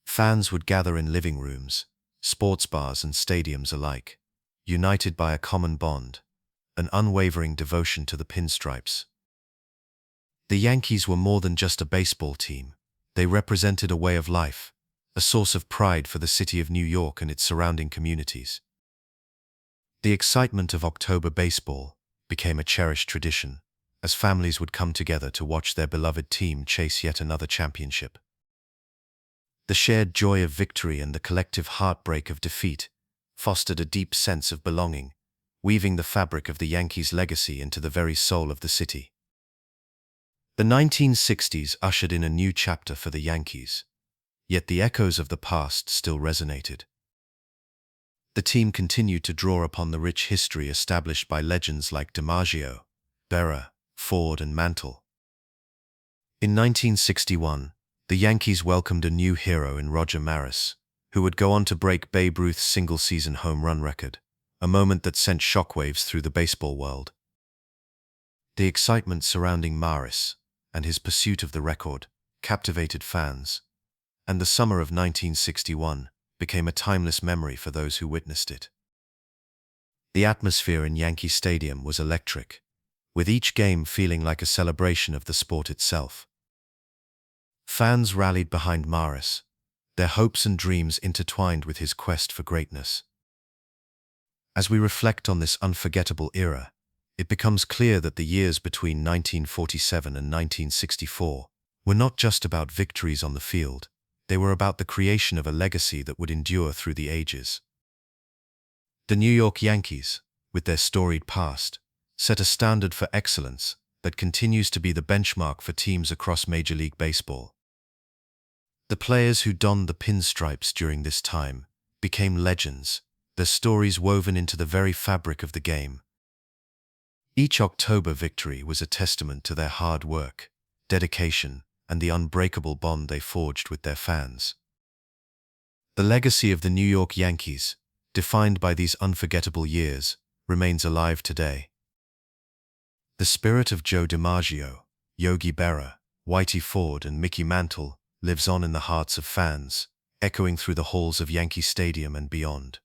Fans would gather in living rooms, sports bars and stadiums alike, united by a common bond, an unwavering devotion to the pinstripes. The Yankees were more than just a baseball team. They represented a way of life, a source of pride for the city of New York and its surrounding communities. The excitement of October baseball became a cherished tradition, as families would come together to watch their beloved team chase yet another championship. The shared joy of victory and the collective heartbreak of defeat fostered a deep sense of belonging, weaving the fabric of the Yankees' legacy into the very soul of the city. The 1960s ushered in a new chapter for the Yankees, yet the echoes of the past still resonated. The team continued to draw upon the rich history established by legends like DiMaggio, Berra, Ford, and Mantle. In 1961, the Yankees welcomed a new hero in Roger Maris, who would go on to break Babe Ruth's single-season home run record, a moment that sent shockwaves through the baseball world. The excitement surrounding Maris and his pursuit of the record captivated fans, and the summer of 1961 became a timeless memory for those who witnessed it. The atmosphere in Yankee Stadium was electric, with each game feeling like a celebration of the sport itself. Fans rallied behind Maris, their hopes and dreams intertwined with his quest for greatness. As we reflect on this unforgettable era, it becomes clear that the years between 1947 and 1964 were not just about victories on the field, They were about the creation of a legacy that would endure through the ages. The New York Yankees, with their storied past, set a standard for excellence that continues to be the benchmark for teams across Major League Baseball. The players who donned the pinstripes during this time became legends, their stories woven into the very fabric of the game. Each October victory was a testament to their hard work, dedication, and the unbreakable bond they forged with their fans. The legacy of the New York Yankees, defined by these unforgettable years, remains alive today. The spirit of Joe DiMaggio, Yogi Berra, Whitey Ford, and Mickey Mantle lives on in the hearts of fans, echoing through the halls of Yankee Stadium and beyond.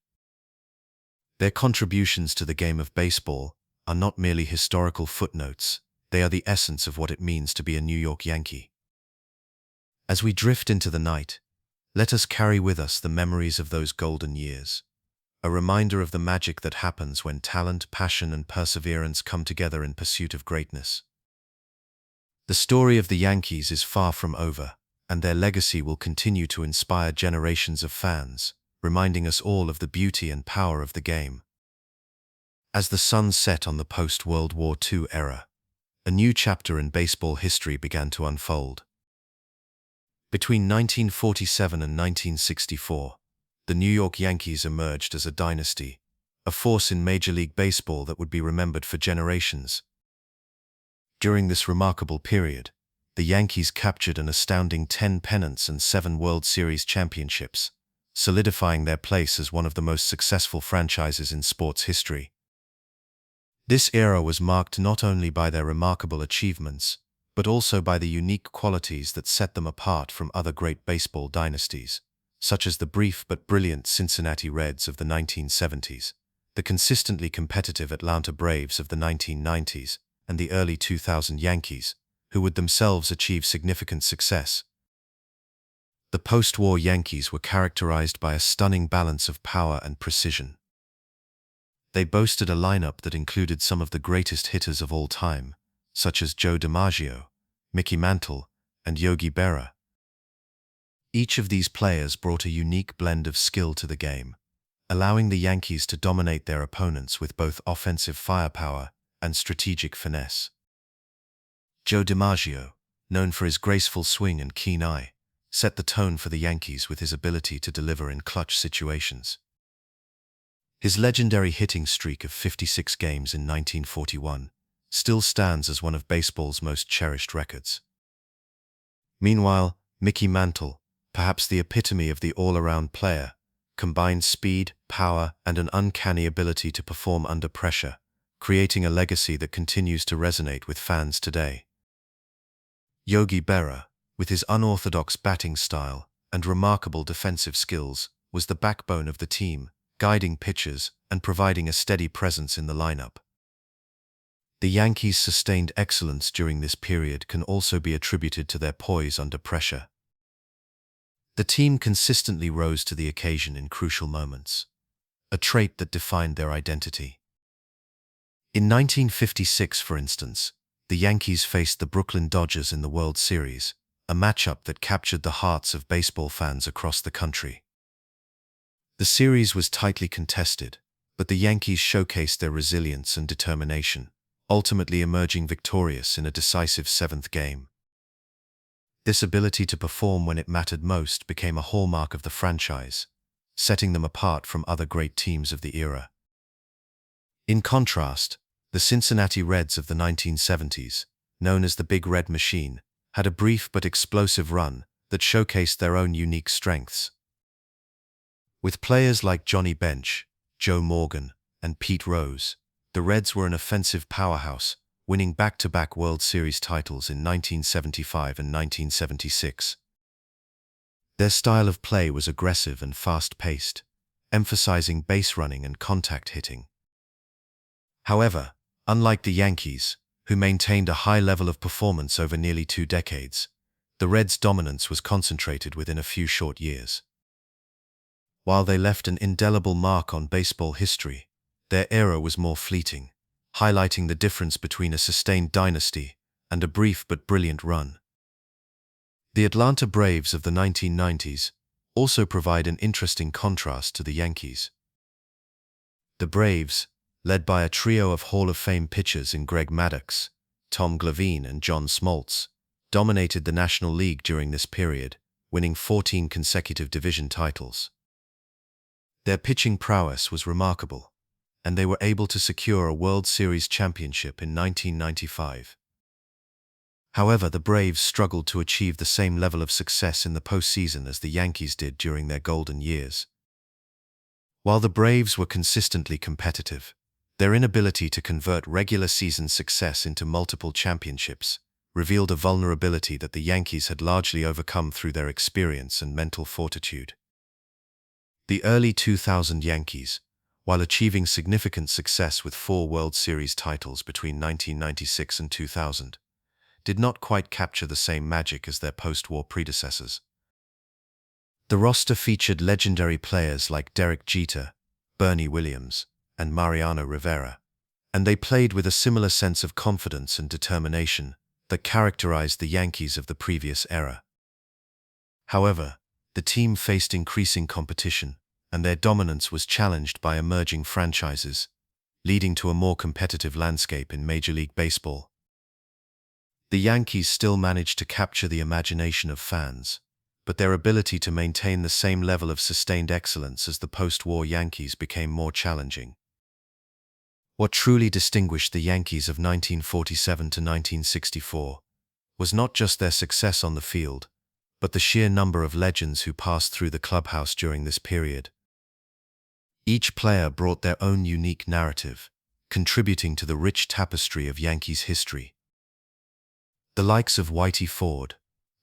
Their contributions to the game of baseball are not merely historical footnotes, they are the essence of what it means to be a New York Yankee. As we drift into the night, let us carry with us the memories of those golden years, a reminder of the magic that happens when talent, passion, and perseverance come together in pursuit of greatness. The story of the Yankees is far from over, and their legacy will continue to inspire generations of fans, reminding us all of the beauty and power of the game. As the sun set on the post-World War II era, a new chapter in baseball history began to unfold. Between 1947 and 1964, the New York Yankees emerged as a dynasty, a force in Major League Baseball that would be remembered for generations. During this remarkable period, the Yankees captured an astounding 10 pennants and 7 World Series championships, solidifying their place as one of the most successful franchises in sports history. This era was marked not only by their remarkable achievements, but also by the unique qualities that set them apart from other great baseball dynasties, such as the brief but brilliant Cincinnati Reds of the 1970s, the consistently competitive Atlanta Braves of the 1990s, and the early 2000 Yankees, who would themselves achieve significant success. The post-war Yankees were characterized by a stunning balance of power and precision. They boasted a lineup that included some of the greatest hitters of all time, such as Joe DiMaggio, Mickey Mantle, and Yogi Berra. Each of these players brought a unique blend of skill to the game, allowing the Yankees to dominate their opponents with both offensive firepower and strategic finesse. Joe DiMaggio, known for his graceful swing and keen eye, set the tone for the Yankees with his ability to deliver in clutch situations. His legendary hitting streak of 56 games in 1941 still stands as one of baseball's most cherished records. Meanwhile, Mickey Mantle, perhaps the epitome of the all-around player, combined speed, power, and an uncanny ability to perform under pressure, creating a legacy that continues to resonate with fans today. Yogi Berra, with his unorthodox batting style and remarkable defensive skills, was the backbone of the team, guiding pitchers and providing a steady presence in the lineup. The Yankees' sustained excellence during this period can also be attributed to their poise under pressure. The team consistently rose to the occasion in crucial moments, a trait that defined their identity. In 1956, for instance, the Yankees faced the Brooklyn Dodgers in the World Series, a matchup that captured the hearts of baseball fans across the country. The series was tightly contested, but the Yankees showcased their resilience and determination, ultimately emerging victorious in a decisive 7th game. This ability to perform when it mattered most became a hallmark of the franchise, setting them apart from other great teams of the era. In contrast, the Cincinnati Reds of the 1970s, known as the Big Red Machine, had a brief but explosive run that showcased their own unique strengths. With players like Johnny Bench, Joe Morgan, and Pete Rose, the Reds were an offensive powerhouse, winning back-to-back World Series titles in 1975 and 1976. Their style of play was aggressive and fast-paced, emphasizing base running and contact hitting. However, unlike the Yankees, who maintained a high level of performance over nearly 2 decades, the Reds' dominance was concentrated within a few short years. While they left an indelible mark on baseball history, their era was more fleeting, highlighting the difference between a sustained dynasty and a brief but brilliant run. The Atlanta Braves of the 1990s also provide an interesting contrast to the Yankees. The Braves, led by a trio of Hall of Fame pitchers in Greg Maddux, Tom Glavine, and John Smoltz, dominated the National League during this period, winning 14 consecutive division titles. Their pitching prowess was remarkable, and they were able to secure a World Series championship in 1995. However, the Braves struggled to achieve the same level of success in the postseason as the Yankees did during their golden years. While the Braves were consistently competitive, their inability to convert regular season success into multiple championships revealed a vulnerability that the Yankees had largely overcome through their experience and mental fortitude. The early 2000 Yankees, while achieving significant success with 4 World Series titles between 1996 and 2000, did not quite capture the same magic as their post-war predecessors. The roster featured legendary players like Derek Jeter, Bernie Williams, and Mariano Rivera, and they played with a similar sense of confidence and determination that characterized the Yankees of the previous era. However, the team faced increasing competition, and their dominance was challenged by emerging franchises, leading to a more competitive landscape in Major League Baseball. The Yankees still managed to capture the imagination of fans, but their ability to maintain the same level of sustained excellence as the post-war Yankees became more challenging. What truly distinguished the Yankees of 1947 to 1964 was not just their success on the field, but the sheer number of legends who passed through the clubhouse during this period. Each player brought their own unique narrative, contributing to the rich tapestry of Yankees history. The likes of Whitey Ford,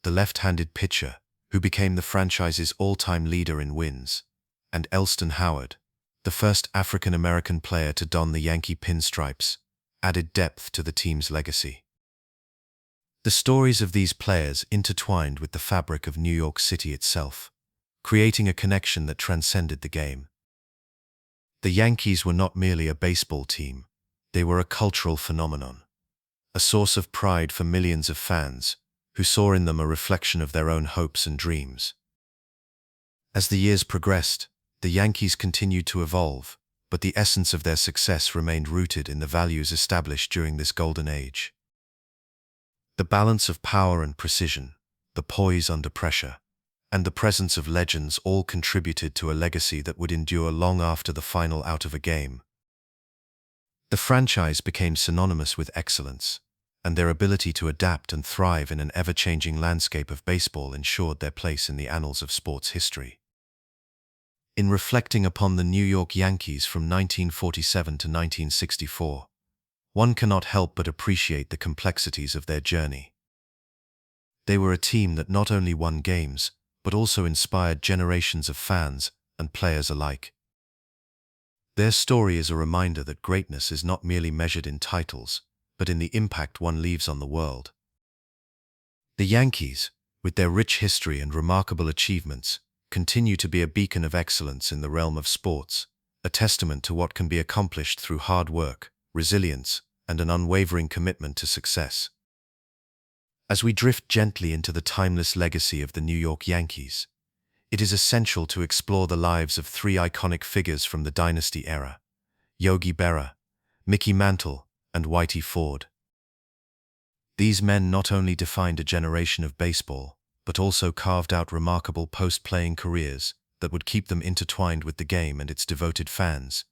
the left-handed pitcher, who became the franchise's all-time leader in wins, and Elston Howard, the first African-American player to don the Yankee pinstripes, added depth to the team's legacy. The stories of these players intertwined with the fabric of New York City itself, creating a connection that transcended the game. The Yankees were not merely a baseball team, they were a cultural phenomenon, a source of pride for millions of fans who saw in them a reflection of their own hopes and dreams. As the years progressed, the Yankees continued to evolve, but the essence of their success remained rooted in the values established during this golden age. The balance of power and precision, the poise under pressure, and the presence of legends all contributed to a legacy that would endure long after the final out of a game. The franchise became synonymous with excellence, and their ability to adapt and thrive in an ever-changing landscape of baseball ensured their place in the annals of sports history. In reflecting upon the New York Yankees from 1947 to 1964, one cannot help but appreciate the complexities of their journey. They were a team that not only won games, but also inspired generations of fans and players alike. Their story is a reminder that greatness is not merely measured in titles, but in the impact one leaves on the world. The Yankees, with their rich history and remarkable achievements, continue to be a beacon of excellence in the realm of sports, a testament to what can be accomplished through hard work, resilience, and an unwavering commitment to success. As we drift gently into the timeless legacy of the New York Yankees, it is essential to explore the lives of 3 iconic figures from the Dynasty era: Yogi Berra, Mickey Mantle, and Whitey Ford. These men not only defined a generation of baseball, but also carved out remarkable post-playing careers that would keep them intertwined with the game and its devoted fans.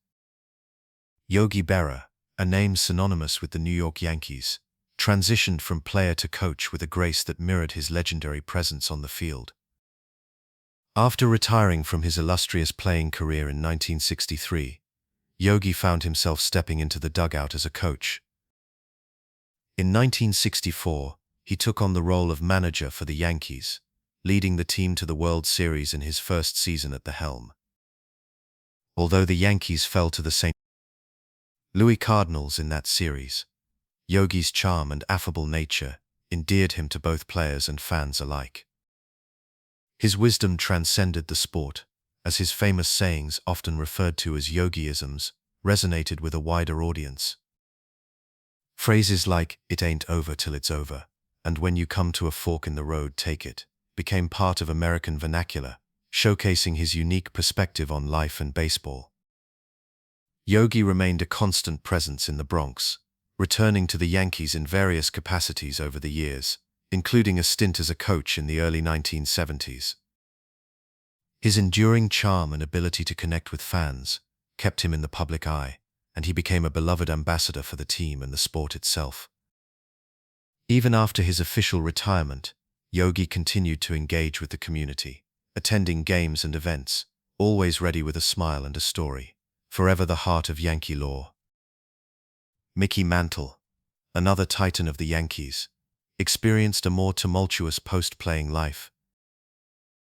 Yogi Berra, a name synonymous with the New York Yankees, transitioned from player to coach with a grace that mirrored his legendary presence on the field. After retiring from his illustrious playing career in 1963, Yogi found himself stepping into the dugout as a coach. In 1964, he took on the role of manager for the Yankees, leading the team to the World Series in his first season at the helm. Although the Yankees fell to the St. Louis Cardinals in that series, Yogi's charm and affable nature endeared him to both players and fans alike. His wisdom transcended the sport, as his famous sayings, often referred to as Yogiisms, resonated with a wider audience. Phrases like, "It ain't over till it's over," and "When you come to a fork in the road, take it," became part of American vernacular, showcasing his unique perspective on life and baseball. Yogi remained a constant presence in the Bronx, returning to the Yankees in various capacities over the years, including a stint as a coach in the early 1970s. His enduring charm and ability to connect with fans kept him in the public eye, and he became a beloved ambassador for the team and the sport itself. Even after his official retirement, Yogi continued to engage with the community, attending games and events, always ready with a smile and a story, forever the heart of Yankee lore. Mickey Mantle, another titan of the Yankees, experienced a more tumultuous post-playing life.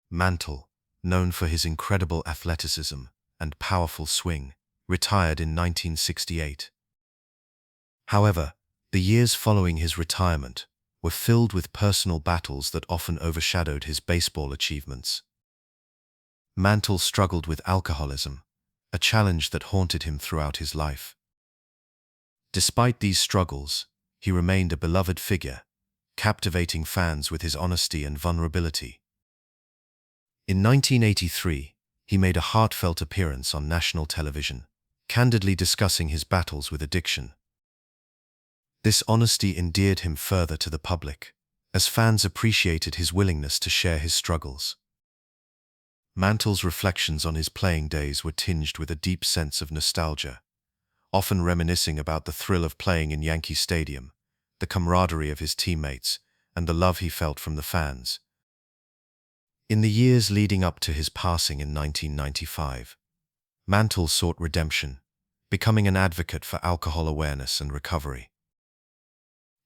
Mantle, known for his incredible athleticism and powerful swing, retired in 1968. However, the years following his retirement were filled with personal battles that often overshadowed his baseball achievements. Mantle struggled with alcoholism, a challenge that haunted him throughout his life. Despite these struggles, he remained a beloved figure, captivating fans with his honesty and vulnerability. In 1983, he made a heartfelt appearance on national television, candidly discussing his battles with addiction. This honesty endeared him further to the public, as fans appreciated his willingness to share his struggles. Mantle's reflections on his playing days were tinged with a deep sense of nostalgia, often reminiscing about the thrill of playing in Yankee Stadium, the camaraderie of his teammates, and the love he felt from the fans. In the years leading up to his passing in 1995, Mantle sought redemption, becoming an advocate for alcohol awareness and recovery.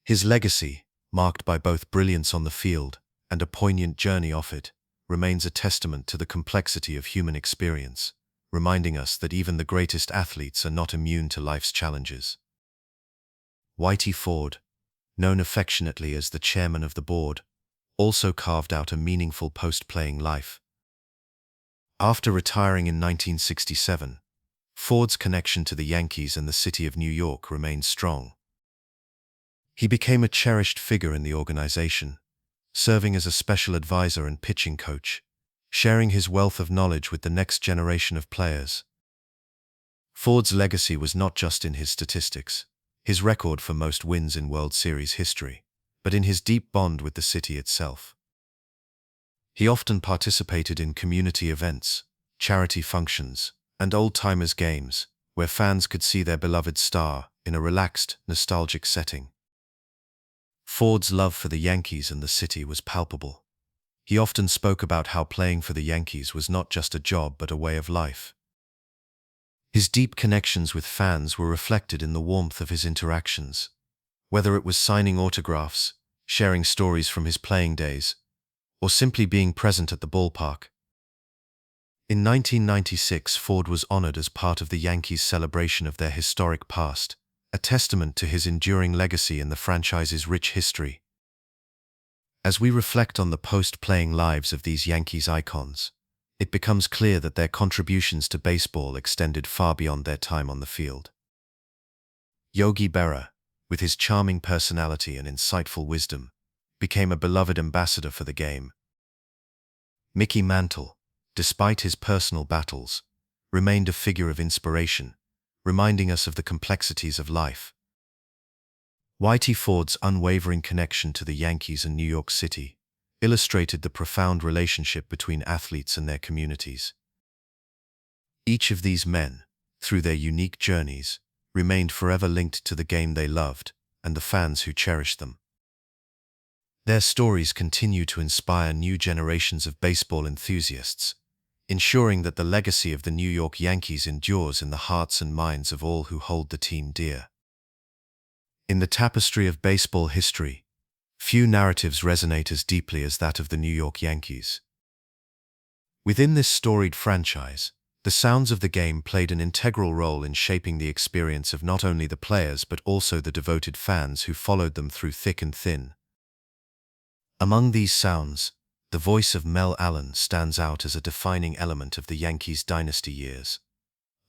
His legacy, marked by both brilliance on the field and a poignant journey off it, remains a testament to the complexity of human experience, reminding us that even the greatest athletes are not immune to life's challenges. Whitey Ford, known affectionately as the chairman of the board, also carved out a meaningful post-playing life. After retiring in 1967, Ford's connection to the Yankees and the city of New York remained strong. He became a cherished figure in the organization, serving as a special advisor and pitching coach, sharing his wealth of knowledge with the next generation of players. Ford's legacy was not just in his statistics, his record for most wins in World Series history, but in his deep bond with the city itself. He often participated in community events, charity functions, and old-timers games, where fans could see their beloved star in a relaxed, nostalgic setting. Ford's love for the Yankees and the city was palpable. He often spoke about how playing for the Yankees was not just a job but a way of life. His deep connections with fans were reflected in the warmth of his interactions, whether it was signing autographs, sharing stories from his playing days, or simply being present at the ballpark. In 1996, Ford was honored as part of the Yankees' celebration of their historic past, a testament to his enduring legacy in the franchise's rich history. As we reflect on the post-playing lives of these Yankees icons, it becomes clear that their contributions to baseball extended far beyond their time on the field. Yogi Berra, with his charming personality and insightful wisdom, became a beloved ambassador for the game. Mickey Mantle, despite his personal battles, remained a figure of inspiration, reminding us of the complexities of life. Whitey Ford's unwavering connection to the Yankees and New York City illustrated the profound relationship between athletes and their communities. Each of these men, through their unique journeys, remained forever linked to the game they loved and the fans who cherished them. Their stories continue to inspire new generations of baseball enthusiasts, ensuring that the legacy of the New York Yankees endures in the hearts and minds of all who hold the team dear. In the tapestry of baseball history, few narratives resonate as deeply as that of the New York Yankees. Within this storied franchise, the sounds of the game played an integral role in shaping the experience of not only the players but also the devoted fans who followed them through thick and thin. Among these sounds, the voice of Mel Allen stands out as a defining element of the Yankees Dynasty years,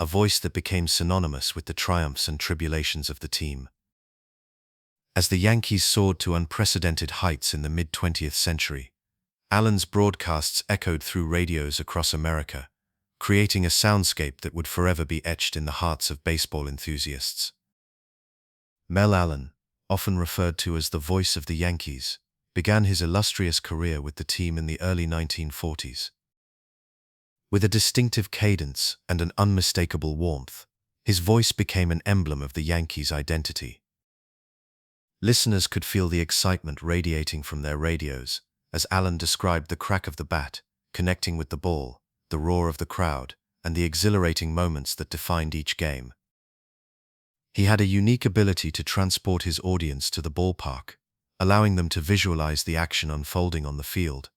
a voice that became synonymous with the triumphs and tribulations of the team. As the Yankees soared to unprecedented heights in the mid-20th century, Allen's broadcasts echoed through radios across America, creating a soundscape that would forever be etched in the hearts of baseball enthusiasts. Mel Allen, often referred to as the voice of the Yankees, began his illustrious career with the team in the early 1940s. With a distinctive cadence and an unmistakable warmth, his voice became an emblem of the Yankees' identity. Listeners could feel the excitement radiating from their radios, as Allen described the crack of the bat, connecting with the ball, the roar of the crowd, and the exhilarating moments that defined each game. He had a unique ability to transport his audience to the ballpark, allowing them to visualize the action unfolding on the field.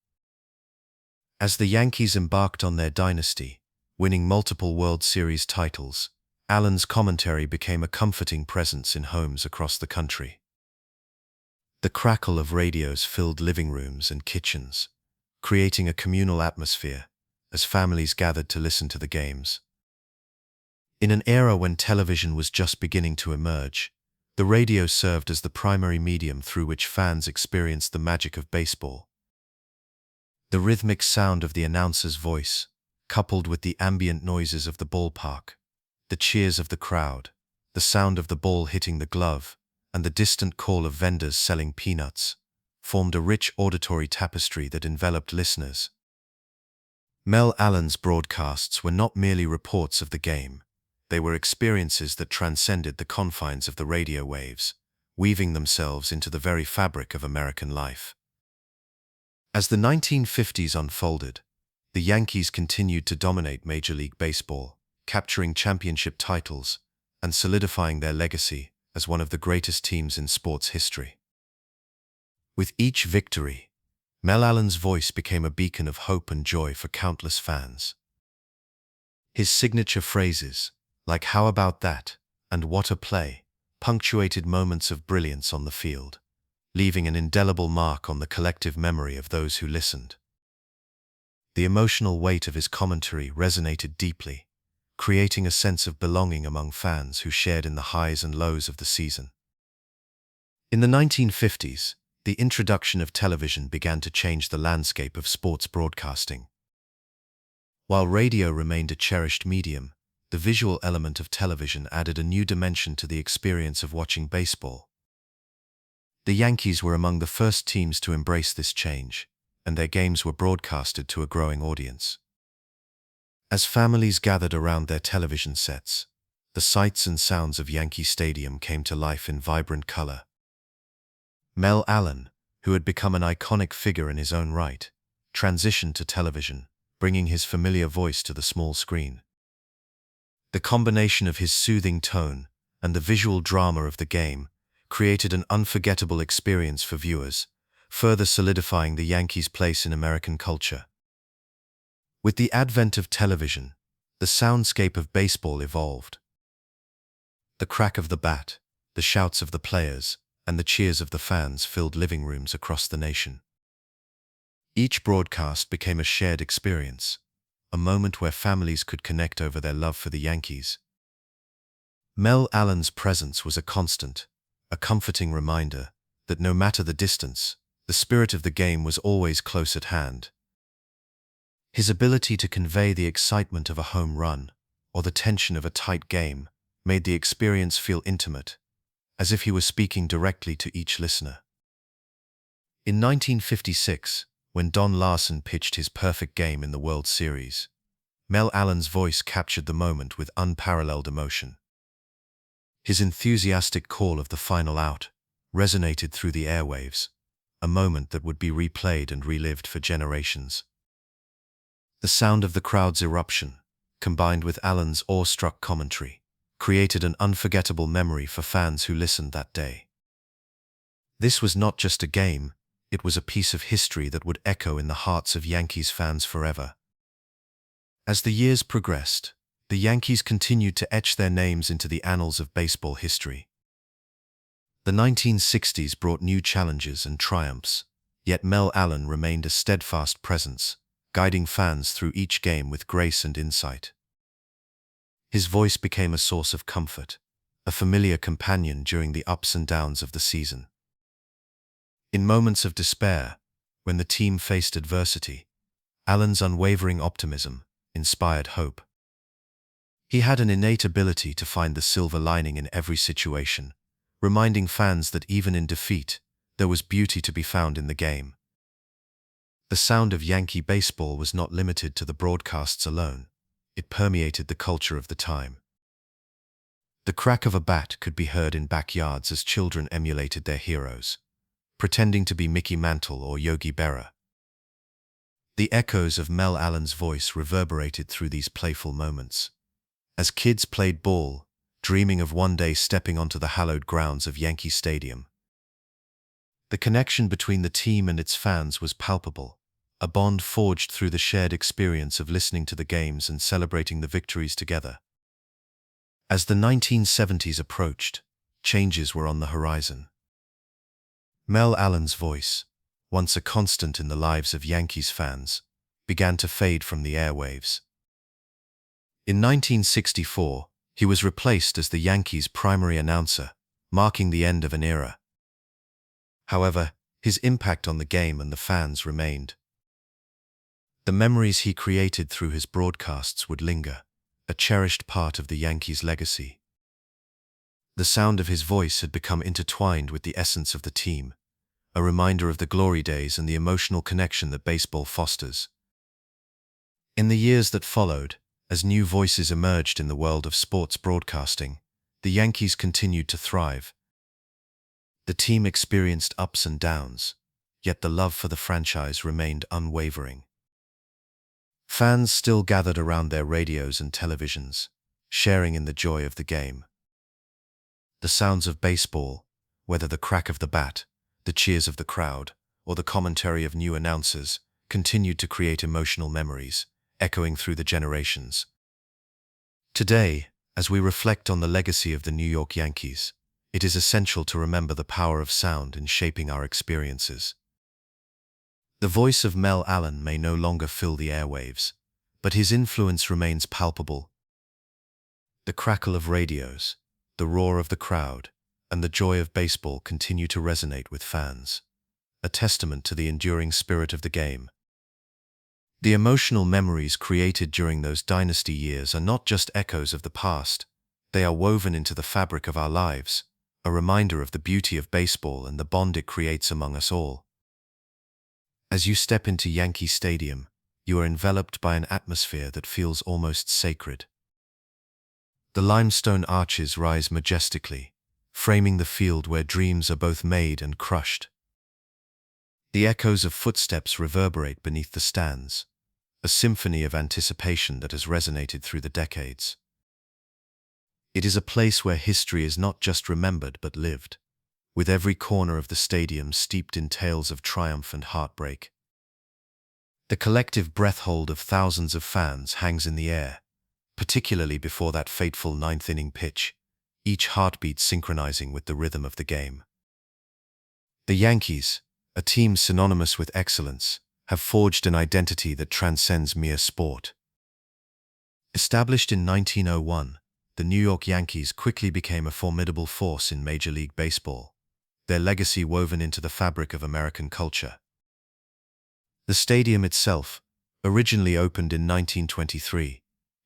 As the Yankees embarked on their dynasty, winning multiple World Series titles, Allen's commentary became a comforting presence in homes across the country. The crackle of radios filled living rooms and kitchens, creating a communal atmosphere as families gathered to listen to the games. In an era when television was just beginning to emerge, the radio served as the primary medium through which fans experienced the magic of baseball. The rhythmic sound of the announcer's voice, coupled with the ambient noises of the ballpark, the cheers of the crowd, the sound of the ball hitting the glove, and the distant call of vendors selling peanuts, formed a rich auditory tapestry that enveloped listeners. Mel Allen's broadcasts were not merely reports of the game. They were experiences that transcended the confines of the radio waves, weaving themselves into the very fabric of American life. As the 1950s unfolded, the Yankees continued to dominate Major League Baseball, capturing championship titles and solidifying their legacy as one of the greatest teams in sports history. With each victory, Mel Allen's voice became a beacon of hope and joy for countless fans. His signature phrases, like "How about that?" and "What a play," punctuated moments of brilliance on the field, leaving an indelible mark on the collective memory of those who listened. The emotional weight of his commentary resonated deeply, creating a sense of belonging among fans who shared in the highs and lows of the season. In the 1950s, the introduction of television began to change the landscape of sports broadcasting. While radio remained a cherished medium, the visual element of television added a new dimension to the experience of watching baseball. The Yankees were among the first teams to embrace this change, and their games were broadcasted to a growing audience. As families gathered around their television sets, the sights and sounds of Yankee Stadium came to life in vibrant color. Mel Allen, who had become an iconic figure in his own right, transitioned to television, bringing his familiar voice to the small screen. The combination of his soothing tone and the visual drama of the game created an unforgettable experience for viewers, further solidifying the Yankees' place in American culture. With the advent of television, the soundscape of baseball evolved. The crack of the bat, the shouts of the players, and the cheers of the fans filled living rooms across the nation. Each broadcast became a shared experience, a moment where families could connect over their love for the Yankees. Mel Allen's presence was a constant, a comforting reminder that no matter the distance, the spirit of the game was always close at hand. His ability to convey the excitement of a home run or the tension of a tight game made the experience feel intimate, as if he was speaking directly to each listener. In 1956, when Don Larson pitched his perfect game in the World Series, Mel Allen's voice captured the moment with unparalleled emotion. His enthusiastic call of the final out resonated through the airwaves, a moment that would be replayed and relived for generations. The sound of the crowd's eruption, combined with Allen's awestruck commentary, created an unforgettable memory for fans who listened that day. This was not just a game, it was a piece of history that would echo in the hearts of Yankees fans forever. As the years progressed, the Yankees continued to etch their names into the annals of baseball history. The 1960s brought new challenges and triumphs, yet Mel Allen remained a steadfast presence, guiding fans through each game with grace and insight. His voice became a source of comfort, a familiar companion during the ups and downs of the season. In moments of despair, when the team faced adversity, Allen's unwavering optimism inspired hope. He had an innate ability to find the silver lining in every situation, reminding fans that even in defeat, there was beauty to be found in the game. The sound of Yankee baseball was not limited to the broadcasts alone. It permeated the culture of the time. The crack of a bat could be heard in backyards as children emulated their heroes, pretending to be Mickey Mantle or Yogi Berra. The echoes of Mel Allen's voice reverberated through these playful moments. As kids played ball, dreaming of one day stepping onto the hallowed grounds of Yankee Stadium. The connection between the team and its fans was palpable, a bond forged through the shared experience of listening to the games and celebrating the victories together. As the 1970s approached, changes were on the horizon. Mel Allen's voice, once a constant in the lives of Yankees fans, began to fade from the airwaves. In 1964, he was replaced as the Yankees' primary announcer, marking the end of an era. However, his impact on the game and the fans remained. The memories he created through his broadcasts would linger, a cherished part of the Yankees' legacy. The sound of his voice had become intertwined with the essence of the team, a reminder of the glory days and the emotional connection that baseball fosters. In the years that followed, as new voices emerged in the world of sports broadcasting, the Yankees continued to thrive. The team experienced ups and downs, yet the love for the franchise remained unwavering. Fans still gathered around their radios and televisions, sharing in the joy of the game. The sounds of baseball, whether the crack of the bat, the cheers of the crowd, or the commentary of new announcers, continued to create emotional memories, echoing through the generations. Today, as we reflect on the legacy of the New York Yankees, it is essential to remember the power of sound in shaping our experiences. The voice of Mel Allen may no longer fill the airwaves, but his influence remains palpable. The crackle of radios, the roar of the crowd, and the joy of baseball continue to resonate with fans, a testament to the enduring spirit of the game. The emotional memories created during those dynasty years are not just echoes of the past, they are woven into the fabric of our lives, a reminder of the beauty of baseball and the bond it creates among us all. As you step into Yankee Stadium, you are enveloped by an atmosphere that feels almost sacred. The limestone arches rise majestically, framing the field where dreams are both made and crushed. The echoes of footsteps reverberate beneath the stands, a symphony of anticipation that has resonated through the decades. It is a place where history is not just remembered but lived, with every corner of the stadium steeped in tales of triumph and heartbreak. The collective breath-hold of thousands of fans hangs in the air, particularly before that fateful ninth-inning pitch, each heartbeat synchronizing with the rhythm of the game. The Yankees, a team synonymous with excellence, have forged an identity that transcends mere sport. Established in 1901, the New York Yankees quickly became a formidable force in Major League Baseball, their legacy woven into the fabric of American culture. The stadium itself, originally opened in 1923,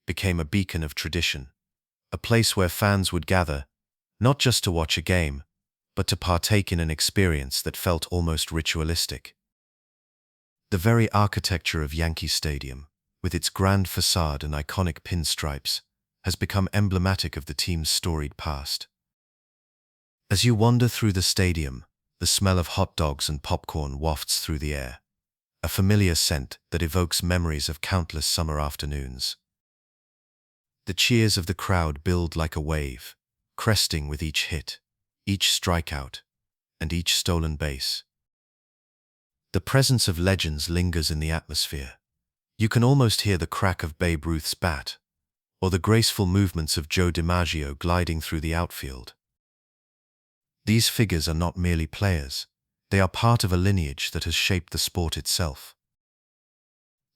became a beacon of tradition, a place where fans would gather, not just to watch a game, but to partake in an experience that felt almost ritualistic. The very architecture of Yankee Stadium, with its grand facade and iconic pinstripes, has become emblematic of the team's storied past. As you wander through the stadium, the smell of hot dogs and popcorn wafts through the air, a familiar scent that evokes memories of countless summer afternoons. The cheers of the crowd build like a wave, cresting with each hit, each strikeout, and each stolen base. The presence of legends lingers in the atmosphere. You can almost hear the crack of Babe Ruth's bat, or the graceful movements of Joe DiMaggio gliding through the outfield. These figures are not merely players, they are part of a lineage that has shaped the sport itself.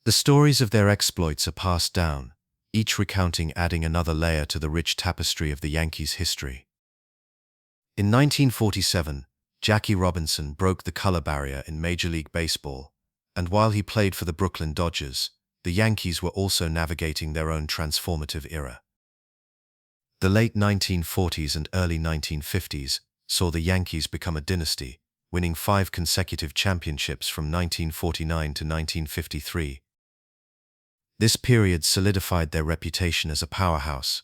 The stories of their exploits are passed down, each recounting adding another layer to the rich tapestry of the Yankees' history. In 1947, Jackie Robinson broke the color barrier in Major League Baseball, and while he played for the Brooklyn Dodgers, the Yankees were also navigating their own transformative era. The late 1940s and early 1950s saw the Yankees become a dynasty, winning 5 consecutive championships from 1949 to 1953. This period solidified their reputation as a powerhouse,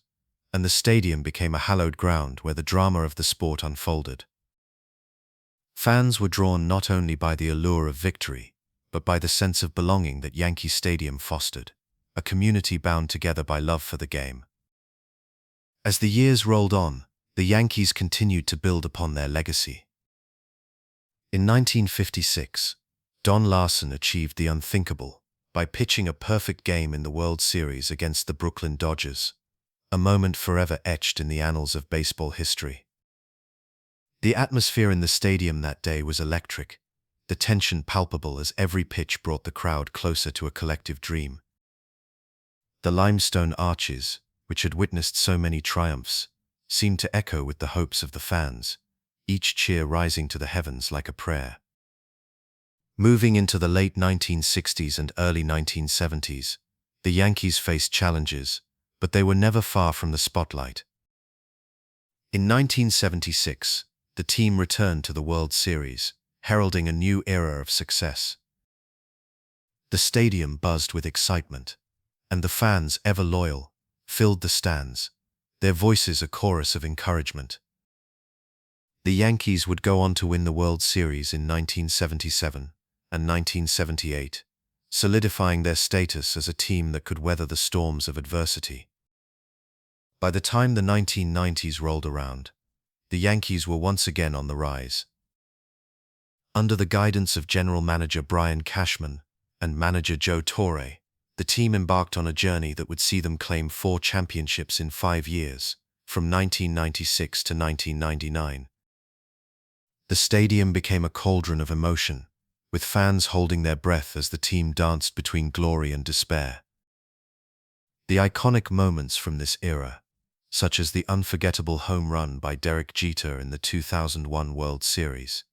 and the stadium became a hallowed ground where the drama of the sport unfolded. Fans were drawn not only by the allure of victory, but by the sense of belonging that Yankee Stadium fostered, a community bound together by love for the game. As the years rolled on, the Yankees continued to build upon their legacy. In 1956, Don Larson achieved the unthinkable by pitching a perfect game in the World Series against the Brooklyn Dodgers, a moment forever etched in the annals of baseball history. The atmosphere in the stadium that day was electric, the tension palpable as every pitch brought the crowd closer to a collective dream. The limestone arches, which had witnessed so many triumphs, seemed to echo with the hopes of the fans, each cheer rising to the heavens like a prayer. Moving into the late 1960s and early 1970s, the Yankees faced challenges, but they were never far from the spotlight. In 1976, the team returned to the World Series, heralding a new era of success. The stadium buzzed with excitement, and the fans, ever loyal, filled the stands, their voices a chorus of encouragement. The Yankees would go on to win the World Series in 1977 and 1978, solidifying their status as a team that could weather the storms of adversity. By the time the 1990s rolled around, the Yankees were once again on the rise. Under the guidance of general manager Brian Cashman and manager Joe Torre, the team embarked on a journey that would see them claim 4 championships in 5 years, from 1996 to 1999. The stadium became a cauldron of emotion, with fans holding their breath as the team danced between glory and despair. The iconic moments from this era, such as the unforgettable home run by Derek Jeter in the 2001 World Series,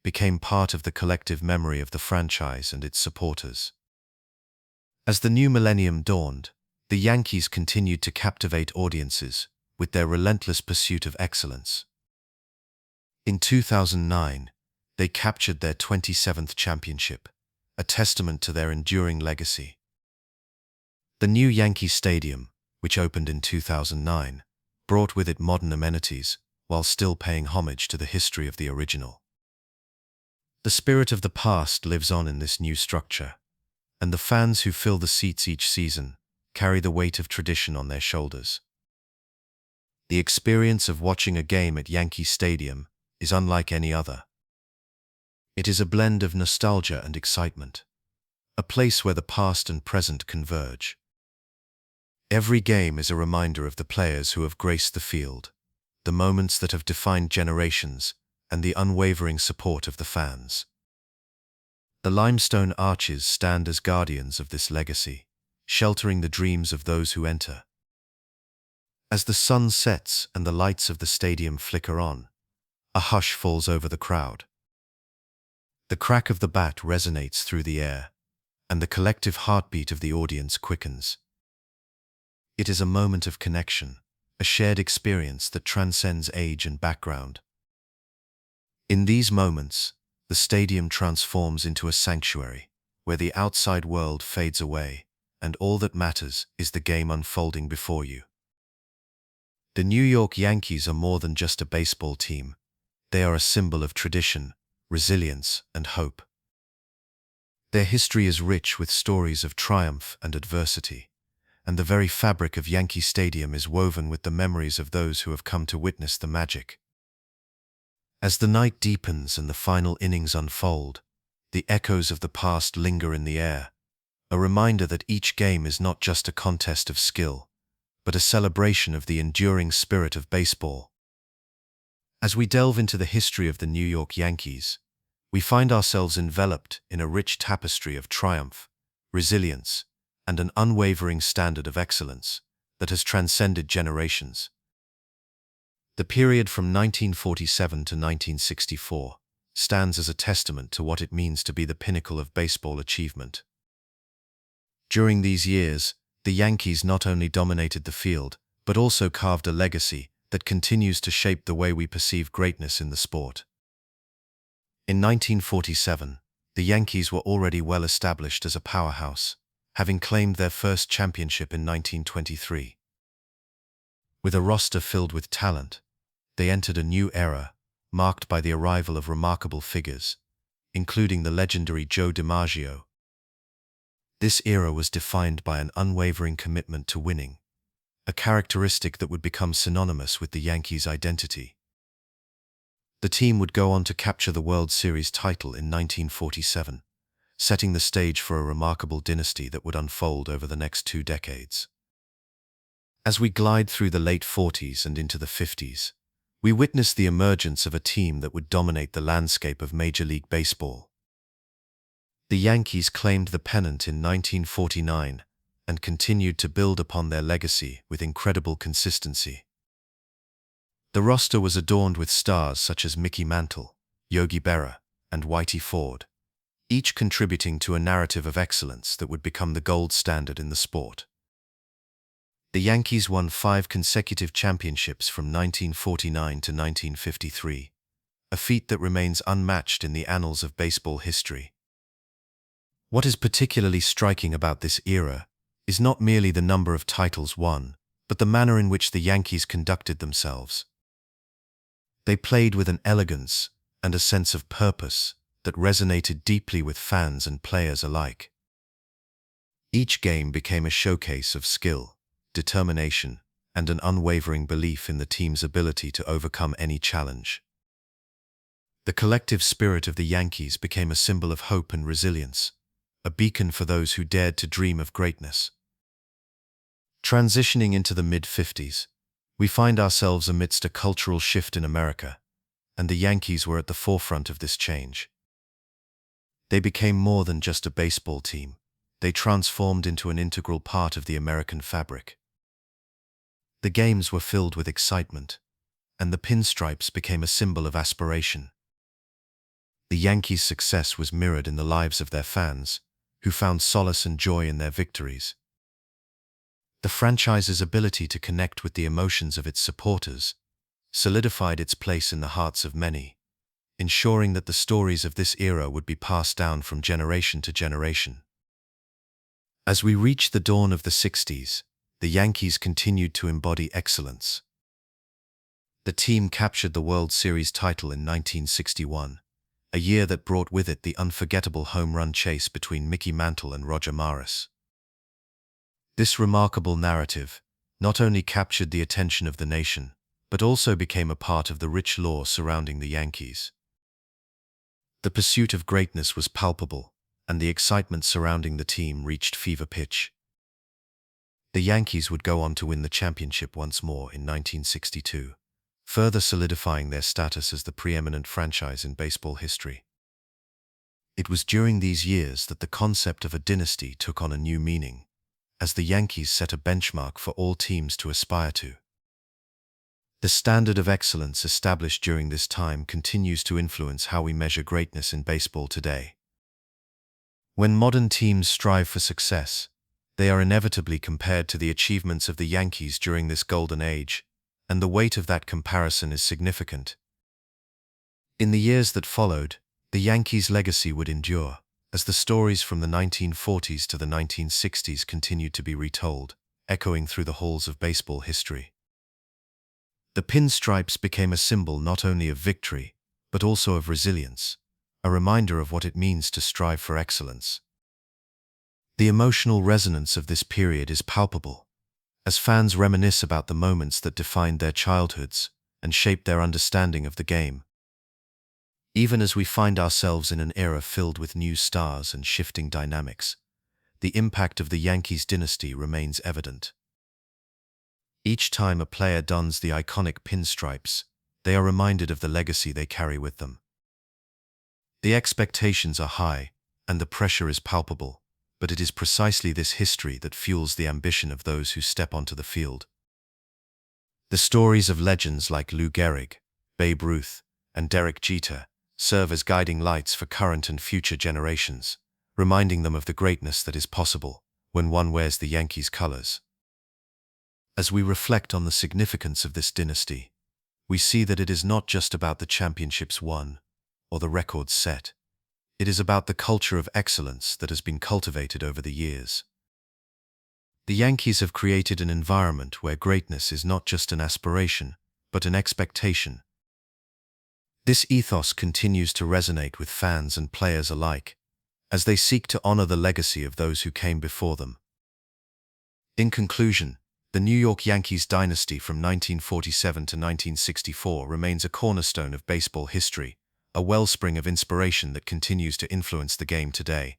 became part of the collective memory of the franchise and its supporters. As the new millennium dawned, the Yankees continued to captivate audiences with their relentless pursuit of excellence. In 2009, they captured their 27th championship, a testament to their enduring legacy. The new Yankee Stadium, which opened in 2009, brought with it modern amenities while still paying homage to the history of the original. The spirit of the past lives on in this new structure, and the fans who fill the seats each season carry the weight of tradition on their shoulders. The experience of watching a game at Yankee Stadium is unlike any other. It is a blend of nostalgia and excitement, a place where the past and present converge. Every game is a reminder of the players who have graced the field, the moments that have defined generations, and the unwavering support of the fans. The limestone arches stand as guardians of this legacy, sheltering the dreams of those who enter. As the sun sets and the lights of the stadium flicker on, a hush falls over the crowd. The crack of the bat resonates through the air, and the collective heartbeat of the audience quickens. It is a moment of connection, a shared experience that transcends age and background. In these moments, the stadium transforms into a sanctuary, where the outside world fades away, and all that matters is the game unfolding before you. The New York Yankees are more than just a baseball team. They are a symbol of tradition, resilience, and hope. Their history is rich with stories of triumph and adversity, and the very fabric of Yankee Stadium is woven with the memories of those who have come to witness the magic. As the night deepens and the final innings unfold, the echoes of the past linger in the air, a reminder that each game is not just a contest of skill, but a celebration of the enduring spirit of baseball. As we delve into the history of the New York Yankees, we find ourselves enveloped in a rich tapestry of triumph, resilience, and an unwavering standard of excellence that has transcended generations. The period from 1947 to 1964 stands as a testament to what it means to be the pinnacle of baseball achievement. During these years, the Yankees not only dominated the field, but also carved a legacy that continues to shape the way we perceive greatness in the sport. In 1947, the Yankees were already well established as a powerhouse, having claimed their first championship in 1923. With a roster filled with talent, they entered a new era, marked by the arrival of remarkable figures, including the legendary Joe DiMaggio. This era was defined by an unwavering commitment to winning, a characteristic that would become synonymous with the Yankees' identity. The team would go on to capture the World Series title in 1947, setting the stage for a remarkable dynasty that would unfold over the next 2 decades. As we glide through the late 40s and into the 50s, we witness the emergence of a team that would dominate the landscape of Major League Baseball. The Yankees claimed the pennant in 1949 and continued to build upon their legacy with incredible consistency. The roster was adorned with stars such as Mickey Mantle, Yogi Berra, and Whitey Ford, each contributing to a narrative of excellence that would become the gold standard in the sport. The Yankees won 5 consecutive championships from 1949 to 1953, a feat that remains unmatched in the annals of baseball history. What is particularly striking about this era is not merely the number of titles won, but the manner in which the Yankees conducted themselves. They played with an elegance and a sense of purpose that resonated deeply with fans and players alike. Each game became a showcase of skill, determination, and an unwavering belief in the team's ability to overcome any challenge. The collective spirit of the Yankees became a symbol of hope and resilience, a beacon for those who dared to dream of greatness. Transitioning into the mid-50s, we find ourselves amidst a cultural shift in America, and the Yankees were at the forefront of this change. They became more than just a baseball team. They transformed into an integral part of the American fabric. The games were filled with excitement, and the pinstripes became a symbol of aspiration. The Yankees' success was mirrored in the lives of their fans, who found solace and joy in their victories. The franchise's ability to connect with the emotions of its supporters solidified its place in the hearts of many, ensuring that the stories of this era would be passed down from generation to generation. As we reach the dawn of the 60s, the Yankees continued to embody excellence. The team captured the World Series title in 1961, a year that brought with it the unforgettable home run chase between Mickey Mantle and Roger Maris. This remarkable narrative not only captured the attention of the nation, but also became a part of the rich lore surrounding the Yankees. The pursuit of greatness was palpable, and the excitement surrounding the team reached fever pitch. The Yankees would go on to win the championship once more in 1962, further solidifying their status as the preeminent franchise in baseball history. It was during these years that the concept of a dynasty took on a new meaning, as the Yankees set a benchmark for all teams to aspire to. The standard of excellence established during this time continues to influence how we measure greatness in baseball today. When modern teams strive for success, they are inevitably compared to the achievements of the Yankees during this golden age, and the weight of that comparison is significant. In the years that followed, the Yankees' legacy would endure, as the stories from the 1940s to the 1960s continued to be retold, echoing through the halls of baseball history. The pinstripes became a symbol not only of victory, but also of resilience, a reminder of what it means to strive for excellence. The emotional resonance of this period is palpable, as fans reminisce about the moments that defined their childhoods and shaped their understanding of the game. Even as we find ourselves in an era filled with new stars and shifting dynamics, the impact of the Yankees dynasty remains evident. Each time a player dons the iconic pinstripes, they are reminded of the legacy they carry with them. The expectations are high, and the pressure is palpable, but it is precisely this history that fuels the ambition of those who step onto the field. The stories of legends like Lou Gehrig, Babe Ruth, and Derek Jeter serve as guiding lights for current and future generations, reminding them of the greatness that is possible when one wears the Yankees' colors. As we reflect on the significance of this dynasty, we see that it is not just about the championships won or the records set. It is about the culture of excellence that has been cultivated over the years. The Yankees have created an environment where greatness is not just an aspiration, but an expectation. This ethos continues to resonate with fans and players alike, as they seek to honor the legacy of those who came before them. In conclusion, the New York Yankees dynasty from 1947 to 1964 remains a cornerstone of baseball history, a wellspring of inspiration that continues to influence the game today.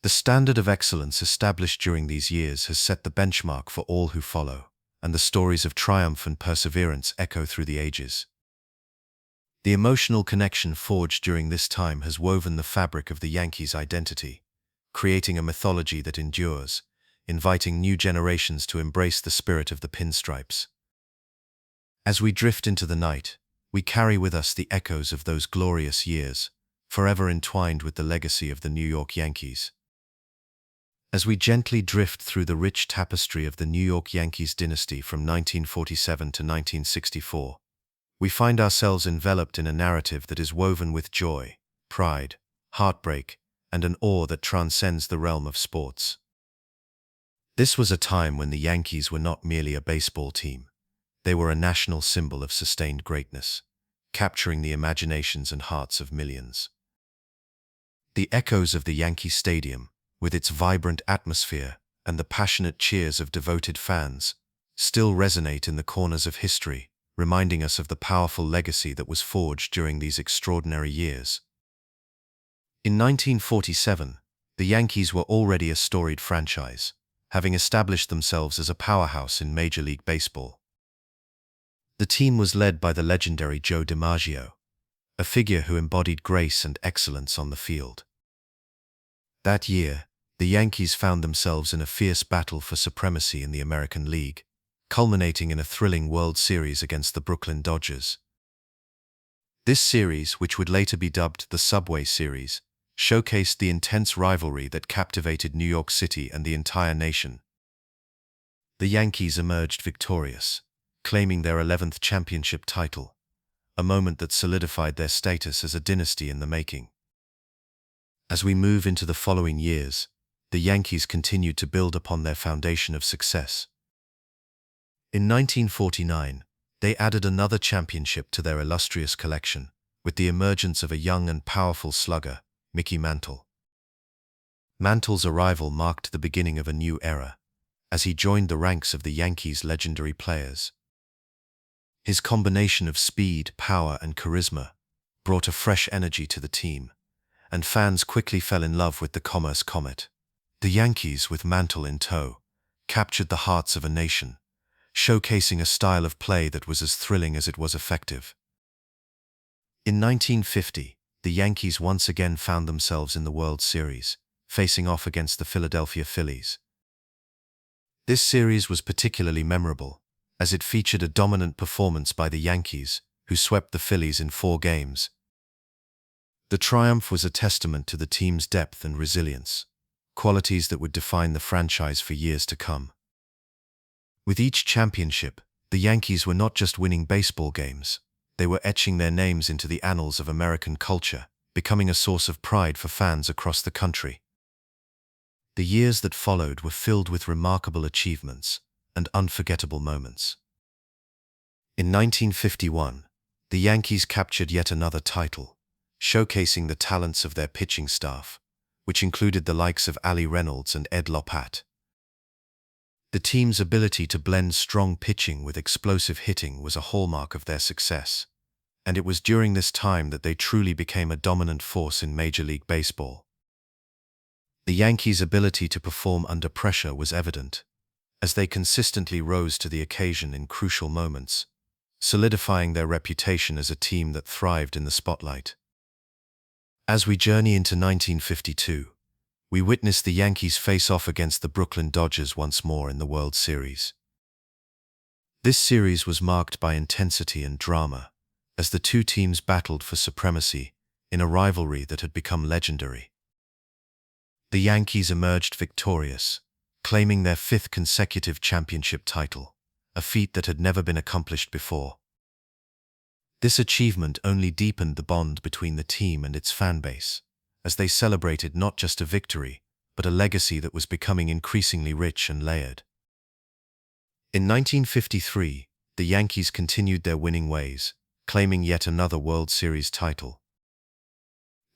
The standard of excellence established during these years has set the benchmark for all who follow, and the stories of triumph and perseverance echo through the ages. The emotional connection forged during this time has woven the fabric of the Yankees' identity, creating a mythology that endures, inviting new generations to embrace the spirit of the pinstripes. As we drift into the night, we carry with us the echoes of those glorious years, forever entwined with the legacy of the New York Yankees. As we gently drift through the rich tapestry of the New York Yankees dynasty from 1947 to 1964, we find ourselves enveloped in a narrative that is woven with joy, pride, heartbreak, and an awe that transcends the realm of sports. This was a time when the Yankees were not merely a baseball team. They were a national symbol of sustained greatness, capturing the imaginations and hearts of millions. The echoes of the Yankee Stadium, with its vibrant atmosphere and the passionate cheers of devoted fans, still resonate in the corners of history, reminding us of the powerful legacy that was forged during these extraordinary years. In 1947, the Yankees were already a storied franchise, having established themselves as a powerhouse in Major League Baseball. The team was led by the legendary Joe DiMaggio, a figure who embodied grace and excellence on the field. That year, the Yankees found themselves in a fierce battle for supremacy in the American League, culminating in a thrilling World Series against the Brooklyn Dodgers. This series, which would later be dubbed the Subway Series, showcased the intense rivalry that captivated New York City and the entire nation. The Yankees emerged victorious, claiming their 11th championship title, a moment that solidified their status as a dynasty in the making. As we move into the following years, the Yankees continued to build upon their foundation of success. In 1949, they added another championship to their illustrious collection, with the emergence of a young and powerful slugger, Mickey Mantle. Mantle's arrival marked the beginning of a new era, as he joined the ranks of the Yankees' legendary players. His combination of speed, power, and charisma brought a fresh energy to the team, and fans quickly fell in love with the Commerce Comet. The Yankees, with Mantle in tow, captured the hearts of a nation, showcasing a style of play that was as thrilling as it was effective. In 1950, the Yankees once again found themselves in the World Series, facing off against the Philadelphia Phillies. This series was particularly memorable, as it featured a dominant performance by the Yankees, who swept the Phillies in 4 games. The triumph was a testament to the team's depth and resilience, qualities that would define the franchise for years to come. With each championship, the Yankees were not just winning baseball games, they were etching their names into the annals of American culture, becoming a source of pride for fans across the country. The years that followed were filled with remarkable achievements and unforgettable moments. In 1951, the Yankees captured yet another title, showcasing the talents of their pitching staff, which included the likes of Ali Reynolds and Ed Lopat. The team's ability to blend strong pitching with explosive hitting was a hallmark of their success, and it was during this time that they truly became a dominant force in Major League Baseball. The Yankees' ability to perform under pressure was evident, as they consistently rose to the occasion in crucial moments, solidifying their reputation as a team that thrived in the spotlight. As we journey into 1952, we witness the Yankees face off against the Brooklyn Dodgers once more in the World Series. This series was marked by intensity and drama, as the two teams battled for supremacy in a rivalry that had become legendary. The Yankees emerged victorious, claiming their fifth consecutive championship title, a feat that had never been accomplished before. This achievement only deepened the bond between the team and its fan base, as they celebrated not just a victory, but a legacy that was becoming increasingly rich and layered. In 1953, the Yankees continued their winning ways, claiming yet another World Series title.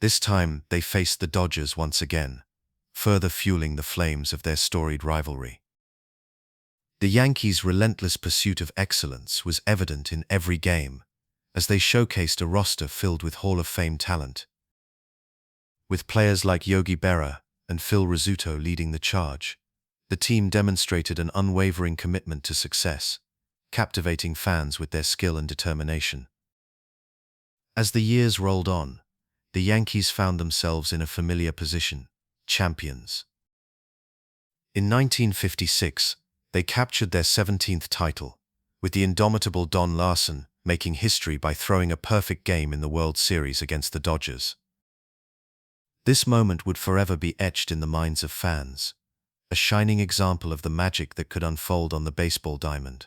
This time, they faced the Dodgers once again, further fueling the flames of their storied rivalry. The Yankees' relentless pursuit of excellence was evident in every game, as they showcased a roster filled with Hall of Fame talent. With players like Yogi Berra and Phil Rizzuto leading the charge, the team demonstrated an unwavering commitment to success, captivating fans with their skill and determination. As the years rolled on, the Yankees found themselves in a familiar position: champions. In 1956, they captured their 17th title, with the indomitable Don Larson making history by throwing a perfect game in the World Series against the Dodgers. This moment would forever be etched in the minds of fans, a shining example of the magic that could unfold on the baseball diamond.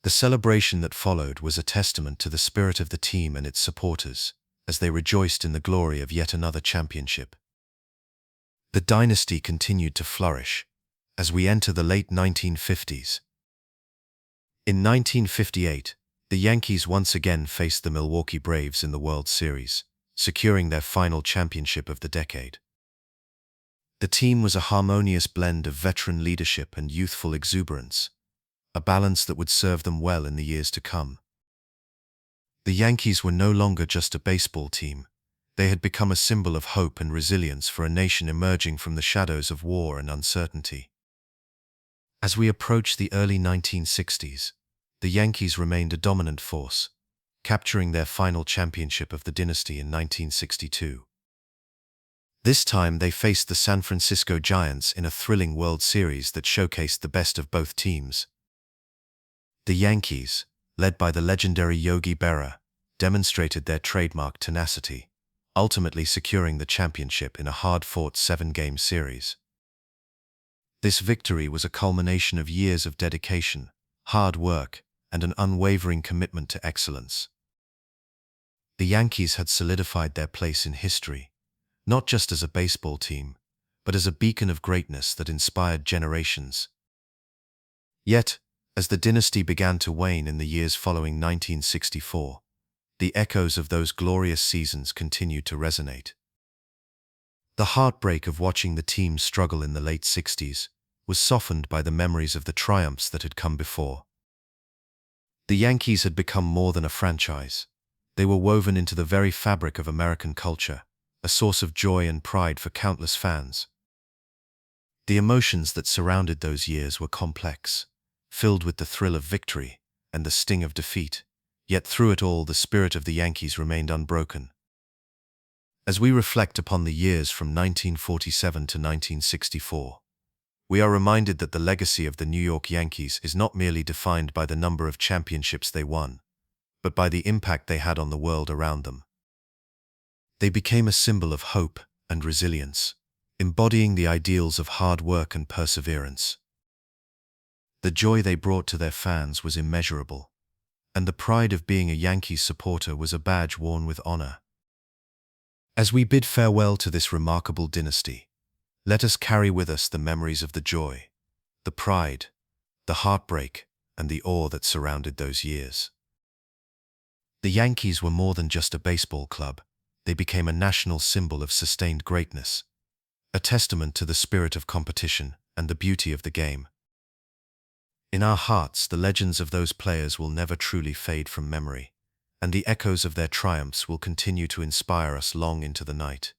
The celebration that followed was a testament to the spirit of the team and its supporters, as they rejoiced in the glory of yet another championship. The dynasty continued to flourish as we enter the late 1950s. In 1958, the Yankees once again faced the Milwaukee Braves in the World Series, securing their final championship of the decade. The team was a harmonious blend of veteran leadership and youthful exuberance, a balance that would serve them well in the years to come. The Yankees were no longer just a baseball team. They had become a symbol of hope and resilience for a nation emerging from the shadows of war and uncertainty. As we approach the early 1960s, the Yankees remained a dominant force, capturing their final championship of the dynasty in 1962. This time they faced the San Francisco Giants in a thrilling World Series that showcased the best of both teams. The Yankees, led by the legendary Yogi Berra, demonstrated their trademark tenacity, ultimately securing the championship in a hard-fought 7-game series. This victory was a culmination of years of dedication, hard work, and an unwavering commitment to excellence. The Yankees had solidified their place in history, not just as a baseball team, but as a beacon of greatness that inspired generations. Yet, as the dynasty began to wane in the years following 1964, the echoes of those glorious seasons continued to resonate. The heartbreak of watching the team struggle in the late 60s was softened by the memories of the triumphs that had come before. The Yankees had become more than a franchise. They were woven into the very fabric of American culture, a source of joy and pride for countless fans. The emotions that surrounded those years were complex, filled with the thrill of victory and the sting of defeat, yet through it all the spirit of the Yankees remained unbroken. As we reflect upon the years from 1947 to 1964, we are reminded that the legacy of the New York Yankees is not merely defined by the number of championships they won, but by the impact they had on the world around them. They became a symbol of hope and resilience, embodying the ideals of hard work and perseverance. The joy they brought to their fans was immeasurable, and the pride of being a Yankees supporter was a badge worn with honor. As we bid farewell to this remarkable dynasty, let us carry with us the memories of the joy, the pride, the heartbreak, and the awe that surrounded those years. The Yankees were more than just a baseball club. They became a national symbol of sustained greatness, a testament to the spirit of competition and the beauty of the game. In our hearts, the legends of those players will never truly fade from memory, and the echoes of their triumphs will continue to inspire us long into the night.